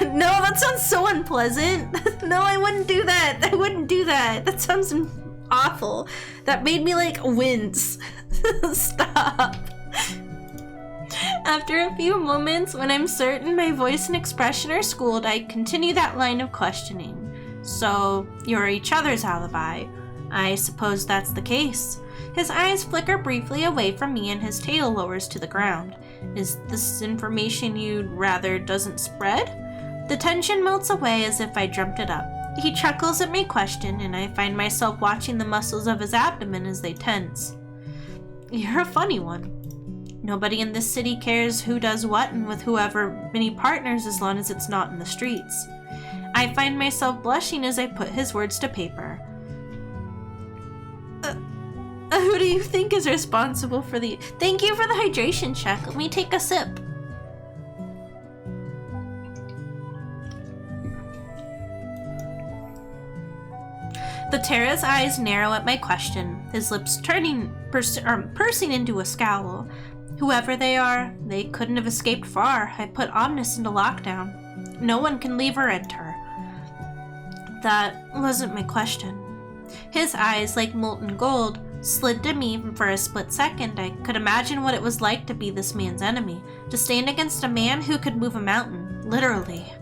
No, that sounds so unpleasant. No, I wouldn't do that. I wouldn't do that. That sounds awful. That made me like wince. Stop. After a few moments, when I'm certain my voice and expression are schooled, I continue that line of questioning. So, you're each other's alibi. I suppose that's the case. His eyes flicker briefly away from me and his tail lowers to the ground. Is this information you'd rather doesn't spread? The tension melts away as if I dreamt it up. He chuckles at my question, and I find myself watching the muscles of his abdomen as they tense. You're a funny one. Nobody in this city cares who does what and with whoever many partners as long as it's not in the streets. I find myself blushing as I put his words to paper. Who do you think is responsible for the... Thank you for the hydration check. Let me take a sip. The Terra's eyes narrow at my question, his lips pursing into a scowl. Whoever they are, they couldn't have escaped far. I put Omnis into lockdown. No one can leave or enter. That wasn't my question. His eyes, like molten gold, slid to me for a split second. I could imagine what it was like to be this man's enemy, to stand against a man who could move a mountain, literally.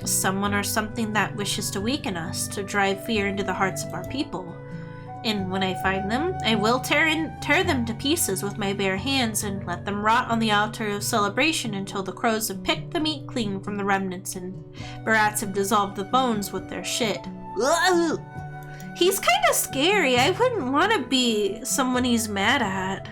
Someone or something that wishes to weaken us, to drive fear into the hearts of our people. And when I find them, I will tear them to pieces with my bare hands and let them rot on the altar of celebration until the crows have picked the meat clean from the remnants and barats have dissolved the bones with their shit. Ugh. He's kind of scary. I wouldn't want to be someone he's mad at.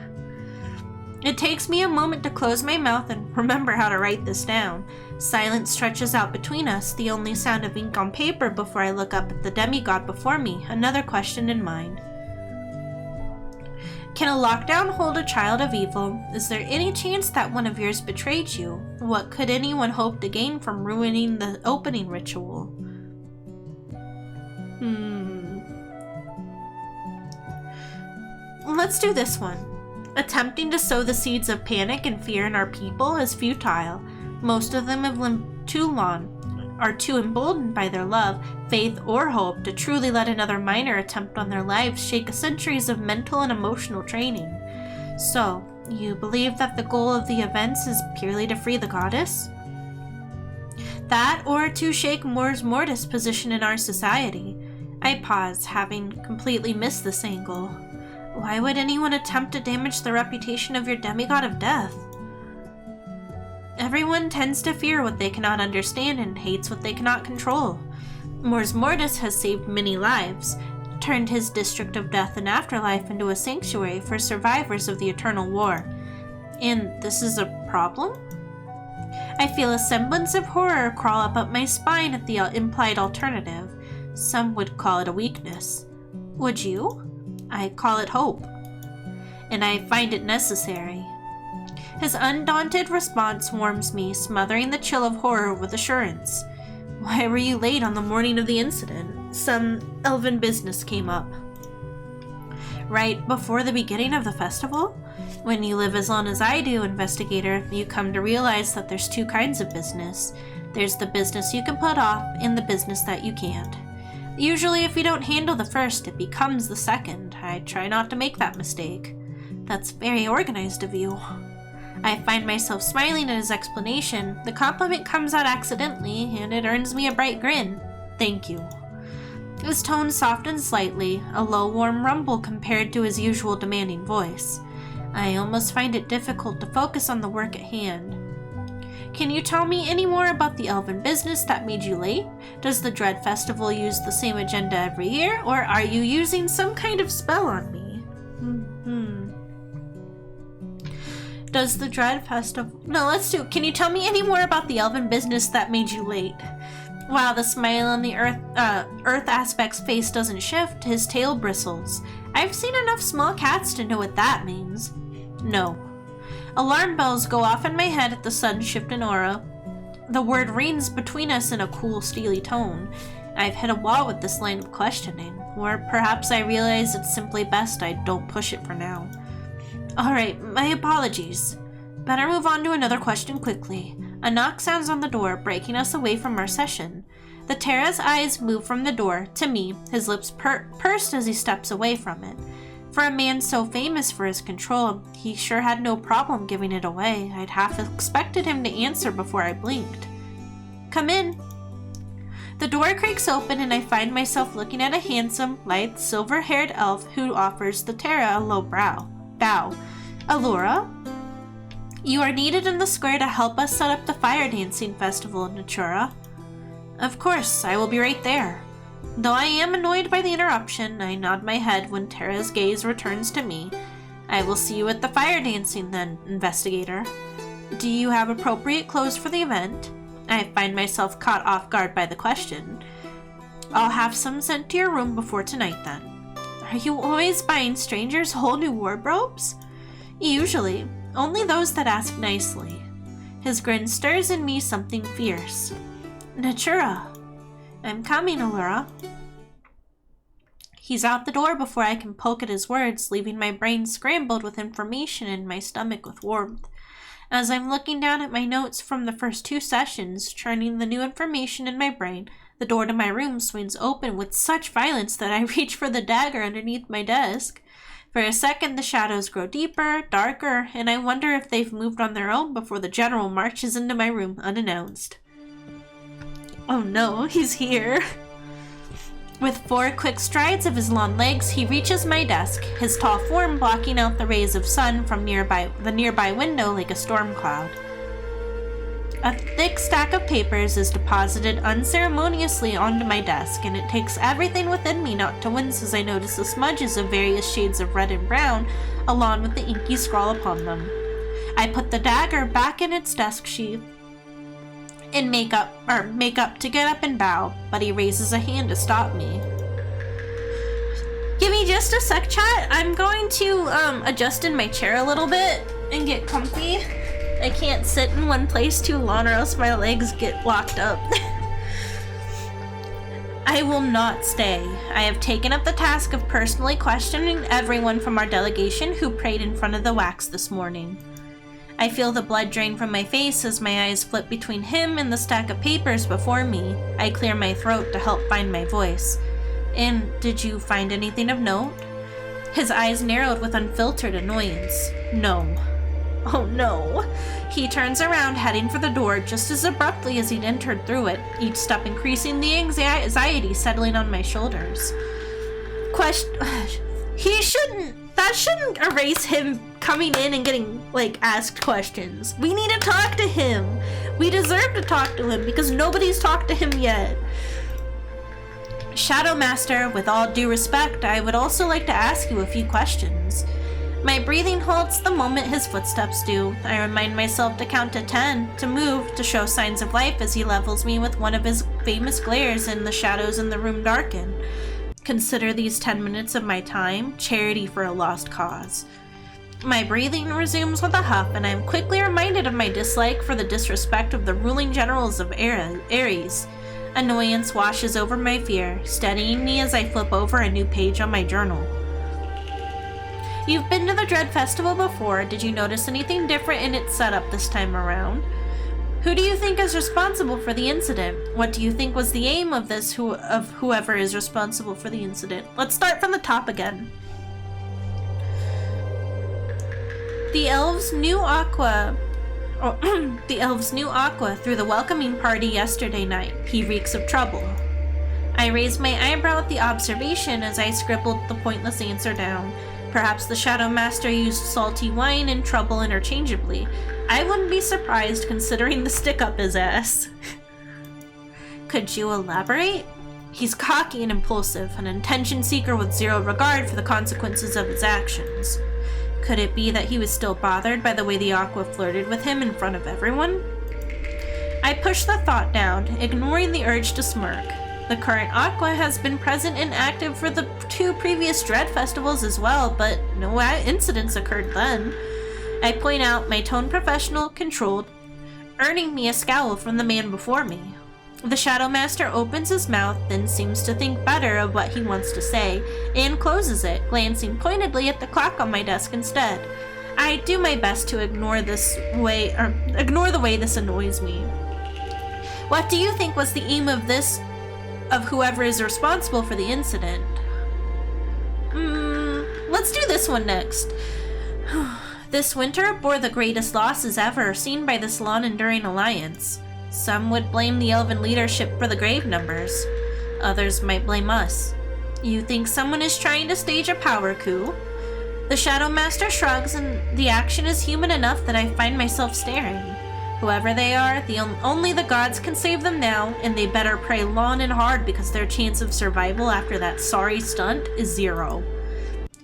It takes me a moment to close my mouth and remember how to write this down. Silence stretches out between us, the only sound of ink on paper before I look up at the demigod before me, another question in mind. Can a lockdown hold a child of evil? Is there any chance that one of yours betrayed you? What could anyone hope to gain from ruining the opening ritual? Let's do this one. Attempting to sow the seeds of panic and fear in our people is futile. Most of them have lived too long, are too emboldened by their love, faith, or hope to truly let another minor attempt on their lives shake centuries of mental and emotional training. So, you believe that the goal of the events is purely to free the goddess? That, or to shake Mors Mortis' position in our society? I pause, having completely missed this angle. Why would anyone attempt to damage the reputation of your demigod of death? Everyone tends to fear what they cannot understand and hates what they cannot control. Mors Mortis has saved many lives, turned his district of death and afterlife into a sanctuary for survivors of the Eternal War. And this is a problem? I feel a semblance of horror crawl up my spine at the implied alternative. Some would call it a weakness. Would you? I call it hope. And I find it necessary. His undaunted response warms me, smothering the chill of horror with assurance. Why were you late on the morning of the incident? Some elven business came up. Right before the beginning of the festival? When you live as long as I do, investigator, you come to realize that there's two kinds of business. There's the business you can put off and the business that you can't. Usually if you don't handle the first, it becomes the second. I try not to make that mistake. That's very organized of you. I find myself smiling at his explanation. The compliment comes out accidentally, and it earns me a bright grin. Thank you. His tone softens slightly, a low warm rumble compared to his usual demanding voice. I almost find it difficult to focus on the work at hand. Can you tell me any more about the elven business that made you late? Does the Dread Festival use the same agenda every year, or are you using some kind of spell on me? Does the Dread Festival... Can you tell me any more about the elven business that made you late? While the smile on the Earth Aspect's face doesn't shift, his tail bristles. I've seen enough small cats to know what that means. No. Alarm bells go off in my head at the sudden shift in aura. The word rings between us in a cool, steely tone. I've hit a wall with this line of questioning, or perhaps I realize it's simply best I don't push it for now. Alright, my apologies. Better move on to another question quickly. A knock sounds on the door, breaking us away from our session. The Terra's eyes move from the door to me, his lips pursed as he steps away from it. For a man so famous for his control, he sure had no problem giving it away. I'd half expected him to answer before I blinked. Come in. The door creaks open and I find myself looking at a handsome, lithe, silver-haired elf who offers the Terra a low bow. Allura? You are needed in the square to help us set up the fire dancing festival in Natura. Of course, I will be right there. Though I am annoyed by the interruption, I nod my head when Terra's gaze returns to me. I will see you at the fire dancing then, investigator. Do you have appropriate clothes for the event? I find myself caught off guard by the question. I'll have some sent to your room before tonight then. Are you always buying strangers whole new wardrobes? Usually. Only those that ask nicely. His grin stirs in me something fierce. Natura. I'm coming, Allura. He's out the door before I can poke at his words, leaving my brain scrambled with information and my stomach with warmth. As I'm looking down at my notes from the first 2 sessions, churning the new information in my brain, the door to my room swings open with such violence that I reach for the dagger underneath my desk. For a second, the shadows grow deeper, darker, and I wonder if they've moved on their own before the general marches into my room unannounced. Oh no, he's here. With 4 quick strides of his long legs, he reaches my desk, his tall form blocking out the rays of sun from the nearby window like a storm cloud. A thick stack of papers is deposited unceremoniously onto my desk, and it takes everything within me not to wince as I notice the smudges of various shades of red and brown, along with the inky scrawl upon them. I put the dagger back in its desk sheath and make up to get up and bow, but he raises a hand to stop me. Give me just a sec, chat. I'm going to adjust in my chair a little bit and get comfy. I can't sit in one place too long or else my legs get locked up. I will not stay. I have taken up the task of personally questioning everyone from our delegation who prayed in front of the wax this morning. I feel the blood drain from my face as my eyes flip between him and the stack of papers before me. I clear my throat to help find my voice. And did you find anything of note? His eyes narrowed with unfiltered annoyance. No. Oh no. He turns around, heading for the door just as abruptly as he'd entered through it, each step increasing the anxiety settling on my shoulders. That shouldn't erase him coming in and getting, asked questions. We need to talk to him. We deserve to talk to him because nobody's talked to him yet. Shadow Master, with all due respect, I would also like to ask you a few questions. My breathing halts the moment his footsteps do. I remind myself to count to 10, to move, to show signs of life as he levels me with one of his famous glares and the shadows in the room darken. Consider these 10 minutes of my time charity for a lost cause. My breathing resumes with a huff, and I am quickly reminded of my dislike for the disrespect of the ruling generals of Ares. Annoyance washes over my fear, steadying me as I flip over a new page on my journal. You've been to the Dread Festival before. Did you notice anything different in its setup this time around? Who do you think is responsible for the incident? What do you think was the aim of whoever is responsible for the incident? Let's start from the top again. The elves knew Aqua through the welcoming party yesterday night. He reeks of trouble. I raised my eyebrow at the observation as I scribbled the pointless answer down. Perhaps the Shadow Master used salty wine and trouble interchangeably. I wouldn't be surprised considering the stick up his ass. Could you elaborate? He's cocky and impulsive, an attention seeker with zero regard for the consequences of his actions. Could it be that he was still bothered by the way the Aqua flirted with him in front of everyone? I pushed the thought down, ignoring the urge to smirk. The current Aqua has been present and active for the 2 previous Dread Festivals as well, but no incidents occurred then. I point out, my tone professional, controlled, earning me a scowl from the man before me. The Shadow Master opens his mouth, then seems to think better of what he wants to say, and closes it, glancing pointedly at the clock on my desk instead. I do my best to ignore the way this annoys me. What do you think was the aim of whoever is responsible for the incident? Let's do this one next. This winter bore the greatest losses ever seen by the Salon Enduring Alliance. Some would blame the elven leadership for the grave numbers. Others might blame us. You think someone is trying to stage a power coup? The Shadow Master shrugs, and the action is human enough that I find myself staring. Whoever they are, only the gods can save them now, and they better pray long and hard because their chance of survival after that sorry stunt is 0.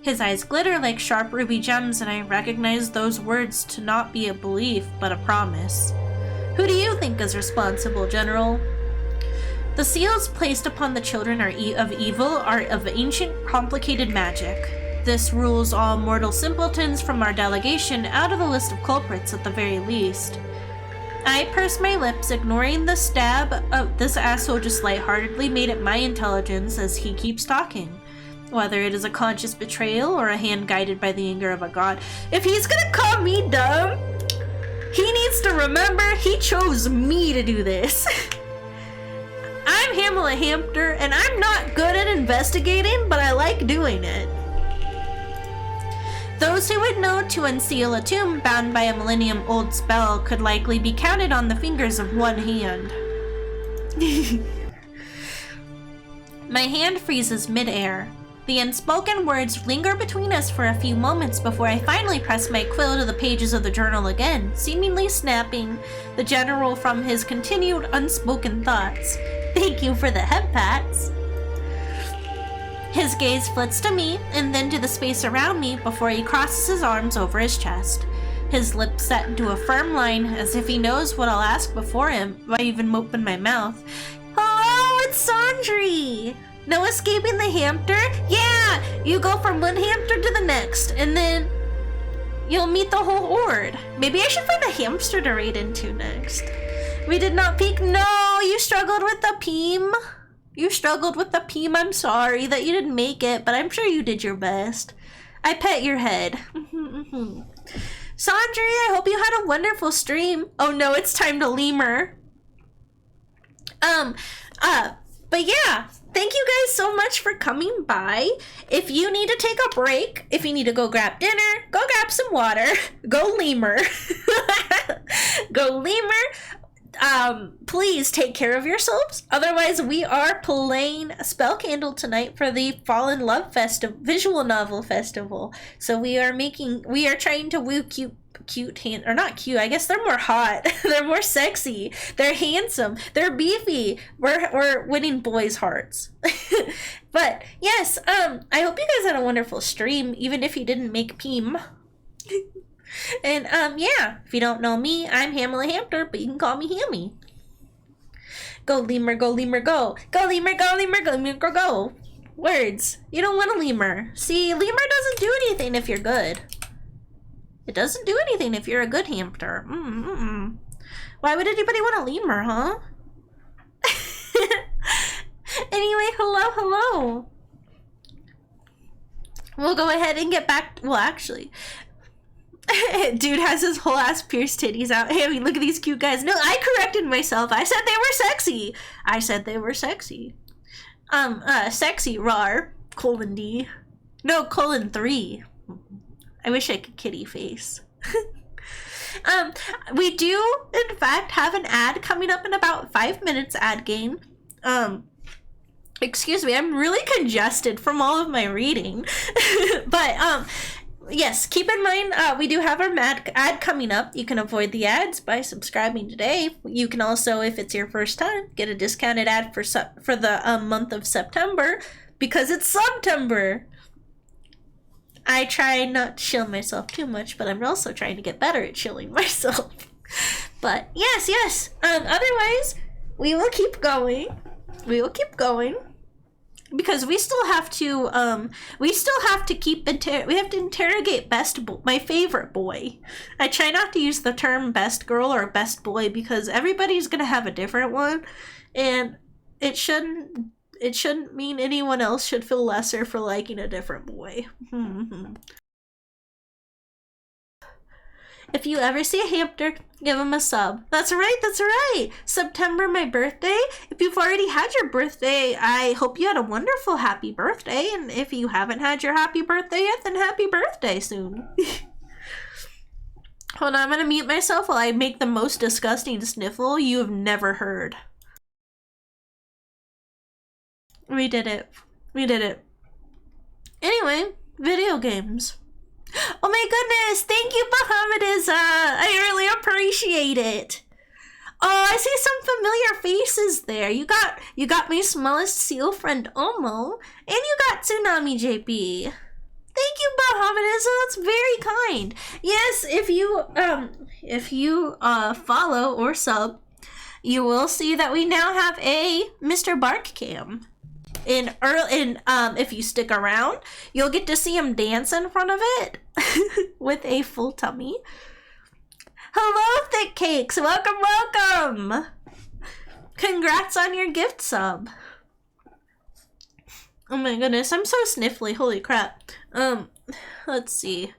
His eyes glitter like sharp ruby gems, and I recognize those words to not be a belief, but a promise. Who do you think is responsible, General? The seals placed upon the children of evil are of ancient, complicated magic. This rules all mortal simpletons from our delegation out of the list of culprits at the very least. I purse my lips, ignoring the stab of this asshole just lightheartedly made at my intelligence as he keeps talking. Whether it is a conscious betrayal or a hand guided by the anger of a god. If he's gonna call me dumb, he needs to remember he chose me to do this. I'm Hamela Hampter, and I'm not good at investigating, but I like doing it. Those who would know to unseal a tomb bound by a millennium-old spell could likely be counted on the fingers of one hand. My hand freezes mid-air. The unspoken words linger between us for a few moments before I finally press my quill to the pages of the journal again, seemingly snapping the general from his continued unspoken thoughts. Thank you for the head pats. His gaze flits to me and then to the space around me before he crosses his arms over his chest. His lips set into a firm line as if he knows what I'll ask before I even open my mouth. Hello, it's Sandri! No escaping the hamster? Yeah! You go from one hamster to the next, and then you'll meet the whole horde. Maybe I should find a hamster to raid into next. We did not peek. No, you struggled with the peem. You struggled with the peem. I'm sorry that you didn't make it, but I'm sure you did your best. I pet your head. Sandri, I hope you had a wonderful stream. Oh no, it's time to lemur. But yeah, thank you guys so much for coming by. If you need to take a break, if you need to go grab dinner, go grab some water, go lemur. Go lemur. Please take care of yourselves. Otherwise, we are playing Spell Candle tonight for the Fall in Love Visual Novel Festival. So we are trying to woo or not cute, I guess they're more hot. They're more sexy. They're handsome. They're beefy. We're winning boys' hearts. But yes, I hope you guys had a wonderful stream, even if you didn't make Peem. And yeah, if you don't know me, I'm Hamela Hampter, but you can call me Hammie. Go lemur, go lemur, go. Go lemur, go lemur, go lemur, go, go. Words. You don't want a lemur. See, lemur doesn't do anything if you're good. It doesn't do anything if you're a good hamster. Why would anybody want a lemur, huh? Anyway, hello. We'll go ahead and get back. Well, actually, dude has his whole ass pierced titties out. Hey, I mean, look at these cute guys. No, I corrected myself. I said they were sexy. Sexy, rar, :D. No, :3. I wish I could kitty face. We do, in fact, have an ad coming up in about 5 minutes, ad game. Excuse me, I'm really congested from all of my reading. But, yes, keep in mind, we do have our ad coming up. You can avoid the ads by subscribing today. You can also, if it's your first time, get a discounted ad for the month of September, because it's September. I try not to chill myself too much, but I'm also trying to get better at chilling myself. But yes. Otherwise, we will keep going. Because we still have to we have to interrogate my favorite boy. I try not to use the term best girl or best boy because everybody's gonna have a different one, and it shouldn't mean anyone else should feel lesser for liking a different boy. If you ever see a hamster, give him a sub. That's right. September, my birthday. If you've already had your birthday, I hope you had a wonderful happy birthday. And if you haven't had your happy birthday yet, then happy birthday soon. Hold on, I'm gonna mute myself while I make the most disgusting sniffle you have never heard. We did it. Anyway, video games. Oh my goodness, thank you, Bahamatism. I really appreciate it. Oh, I see some familiar faces there. You got my smallest seal friend Omo, and you got Tsunami JP. Thank you, Bahamatism. That's very kind. Yes, if you follow or sub, you will see that we now have a Mr. Bark Cam. If you stick around, you'll get to see him dance in front of it with a full tummy. Hello, Thick Cakes. Welcome. Congrats on your gift sub. Oh my goodness, I'm so sniffly, holy crap. Let's see.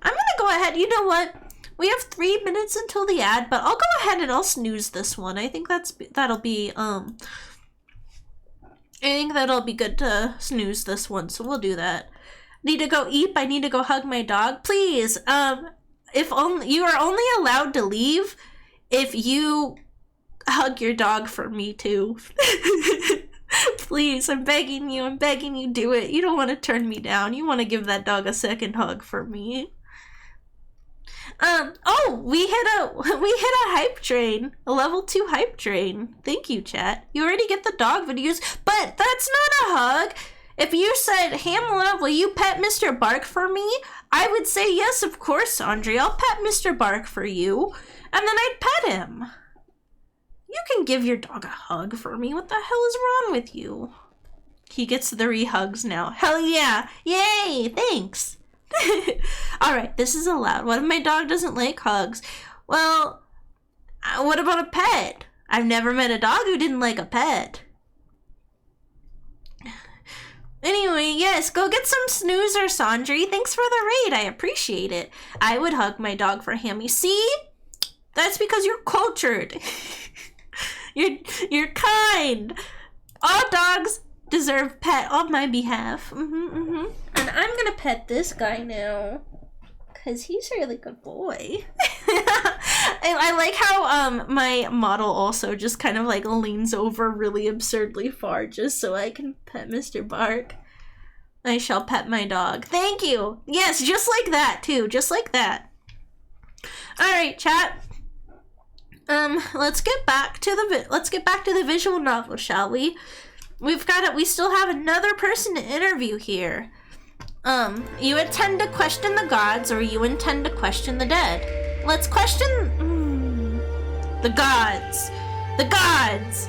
I'm gonna go ahead, you know what? We have 3 minutes until the ad, but I'll go ahead and I'll snooze this one. I think that'll be good to snooze this one, so we'll do that. Need to go eat, I need to go hug my dog. Please, if only you are only allowed to leave if you hug your dog for me too. Please, I'm begging you, do it. You don't want to turn me down. You want to give that dog a second hug for me. Oh, we hit a hype train, a level 2 hype train. Thank you, chat. You already get the dog videos, but that's not a hug. If you said, Hamela, will you pet Mr. Bark for me? I would say, yes, of course, Andre. I'll pet Mr. Bark for you. And then I'd pet him. You can give your dog a hug for me. What the hell is wrong with you? He gets 3 hugs now. Hell yeah. Yay, thanks. Alright, this is allowed. What if my dog doesn't like hugs? Well, what about a pet? I've never met a dog who didn't like a pet. Anyway, yes, go get some snoozer, Sandri. Thanks for the raid. I appreciate it. I would hug my dog for Hammie. See? That's because you're cultured. You're kind. All dogs deserve pet on my behalf. And I'm gonna pet this guy now, cause he's a really good boy. I like how my model also just kind of like leans over really absurdly far just so I can pet Mr. Bark. I shall pet my dog. Thank you. Yes, just like that too. Just like that. All right, chat. Let's get back to the visual novel, shall we? We still have another person to interview here. You intend to question the gods, or you intend to question the dead? Let's question the gods. The gods!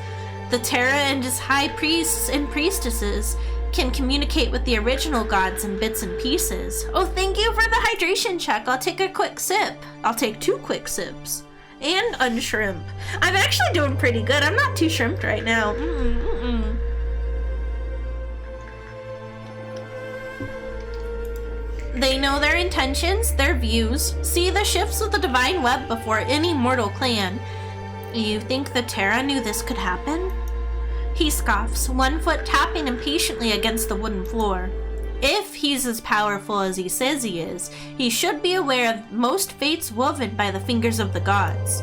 The Terra and his high priests and priestesses can communicate with the original gods in bits and pieces. Oh, thank you for the hydration check. I'll take a quick sip. I'll take 2 quick sips. And unshrimp. I'm actually doing pretty good. I'm not too shrimped right now. They know their intentions, their views, see the shifts of the divine web before any mortal clan. You think the Terra knew this could happen? He scoffs, 1 foot tapping impatiently against the wooden floor. If he's as powerful as he says he is, he should be aware of most fates woven by the fingers of the gods.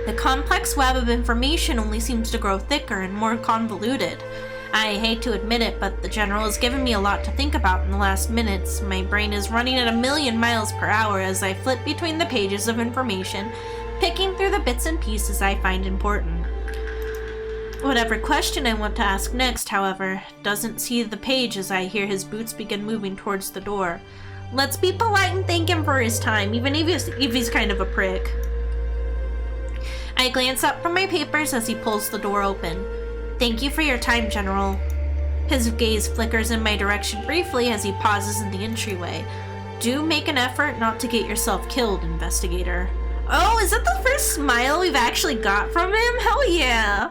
The complex web of information only seems to grow thicker and more convoluted. I hate to admit it, but the General has given me a lot to think about in the last minutes. My brain is running at 1,000,000 miles per hour as I flip between the pages of information, picking through the bits and pieces I find important. Whatever question I want to ask next, however, doesn't see the page as I hear his boots begin moving towards the door. Let's be polite and thank him for his time, even if he's kind of a prick. I glance up from my papers as he pulls the door open. Thank you for your time, General. His gaze flickers in my direction briefly as he pauses in the entryway. Do make an effort not to get yourself killed, investigator. Oh, is that the first smile we've actually got from him? Hell yeah!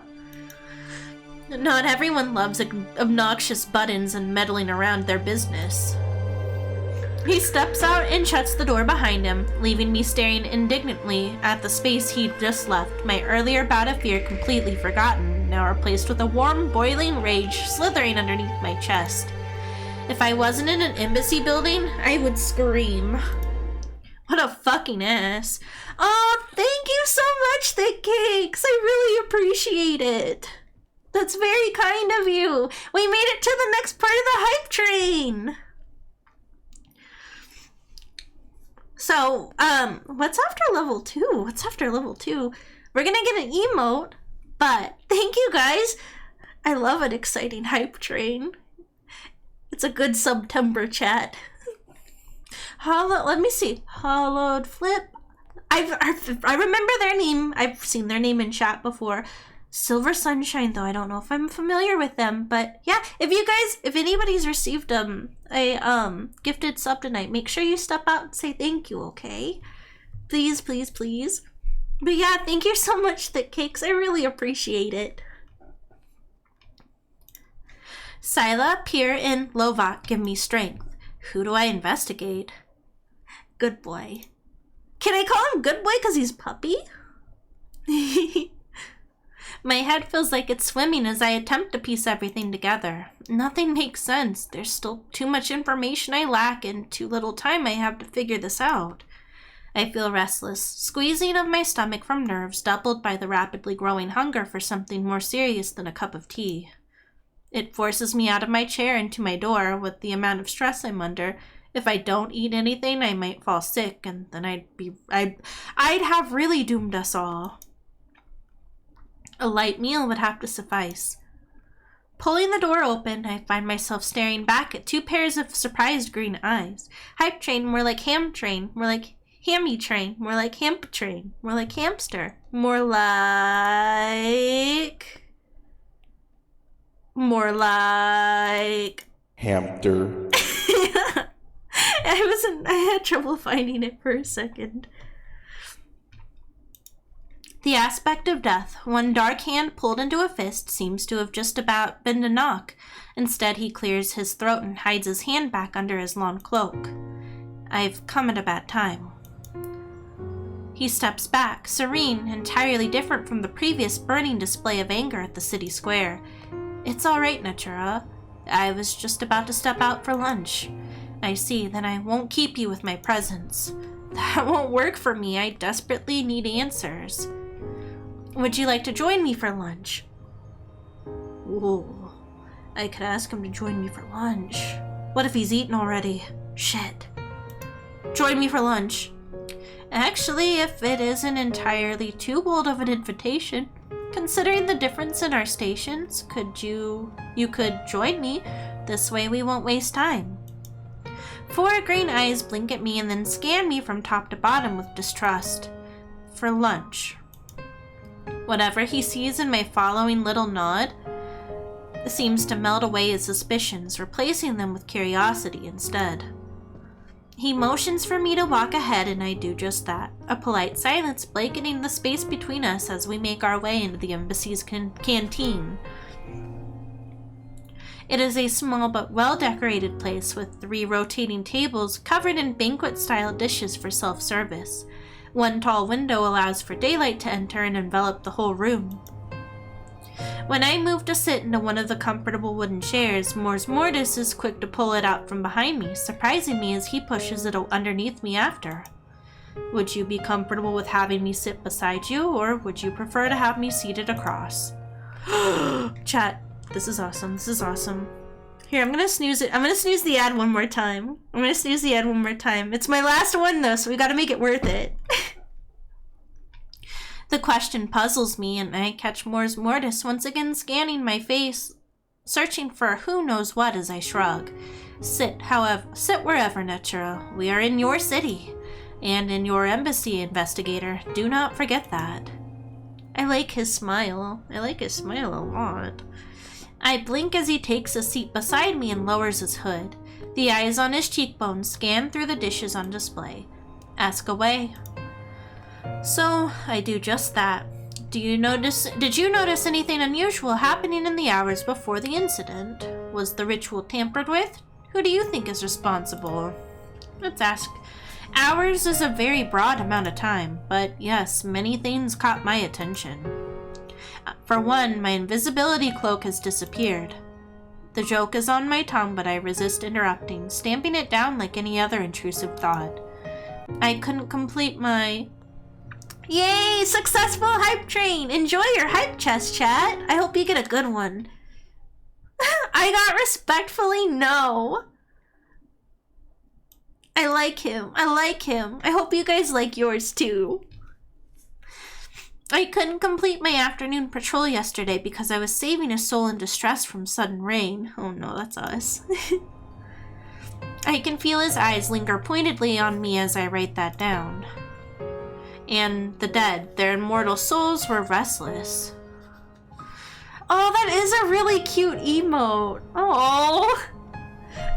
Not everyone loves obnoxious buttons and meddling around their business. He steps out and shuts the door behind him, leaving me staring indignantly at the space he'd just left, my earlier bout of fear completely forgotten, now replaced with a warm, boiling rage slithering underneath my chest. If I wasn't in an embassy building, I would scream. What a fucking ass. Oh, thank you so much, Thick Cakes! I really appreciate it! That's very kind of you! We made it to the next part of the hype train! So, what's after level 2? What's after level 2? We're gonna get an emote, but thank you guys! I love an exciting hype train. It's a good September chat. Let me see. Hollowed Flip. I remember their name. I've seen their name in chat before. Silver Sunshine, though I don't know if I'm familiar with them, but yeah, if anybody's received a gifted sub tonight, make sure you step out and say thank you, okay? Please, please, please. But yeah, thank you so much, Thick Cakes. I really appreciate it. Scylla, Pier, and Lovak give me strength. Who do I investigate? Good boy. Can I call him Good Boy because he's puppy? My head feels like it's swimming as I attempt to piece everything together. Nothing makes sense. There's still too much information I lack and too little time I have to figure this out. I feel restless, squeezing of my stomach from nerves doubled by the rapidly growing hunger for something more serious than a cup of tea. It forces me out of my chair and to my door. With the amount of stress I'm under, if I don't eat anything, I might fall sick, and then I'd have really doomed us all. A light meal would have to suffice. Pulling the door open, I find myself staring back at two pairs of surprised green eyes. Hype train, more like ham train, more like Hammie train, more like hamp train, more like hamster, more like Hamster. I had trouble finding it for a second. The aspect of death, one dark hand pulled into a fist, seems to have just about been to knock. Instead, he clears his throat and hides his hand back under his long cloak. I've come at a bad time. He steps back, serene, entirely different from the previous burning display of anger at the city square. It's all right, Natura. I was just about to step out for lunch. I see, then I won't keep you with my presence. That won't work for me. I desperately need answers. Would you like to join me for lunch? Ooh, I could ask him to join me for lunch. What if he's eaten already? Shit. Join me for lunch. Actually, if it isn't entirely too bold of an invitation, considering the difference in our stations, you could join me. This way we won't waste time. 4 green eyes blink at me and then scan me from top to bottom with distrust. For lunch. Whatever he sees in my following little nod seems to melt away his suspicions, replacing them with curiosity instead. He motions for me to walk ahead, and I do just that, a polite silence blanketing the space between us as we make our way into the embassy's canteen. It is a small but well-decorated place with 3 rotating tables covered in banquet-style dishes for self-service. One tall window allows for daylight to enter and envelop the whole room. When I move to sit into one of the comfortable wooden chairs, Mors Mortis is quick to pull it out from behind me, surprising me as he pushes it underneath me after. Would you be comfortable with having me sit beside you, or would you prefer to have me seated across? Chat, this is awesome, this is awesome. Here, I'm gonna snooze it. I'm gonna snooze the ad one more time. It's my last one though, so we gotta make it worth it. The question puzzles me, and I catch Mors Mortis once again scanning my face, searching for who knows what as I shrug. Sit wherever, Natura. We are in your city, and in your embassy, investigator. Do not forget that. I like his smile. I like his smile a lot. I blink as he takes a seat beside me and lowers his hood. The eyes on his cheekbones scan through the dishes on display. Ask away. So, I do just that. Did you notice anything unusual happening in the hours before the incident? Was the ritual tampered with? Who do you think is responsible? Let's ask. Hours is a very broad amount of time, but yes, many things caught my attention. For one, my invisibility cloak has disappeared. The joke is on my tongue, but I resist interrupting, stamping it down like any other intrusive thought. I couldn't complete my... Yay! Successful hype train! Enjoy your hype chest, chat! I hope you get a good one. I got respectfully no. I like him. I hope you guys like yours too. I couldn't complete my afternoon patrol yesterday because I was saving a soul in distress from sudden rain. Oh no, that's us. I can feel his eyes linger pointedly on me as I write that down. And the dead, their immortal souls were restless. Oh, that is a really cute emote. Oh,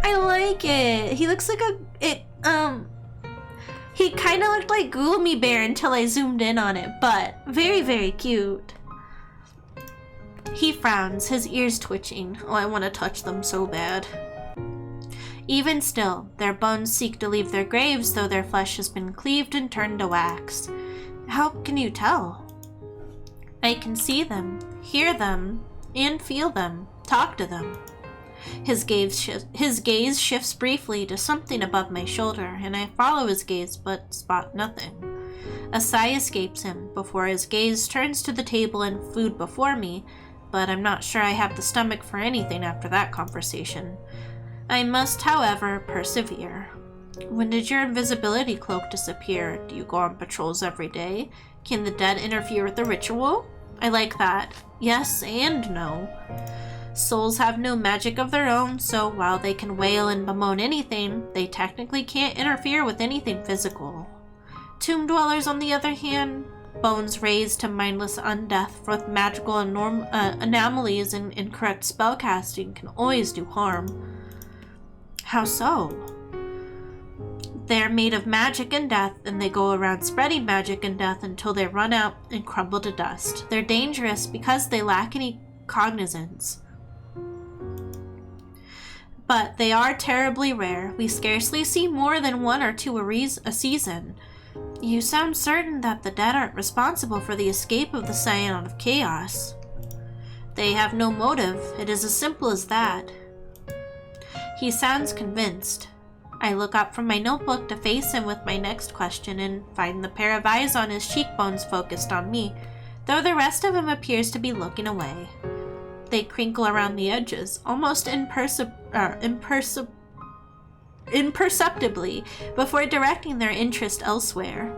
I like it. He looks like he kind of looked like Gloomy Bear until I zoomed in on it, but very, very cute. He frowns, his ears twitching. Oh, I want to touch them so bad. Even still, their bones seek to leave their graves, though their flesh has been cleaved and turned to wax. How can you tell? I can see them, hear them, and feel them, talk to them. His gaze shifts briefly to something above my shoulder, and I follow his gaze but spot nothing. A sigh escapes him before his gaze turns to the table and food before me, but I'm not sure I have the stomach for anything after that conversation. I must, however, persevere. When did your invisibility cloak disappear? Do you go on patrols every day? Can the dead interfere with the ritual? I like that. Yes and no. Souls have no magic of their own, so while they can wail and bemoan anything, they technically can't interfere with anything physical. Tomb dwellers, on the other hand, bones raised to mindless undeath with magical anomalies and incorrect spellcasting can always do harm. How so? They're made of magic and death, and they go around spreading magic and death until they run out and crumble to dust. They're dangerous because they lack any cognizance. But they are terribly rare. We scarcely see more than 1 or 2 a season. You sound certain that the dead aren't responsible for the escape of the Scion of Chaos. They have no motive. It is as simple as that. He sounds convinced. I look up from my notebook to face him with my next question and find the pair of eyes on his cheekbones focused on me, though the rest of him appears to be looking away. They crinkle around the edges, almost imperceptibly, before directing their interest elsewhere.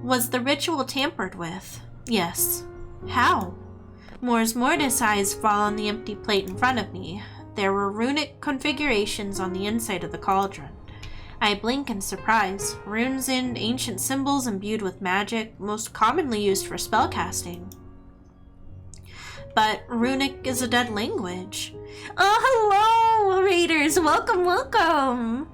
Was the ritual tampered with? Yes. How? Mors Mortis' eyes fall on the empty plate in front of me. There were runic configurations on the inside of the cauldron. I blink in surprise. Runes and ancient symbols imbued with magic, most commonly used for spellcasting. But runic is a dead language. Oh, hello, raiders! Welcome, welcome!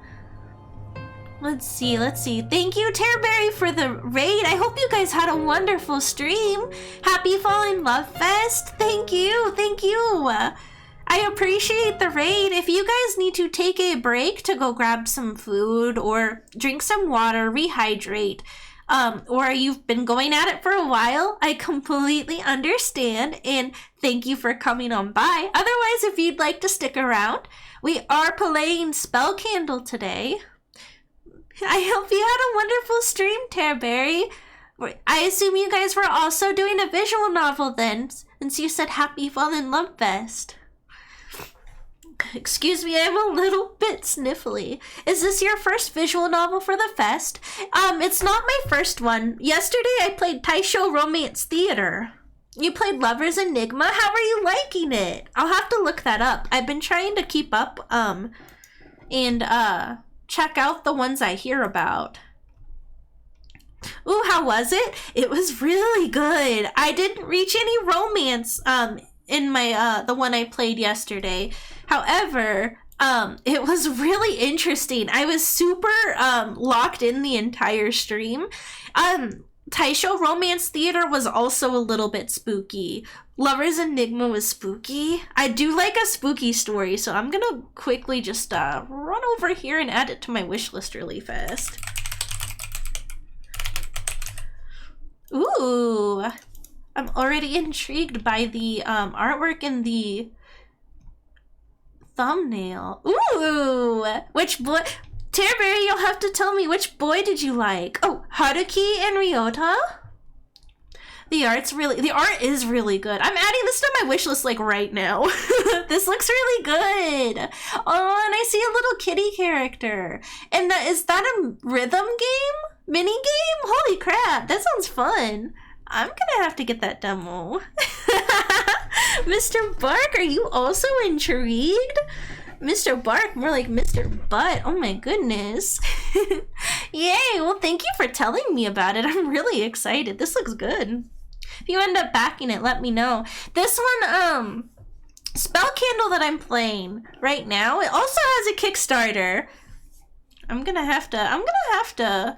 Let's see. Thank you, Terberry, for the raid. I hope you guys had a wonderful stream. Happy Fall in Love Fest. Thank you. I appreciate the raid. If you guys need to take a break to go grab some food or drink some water, rehydrate, or you've been going at it for a while, I completely understand, and thank you for coming on by. Otherwise, if you'd like to stick around, we are playing Spell Candle today. I hope you had a wonderful stream, Terberry. I assume you guys were also doing a visual novel then, since you said Happy Fall in Love Fest. Excuse me, I'm a little bit sniffly. Is this your first visual novel for the fest? It's not my first one. Yesterday I played Taisho Romance Theater. You played Lover's Enigma? How are you liking it? I'll have to look that up. I've been trying to keep up, and check out the ones I hear about. Ooh, how was it? It was really good. I didn't reach any romance, in my, the one I played yesterday. However, it was really interesting. I was super, locked in the entire stream. Taisho Romance Theater was also a little bit spooky. Lover's Enigma was spooky. I do like a spooky story, so I'm gonna quickly just, run over here and add it to my wish list really fast. Ooh, I'm already intrigued by the, artwork in the thumbnail. Ooh, which boy? Terberry, you'll have to tell me, which boy did you like? Oh, Haruki and Ryota? The art is really good. I'm adding this to my wish list like right now. This looks really good. Oh, and I see a little kitty character. And is that a rhythm game? Mini game? Holy crap, that sounds fun. I'm gonna have to get that demo. Mr. Bark, are you also intrigued? Mr. Bark, more like Mr. Butt. Oh my goodness. Yay, well thank you for telling me about it. I'm really excited. This looks good. If you end up backing it, let me know. This one, Spell Candle that I'm playing right now, it also has a Kickstarter. I'm gonna have to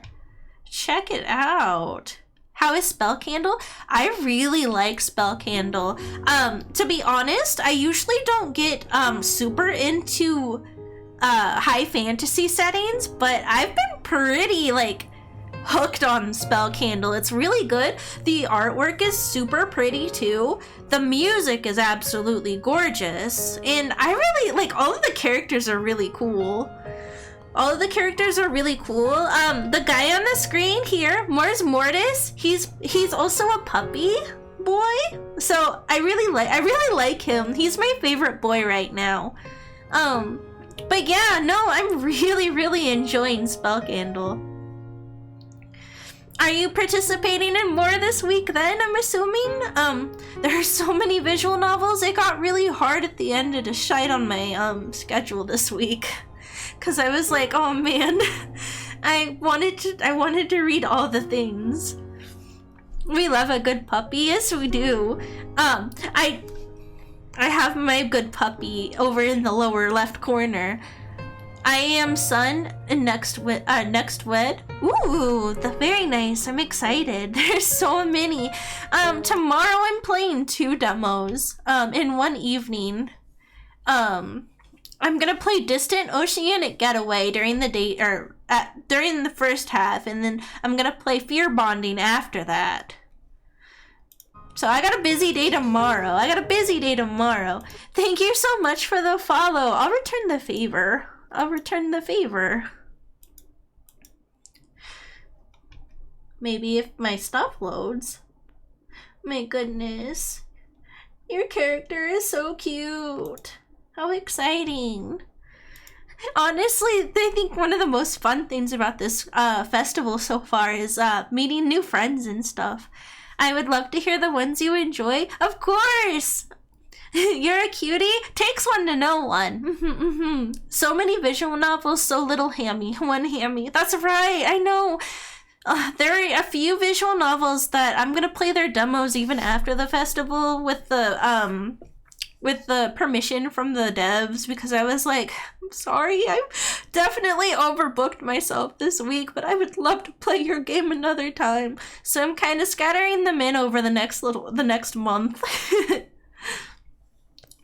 check it out. How is Spell Candle? I really like Spell Candle. To be honest, I usually don't get super into high fantasy settings, but I've been pretty like hooked on Spell Candle. It's really good. The artwork is super pretty too. The music is absolutely gorgeous, and I really like all of the characters are really cool. All of the characters are really cool. The guy on the screen here, Mors Mortis, he's also a puppy boy. So I really like him. He's my favorite boy right now. But yeah, no, I'm really enjoying Spell Candle. Are you participating in more this week then, I'm assuming? There are so many visual novels. It got really hard at the end to decide on my schedule this week. Cause I was like, oh man, I wanted to read all the things. We love a good puppy, yes we do. I have my good puppy over in the lower left corner. I am Sun next wed. Ooh, very nice. I'm excited. There's so many. Tomorrow I'm playing 2 demos in one evening. I'm gonna play Distant Oceanic Getaway during the day during the first half, and then I'm gonna play Fear Bonding after that. So I got a busy day tomorrow. Thank you so much for the follow. I'll return the favor. Maybe if my stuff loads. My goodness. Your character is so cute. How exciting. Honestly, I think one of the most fun things about this festival so far is meeting new friends and stuff. I would love to hear the ones you enjoy. Of course! You're a cutie? Takes one to know one. So many visual novels, so little Hammie. One Hammie. That's right, I know. There are a few visual novels that I'm gonna play their demos even after the festival with the permission from the devs, because I was like, I'm sorry, I've definitely overbooked myself this week, but I would love to play your game another time. So I'm kind of scattering them in over the next month.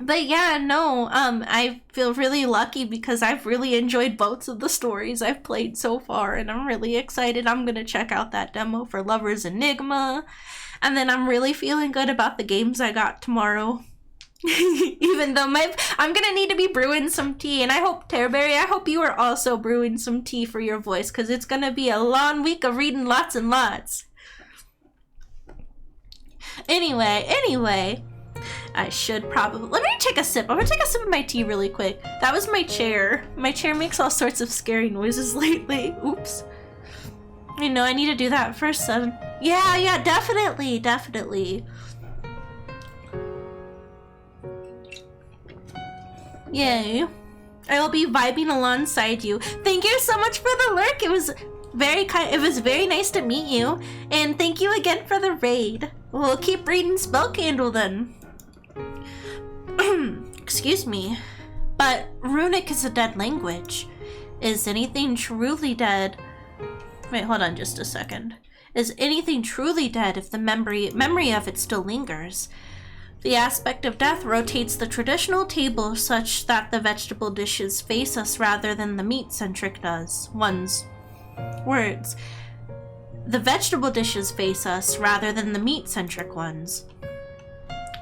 But yeah, no, I feel really lucky because I've really enjoyed both of the stories I've played so far, and I'm really excited. I'm gonna check out that demo for Lover's Enigma, and then I'm really feeling good about the games I got tomorrow. Even though I'm gonna need to be brewing some tea, and I hope, Terberry, I hope you are also brewing some tea for your voice, because it's gonna be a long week of reading lots and lots. Anyway, I should probably... Let me take a sip. I'm gonna take a sip of my tea really quick. That was my chair. My chair makes all sorts of scary noises lately. Oops. I know, I need to do that first. Yeah, definitely. Yay. I will be vibing alongside you. Thank you so much for the lurk. It was very nice to meet you. And thank you again for the raid. We'll keep reading Spell Candle then. Excuse me. But Runic is a dead language. Is anything truly dead? Wait, hold on just a second. Is anything truly dead if the memory of it still lingers? The aspect of death rotates the traditional table such that the vegetable dishes face us rather than the meat-centric ones. Words. The vegetable dishes face us rather than the meat-centric ones.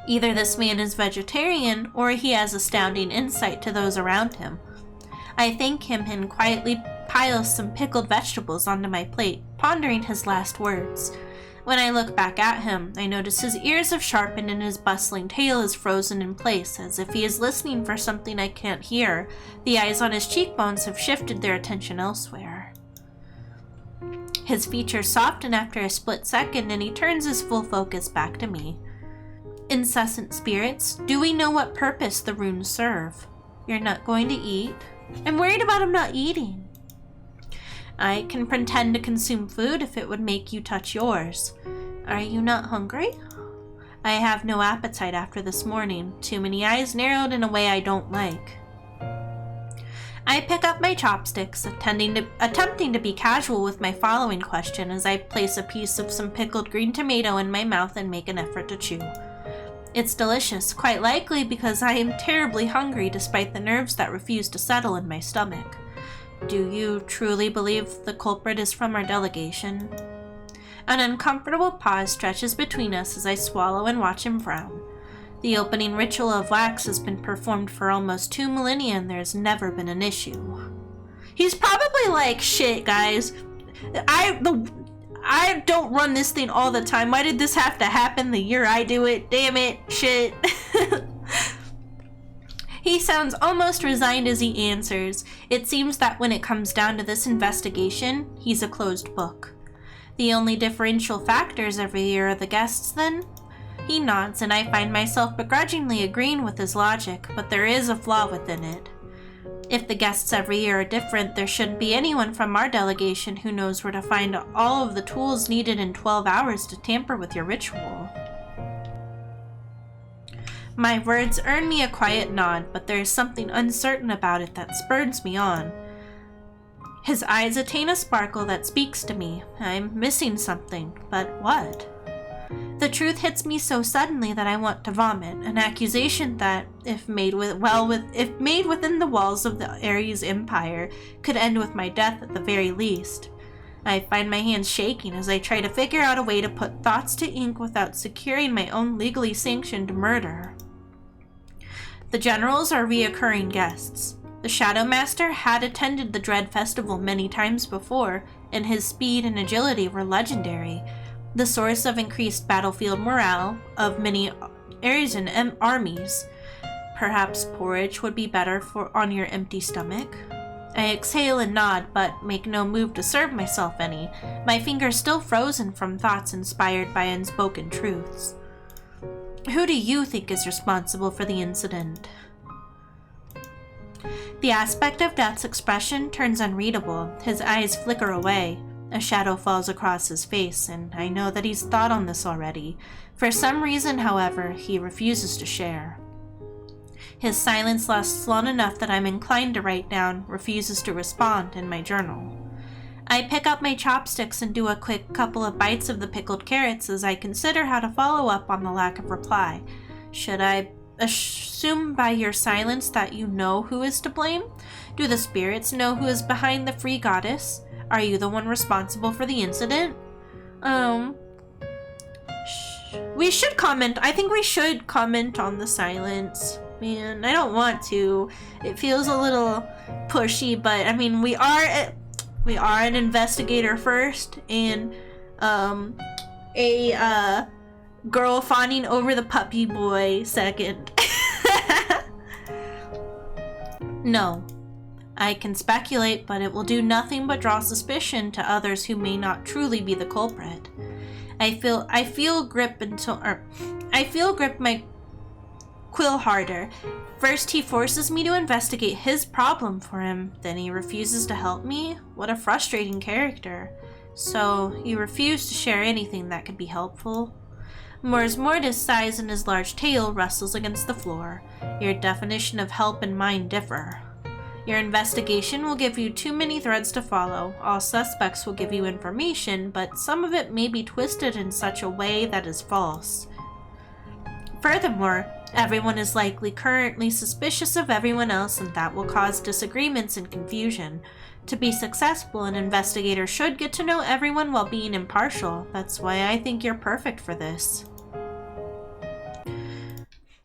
Either this man is vegetarian or he has astounding insight to those around him. I thank him and quietly pile some pickled vegetables onto my plate, pondering his last words. When I look back at him, I notice his ears have sharpened and his bustling tail is frozen in place, as if he is listening for something I can't hear. The eyes on his cheekbones have shifted their attention elsewhere. His features soften after a split second, and he turns his full focus back to me. Incessant spirits, do we know what purpose the runes serve? You're not going to eat? I'm worried about him not eating. I can pretend to consume food if it would make you touch yours. Are you not hungry? I have no appetite after this morning. Too many eyes narrowed in a way I don't like. I pick up my chopsticks, attempting to be casual with my following question as I place a piece of some pickled green tomato in my mouth and make an effort to chew. It's delicious, quite likely because I am terribly hungry despite the nerves that refuse to settle in my stomach. Do you truly believe the culprit is from our delegation? An uncomfortable pause stretches between us as I swallow and watch him frown. The opening ritual of wax has been performed for almost 2 millennia and there's never been an issue. He's probably like, shit, guys. I don't run this thing all the time. Why did this have to happen the year I do it? Damn it, shit. He sounds almost resigned as he answers. It seems that when it comes down to this investigation, he's a closed book. The only differential factors every year are the guests, then? He nods, and I find myself begrudgingly agreeing with his logic, but there is a flaw within it. If the guests every year are different, there shouldn't be anyone from our delegation who knows where to find all of the tools needed in 12 hours to tamper with your ritual. My words earn me a quiet nod, but there is something uncertain about it that spurs me on. His eyes attain a sparkle that speaks to me. I'm missing something, but what? The truth hits me so suddenly that I want to vomit, an accusation that, if made within the walls of the Ares Empire, could end with my death at the very least. I find my hands shaking as I try to figure out a way to put thoughts to ink without securing my own legally sanctioned murder. The generals are reoccurring guests. The Shadow Master had attended the Dread Festival many times before, and his speed and agility were legendary, the source of increased battlefield morale of many Arisen armies. Perhaps porridge would be better on your empty stomach. I exhale and nod, but make no move to serve myself any, my fingers still frozen from thoughts inspired by unspoken truths. Who do you think is responsible for the incident? The aspect of Death's expression turns unreadable. His eyes flicker away. A shadow falls across his face, and I know that he's thought on this already. For some reason, however, he refuses to share. His silence lasts long enough that I'm inclined to write down "refuses to respond" in my journal. I pick up my chopsticks and do a quick couple of bites of the pickled carrots as I consider how to follow up on the lack of reply. Should I assume by your silence that you know who is to blame? Do the spirits know who is behind the free goddess? Are you the one responsible for the incident? We should comment. I think we should comment on the silence. Man, I don't want to. It feels a little pushy, but I mean, we are an investigator first, and a girl fawning over the puppy boy second. No. I can speculate, but it will do nothing but draw suspicion to others who may not truly be the culprit. I feel grip my quill harder. First he forces me to investigate his problem for him, then he refuses to help me? What a frustrating character. So, you refuse to share anything that could be helpful? Mors Mortis sighs and his large tail rustles against the floor. Your definition of help and mine differ. Your investigation will give you too many threads to follow. All suspects will give you information, but some of it may be twisted in such a way that is false. Furthermore, everyone is likely currently suspicious of everyone else, and that will cause disagreements and confusion. To be successful, an investigator should get to know everyone while being impartial. That's why I think you're perfect for this.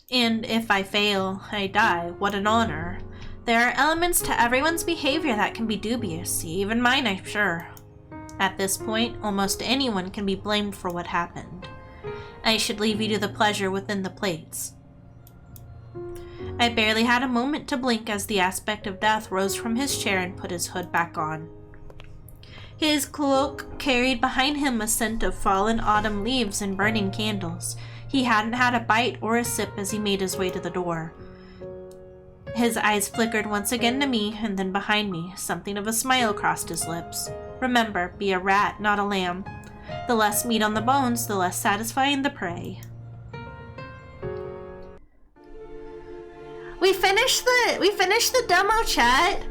And if I fail, I die. What an honor. There are elements to everyone's behavior that can be dubious, even mine, I'm sure. At this point, almost anyone can be blamed for what happened. I should leave you to the pleasure within the plates. I barely had a moment to blink as the aspect of death rose from his chair and put his hood back on. His cloak carried behind him a scent of fallen autumn leaves and burning candles. He hadn't had a bite or a sip as he made his way to the door. His eyes flickered once again to me, and then behind me. Something of a smile crossed his lips. Remember, be a rat, not a lamb. The less meat on the bones, the less satisfying the prey. We finished the demo, chat.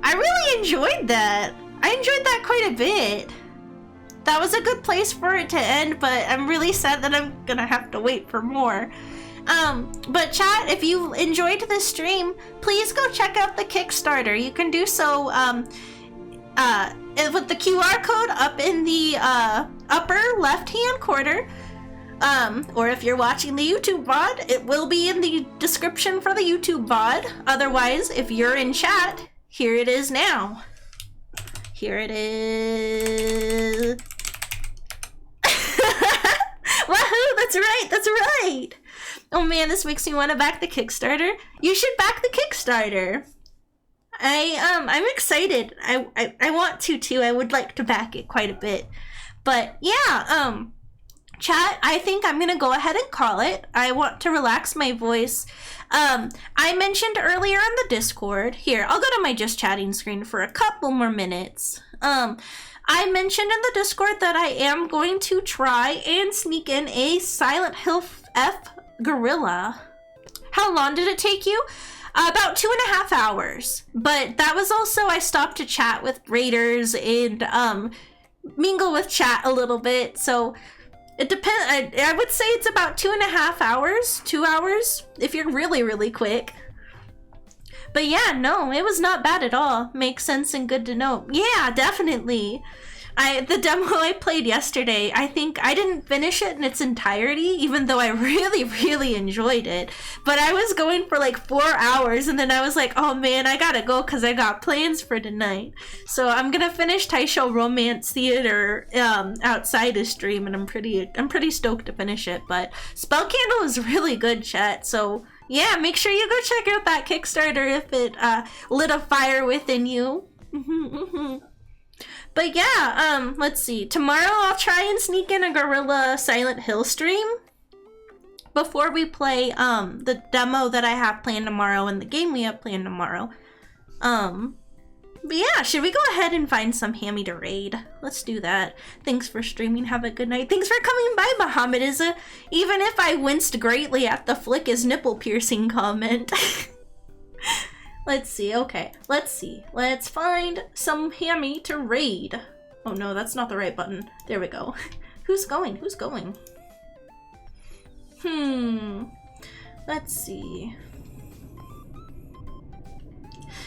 I really enjoyed that. I enjoyed that quite a bit. That was a good place for it to end, but I'm really sad that I'm gonna have to wait for more. But chat, if you enjoyed this stream, please go check out the Kickstarter. You can do so with the QR code up in the upper left-hand corner. Or if you're watching the YouTube VOD, it will be in the description for the YouTube VOD. Otherwise, if you're in chat, here it is now. Here it is. Woohoo! That's right, that's right! Oh man, this makes me want to back the Kickstarter. You should back the Kickstarter. I'm excited. I want to too. I would like to back it quite a bit. But yeah, chat, I think I'm gonna go ahead and call it. I want to relax my voice. I mentioned earlier on the Discord. Here, I'll go to my just chatting screen for a couple more minutes. I mentioned in the Discord that I am going to try and sneak in a Silent Hill F gorilla. How long did it take you? About 2.5 hours. But that was also, I stopped to chat with raiders and mingle with chat a little bit. So it depends. I would say it's about 2.5 hours, 2 hours, if you're really, really quick. But yeah, no, it was not bad at all. Makes sense and good to know. Yeah, definitely. The demo I played yesterday, I think I didn't finish it in its entirety, even though I really, really enjoyed it. But I was going for like 4 hours, and then I was like, oh man, I gotta go because I got plans for tonight. So I'm gonna finish Taisho Romance Theater outside the stream, and I'm pretty stoked to finish it. But Spell Candle is really good, chat. So yeah, make sure you go check out that Kickstarter if it lit a fire within you. But yeah, let's see. Tomorrow I'll try and sneak in a Gorilla Silent Hill stream before we play the demo that I have planned tomorrow and the game we have planned tomorrow. But yeah, should we go ahead and find some Hammie to raid? Let's do that. Thanks for streaming. Have a good night. Thanks for coming by, Muhammad Izza. Even if I winced greatly at the flick is nipple piercing comment. Let's see, okay. Let's see. Let's find some Hammie to raid. Oh no, that's not the right button. There we go. Who's going? Who's going? Let's see.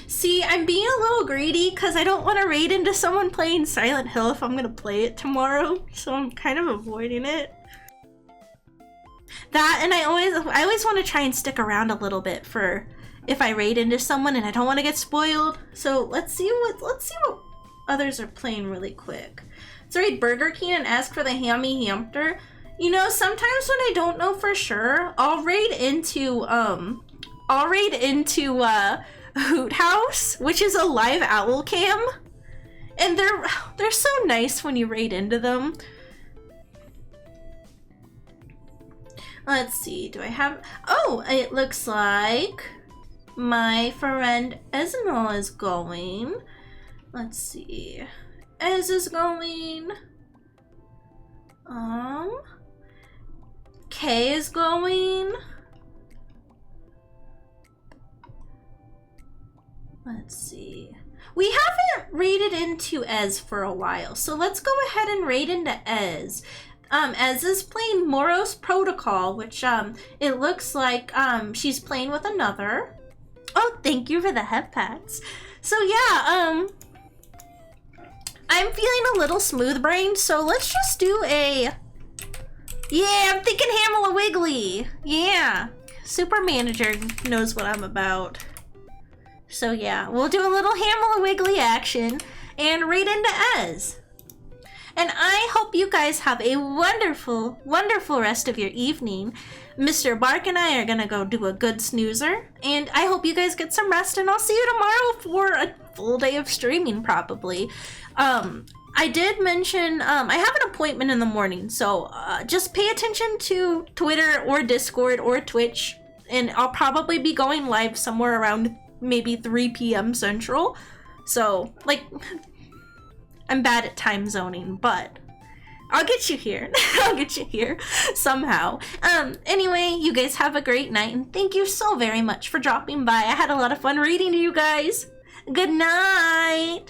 See, I'm being a little greedy because I don't want to raid into someone playing Silent Hill if I'm going to play it tomorrow. So I'm kind of avoiding it. That, and I always want to try and stick around a little bit for if I raid into someone and I don't want to get spoiled. So let's see what others are playing really quick. Let's raid Burger King and ask for the Hamela Hampter. You know, sometimes when I don't know for sure, I'll raid into Hoot House, which is a live owl cam. And they're so nice when you raid into them. Let's see, do I have, oh, it looks like my friend Esnol is going. Let's see. Ez is going. K is going. Let's see. We haven't raided into Ez for a while, so let's go ahead and raid into Ez. Ez is playing Moros Protocol, which it looks like she's playing with another. Oh, thank you for the head pats. So yeah, I'm feeling a little smooth brained, so let's just do a, yeah, I'm thinking Hamela Wiggly. Yeah, Super Manager knows what I'm about. So yeah, we'll do a little Hamela Wiggly action and raid into Ez. And I hope you guys have a wonderful, wonderful rest of your evening. Mr. Bark and I are gonna go do a good snoozer, and I hope you guys get some rest, and I'll see you tomorrow for a full day of streaming, probably. I did mention, I have an appointment in the morning, so just pay attention to Twitter or Discord or Twitch, and I'll probably be going live somewhere around maybe 3 p.m. Central. So, like, I'm bad at time zoning, but I'll get you here. I'll get you here somehow. Anyway, you guys have a great night, and thank you so very much for dropping by. I had a lot of fun reading to you guys. Good night.